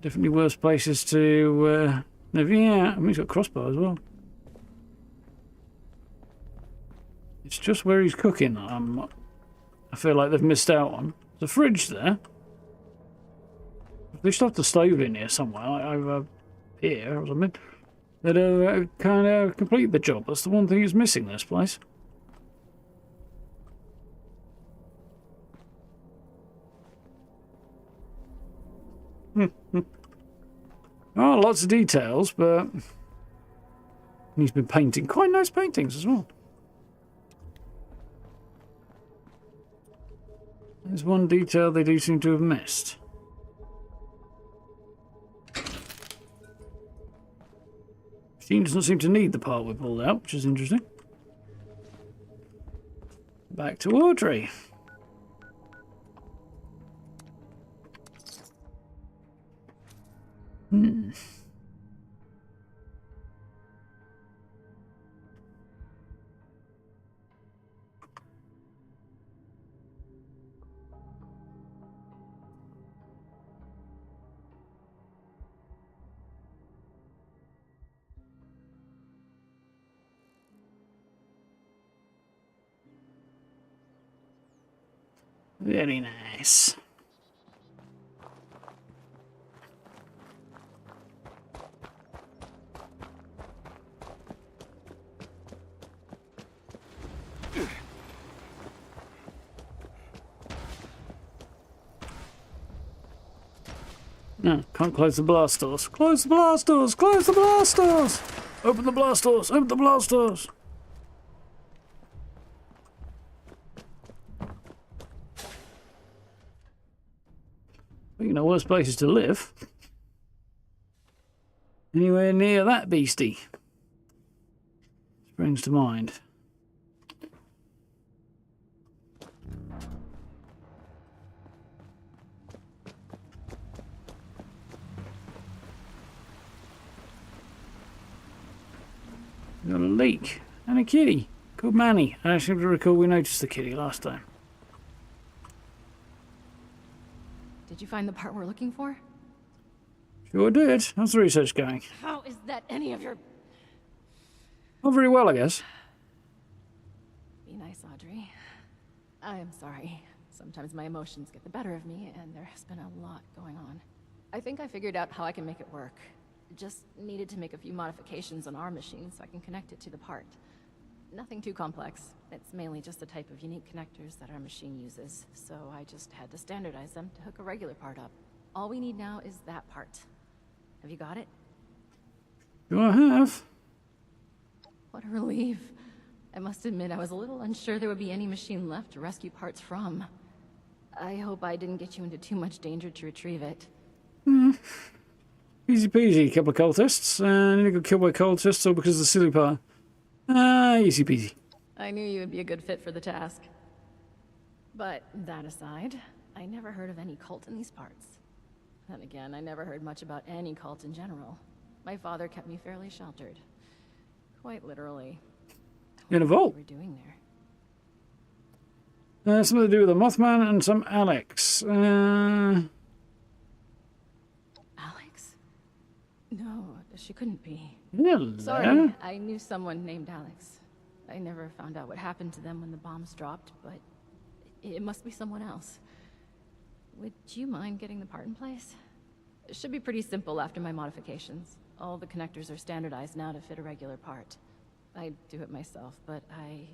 Definitely worse places to live. Yeah, I mean, he's got a crossbar as well. It's just where he's cooking that I feel like they've missed out on. There's a fridge there. They should have the stove in here somewhere, like over here or something. That kind of complete the job. That's the one thing that's missing in this place. Oh, lots of details, but he's been painting quite nice paintings as well. There's one detail they do seem to have missed. He doesn't seem to need the part we pulled out, which is interesting. Back to Audrey. Very nice. No, can't close the blast doors. Close the blast doors! Close the blast doors! Open the blast doors! Open the blast doors! You know, worse places to live. anywhere near that beastie. Springs to mind. Got a leak and a kitty called Manny. I seem to recall we noticed the kitty last time. Did you find the part we're looking for? Sure did. How's the research going? How is that any of your... Not very well, I guess. Be nice, Audrey. I am sorry. Sometimes my emotions get the better of me, and there has been a lot going on. I think I figured out how I can make it work. Just needed to make a few modifications on our machine so I can connect it to the part. Nothing too complex. It's mainly just the type of unique connectors that our machine uses, so I just had to standardize them to hook a regular part up. All we need now is that part. Have you got it? Do I have? What a relief. I must admit I was a little unsure there would be any machine left to rescue parts from. I hope I didn't get you into too much danger to retrieve it. Easy peasy, couple of cultists. And you got killed by cultists all because of the silly part. Easy peasy. I knew you would be a good fit for the task. But that aside, I never heard of any cult in these parts. Then again, I never heard much about any cult in general. My father kept me fairly sheltered. Quite literally. In a vault? What were you doing there? Something to do with the Mothman and some Alex. Alex? No, she couldn't be. Hello. Sorry, I knew someone named Alex. I never found out what happened to them when the bombs dropped, but it must be someone else. Would you mind getting the part in place? It should be pretty simple after my modifications. All the connectors are standardized now to fit a regular part. I do it myself, but I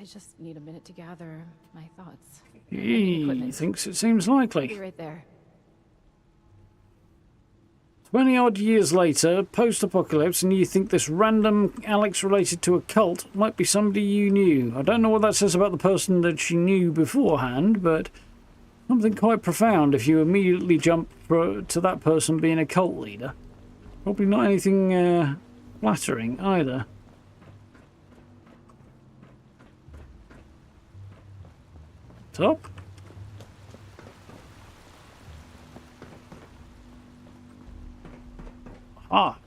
just need a minute to gather my thoughts. He thinks it seems likely. Be right there. 20-odd years later, post-apocalypse, and you think this random Alex related to a cult might be somebody you knew. I don't know what that says about the person that she knew beforehand, but something quite profound if you immediately jump to that person being a cult leader. Probably not anything flattering either. Top? Ah.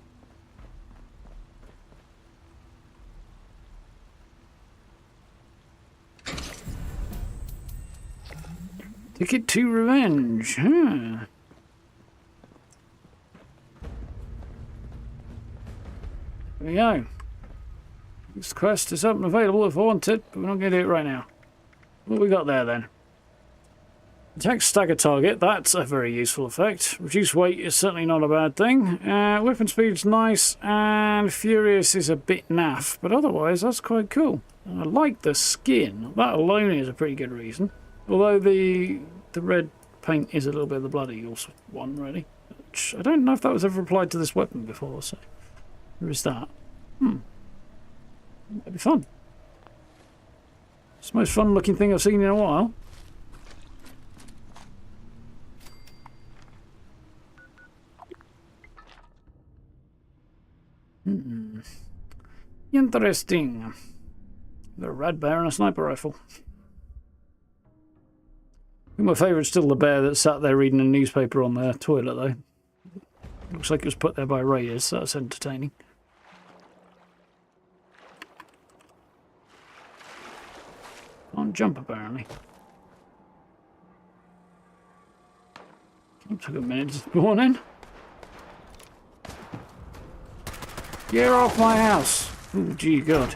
Ticket to revenge, huh? There we go. This quest is up and available if I want it, but we're not going to do it right now. What we got there then? Attack stagger target, that's a very useful effect. Reduce weight is certainly not a bad thing. Weapon speed's nice, and Furious is a bit naff, but otherwise that's quite cool. And I like the skin. That alone is a pretty good reason. Although the red paint is a little bit of the Blood Eagles one, really. Which I don't know if that was ever applied to this weapon before, so there is that. That'd be fun. It's the most fun looking thing I've seen in a while. Interesting. The red bear and a sniper rifle. I think my favourite's still the bear that sat there reading a newspaper on the toilet, though. Looks like it was put there by raiders, so that's entertaining. Can't jump, apparently. It took a minute to spawn in. Get off my house! Oh, gee, God.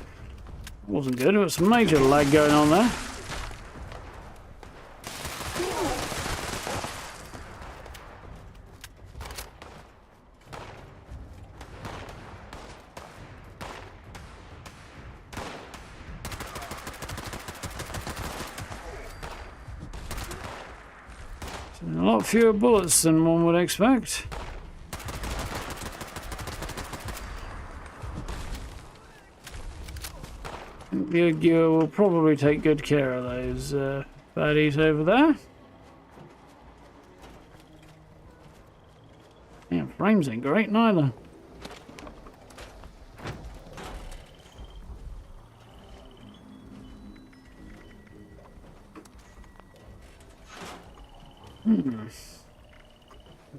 Wasn't good. There was some major lag going on there. A lot fewer bullets than one would expect. You will probably take good care of those baddies over there. Yeah, frames ain't great neither.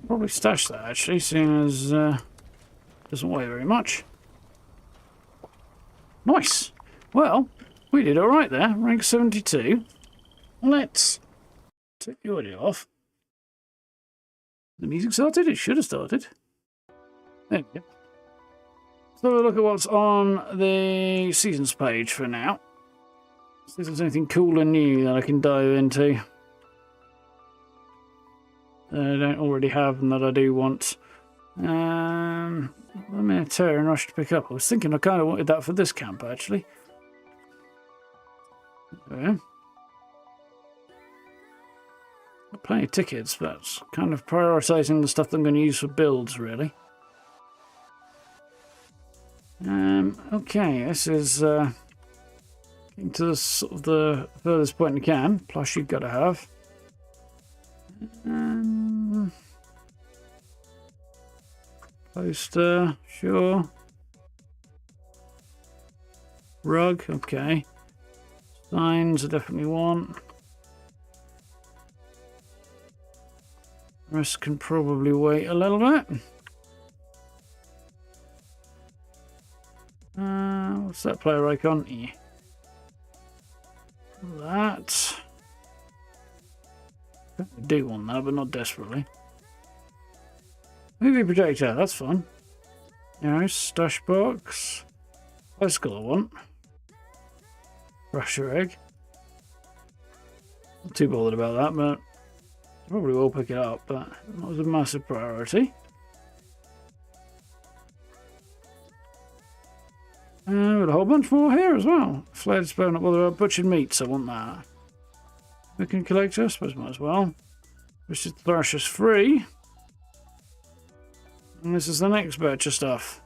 Probably stash that actually, seeing as doesn't weigh very much. Nice. Well, we did all right there. Rank 72. Let's take the audio off. The music started? It should have started. There we go. So we'll look at what's on the seasons page for now. See if there's anything cool and new that I can dive into. That I don't already have and that I do want. I'm in a tear and rush to pick up. I was thinking I kind of wanted that for this camp actually. Okay. Got plenty of tickets, but it's kind of prioritising the stuff that I'm going to use for builds, really. Okay, this is getting to the sort of the furthest point you can. Plus, you've got to have. Poster, sure. Rug, okay. Signs, I definitely want. Rest can probably wait a little bit. What's that player icon? Yeah. That. I do want that, but not desperately. Movie projector, that's fun. Stash box. Bicycle I want. Rusher egg. Not too bothered about that, but I probably will pick it up, but that was a massive priority. And we've got a whole bunch more here as well. Flared spell, not bother about butchered meats, I want that. We can collect it, I suppose might as well. Which is Thrasher's free. And this is the next batch of stuff.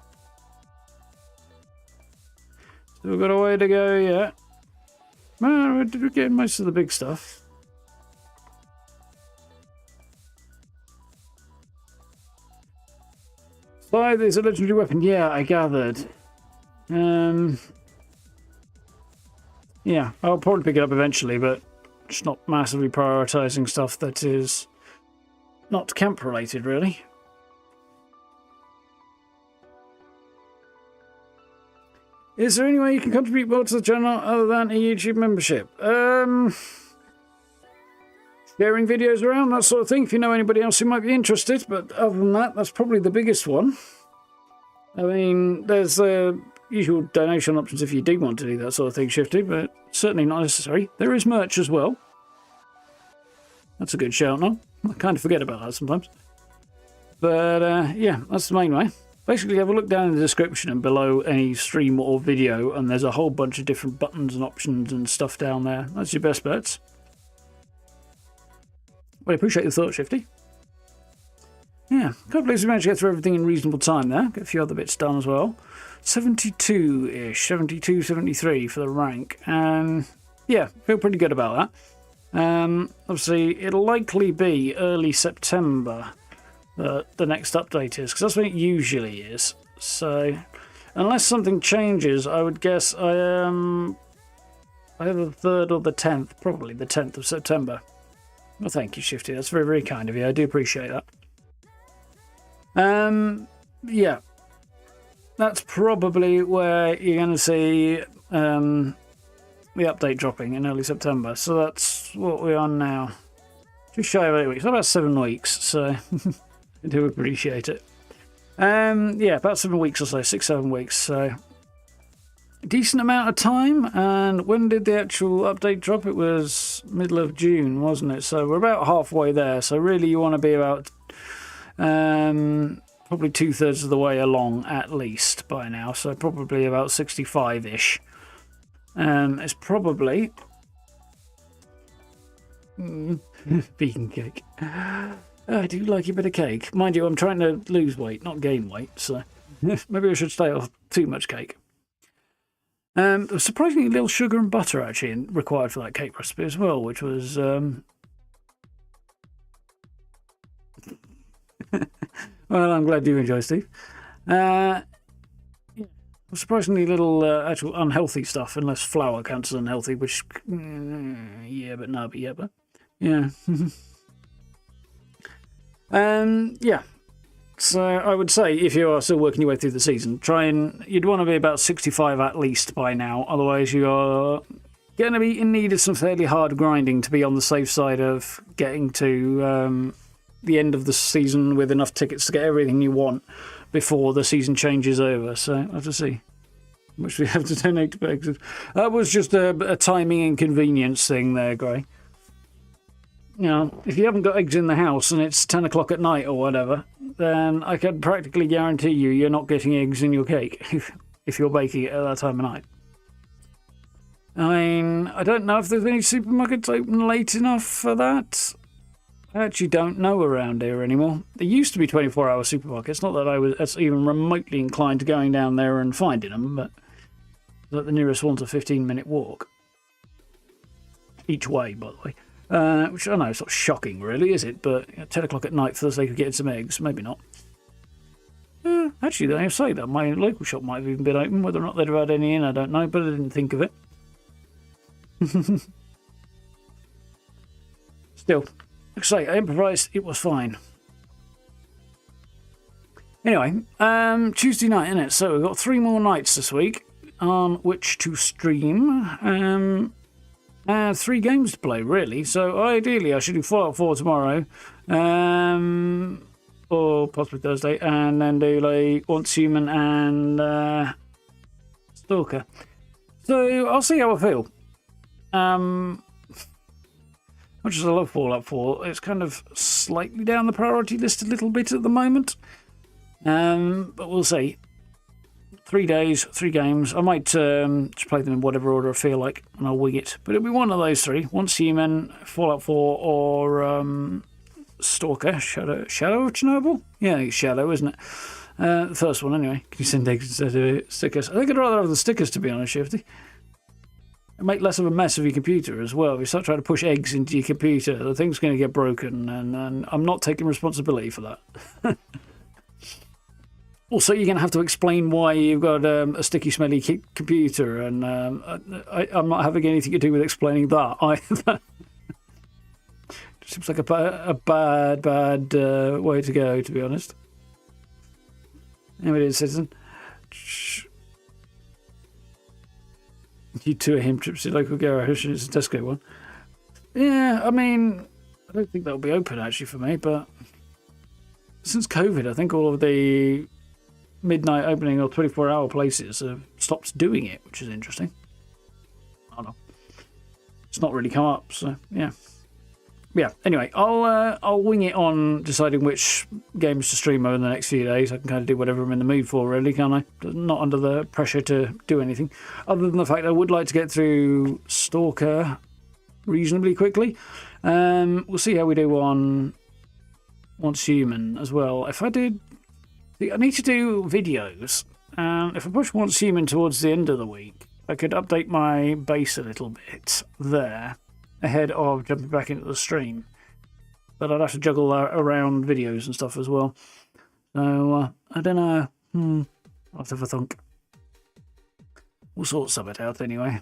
Still got a way to go yet. Well, we're getting most of the big stuff. Scythe is a legendary weapon. Yeah, I gathered. Yeah, I'll probably pick it up eventually, but just not massively prioritising stuff that is not camp related, really. Is there any way you can contribute more to the channel other than a YouTube membership? Sharing videos around, that sort of thing, if you know anybody else who might be interested, but other than that, that's probably the biggest one. I mean, there's usual donation options if you do want to do that sort of thing, Shifty, but certainly not necessary. There is merch as well. That's a good shout now. I kind of forget about that sometimes. But yeah, that's the main way. Basically, have a look down in the description and below any stream or video, and there's a whole bunch of different buttons and options and stuff down there. That's your best bets. Well, I appreciate your thought, Shifty. Yeah, can't believe we managed to get through everything in reasonable time there. Get a few other bits done as well. 72-ish, 72, 73 for the rank. And yeah, feel pretty good about that. Obviously, it'll likely be early September that the next update is, because that's when it usually is. So, unless something changes, I would guess either the 3rd or the 10th, probably the 10th of September. Well, thank you, Shifty. That's very, very kind of you. I do appreciate that. Yeah. That's probably where you're going to see the update dropping in early September. So that's what we're on now. Just shy of 8 weeks. About 7 weeks, so I do appreciate it. Yeah, about 7 weeks or so, 6-7 weeks. So decent amount of time. And when did the actual update drop? It was middle of June, wasn't it? So we're about halfway there. So really, you want to be about probably 2/3 of the way along at least by now. So probably about 65-ish. It's probably vegan cake. I do like a bit of cake. Mind you, I'm trying to lose weight, not gain weight, so maybe I should stay off too much cake. There was surprisingly little sugar and butter actually required for that cake recipe as well, which was Well, I'm glad you enjoy, Steve. Surprisingly little actual unhealthy stuff, unless flour counts as unhealthy, which, yeah. Yeah. So I would say if you are still working your way through the season, you'd want to be about 65 at least by now. Otherwise, you are going to be in need of some fairly hard grinding to be on the safe side of getting to the end of the season with enough tickets to get everything you want before the season changes over. So I'll have to see how much we have to donate to Brexit. That was just a timing inconvenience thing there, Gray. You know, if you haven't got eggs in the house and it's 10 o'clock at night or whatever, then I can practically guarantee you're not getting eggs in your cake if you're baking it at that time of night. I mean, I don't know if there's any supermarkets open late enough for that. I actually don't know around here anymore. There used to be 24-hour supermarkets. Not that I was even remotely inclined to going down there and finding them, but the nearest one's a 15-minute walk. Each way, by the way. Which I know it's not shocking, really, is it? But 10 o'clock at night for the sake of getting some eggs, maybe not. Actually, they say that my local shop might have even been open. Whether or not they'd have had any in, I don't know, but I didn't think of it. Still, like I say, I improvised. It was fine. Anyway, Tuesday night, innit? So we've got 3 more nights this week on which to stream. 3 games to play, really. So ideally, I should do Fallout 4 tomorrow, or possibly Thursday, and then do like Once Human and Stalker. So I'll see how I feel. Much as I love Fallout 4, it's kind of slightly down the priority list a little bit at the moment. But we'll see. 3 days, 3 games. I might just play them in whatever order I feel like, and I'll wing it. But it'll be one of those 3. Once Human, Fallout 4, or Stalker. Shadow of Chernobyl? Yeah, it's Shadow, isn't it? The first one, anyway. Can you send eggs instead of stickers? I think I'd rather have the stickers, to be honest, Shifty. It'll make less of a mess of your computer as well. If you start trying to push eggs into your computer, the thing's going to get broken, and I'm not taking responsibility for that. Also, you're going to have to explain why you've got a sticky, smelly computer, and I'm not having anything to do with explaining that either. It seems like a bad way to go, to be honest. Anyway, it is, Citizen. You 2 are him trips to local garage, and it's a Tesco one. Yeah, I mean, I don't think that'll be open, actually, for me, but since COVID, I think all of the midnight opening or 24-hour places have stopped doing it, which is interesting. I don't know. It's not really come up, so yeah. Yeah, anyway, I'll wing it on deciding which games to stream over the next few days. I can kind of do whatever I'm in the mood for, really, can't I? Not under the pressure to do anything. Other than the fact I would like to get through Stalker reasonably quickly. We'll see how we do on Once Human as well. If I did... I need to do videos. If I push Once Human towards the end of the week, I could update my base a little bit there ahead of jumping back into the stream. But I'd have to juggle around videos and stuff as well. So, I don't know. I'll have to have a thunk. We'll sort some of it out anyway.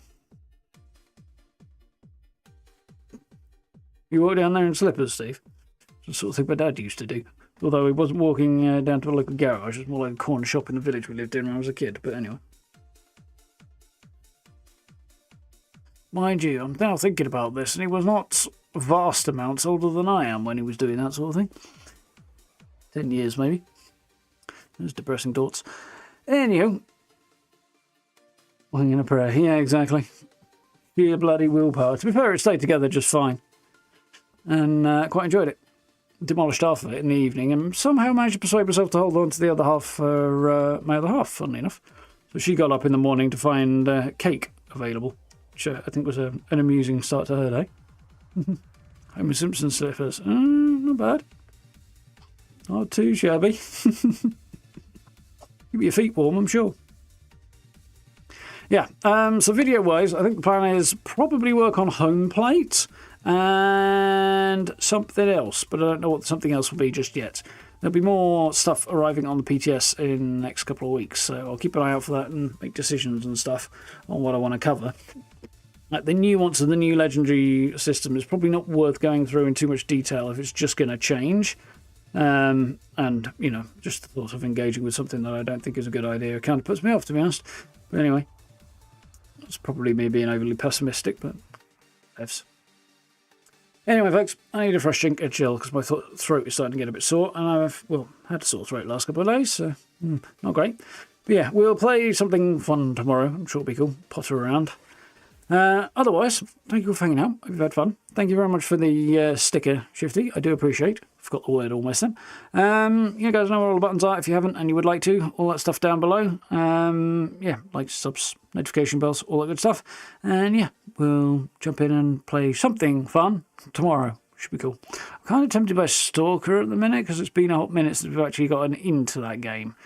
You walk down there in slippers, Steve? It's the sort of thing my dad used to do. Although he wasn't walking down to a local garage, it was more like a corner shop in the village we lived in when I was a kid. But anyway. Mind you, I'm now thinking about this, and he was not vast amounts older than I am when he was doing that sort of thing. 10 years, maybe. Those depressing thoughts. Anywho. Winging a prayer. Yeah, exactly. Sheer bloody willpower. To be fair, it stayed together just fine. And quite enjoyed it. Demolished half of it in the evening, and somehow managed to persuade myself to hold on to the other half for my other half, funnily enough. So she got up in the morning to find cake available, which I think was an amusing start to her day. Homer Simpson slippers. Not bad. Not too shabby. Keep your feet warm, I'm sure. Yeah, so video-wise, I think the plan is probably work on home plate and something else, but I don't know what something else will be just yet. there'll be more stuff arriving on the PTS in the next couple of weeks, so I'll keep an eye out for that and make decisions and stuff on what I want to cover. Like the nuance of the new legendary system is probably not worth going through in too much detail if it's just going to change. And, you know, just the thought of engaging with something that I don't think is a good idea kind of puts me off, to be honest. But anyway, that's probably me being overly pessimistic, but Fs. Anyway, folks, I need a fresh drink and chill because my throat is starting to get a bit sore, and I've, well, had a sore throat last couple of days, so not great. But yeah, we'll play something fun tomorrow. I'm sure it'll be cool. Potter around. Otherwise, thank you for hanging out. Hope you've had fun. Thank you very much for the sticker, Shifty. I do appreciate. Forgot the word almost then. You guys know where all the buttons are if you haven't and you would like to. All that stuff down below. Yeah, like subs, notification bells, all that good stuff. And yeah, we'll jump in and play something fun tomorrow. Should be cool. I'm kind of tempted by Stalker at the minute because it's been a hot minute since we've actually gotten into that game.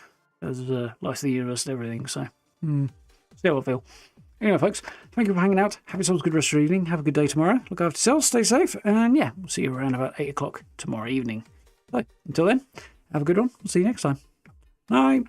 As Life of the Universe and everything, so see how I feel. Anyway, folks, thank you for hanging out. Have yourselves a good rest of your evening. Have a good day tomorrow. Look after yourselves, stay safe, and yeah, we'll see you around about 8 o'clock tomorrow evening. So, until then, have a good one. We'll see you next time. Bye.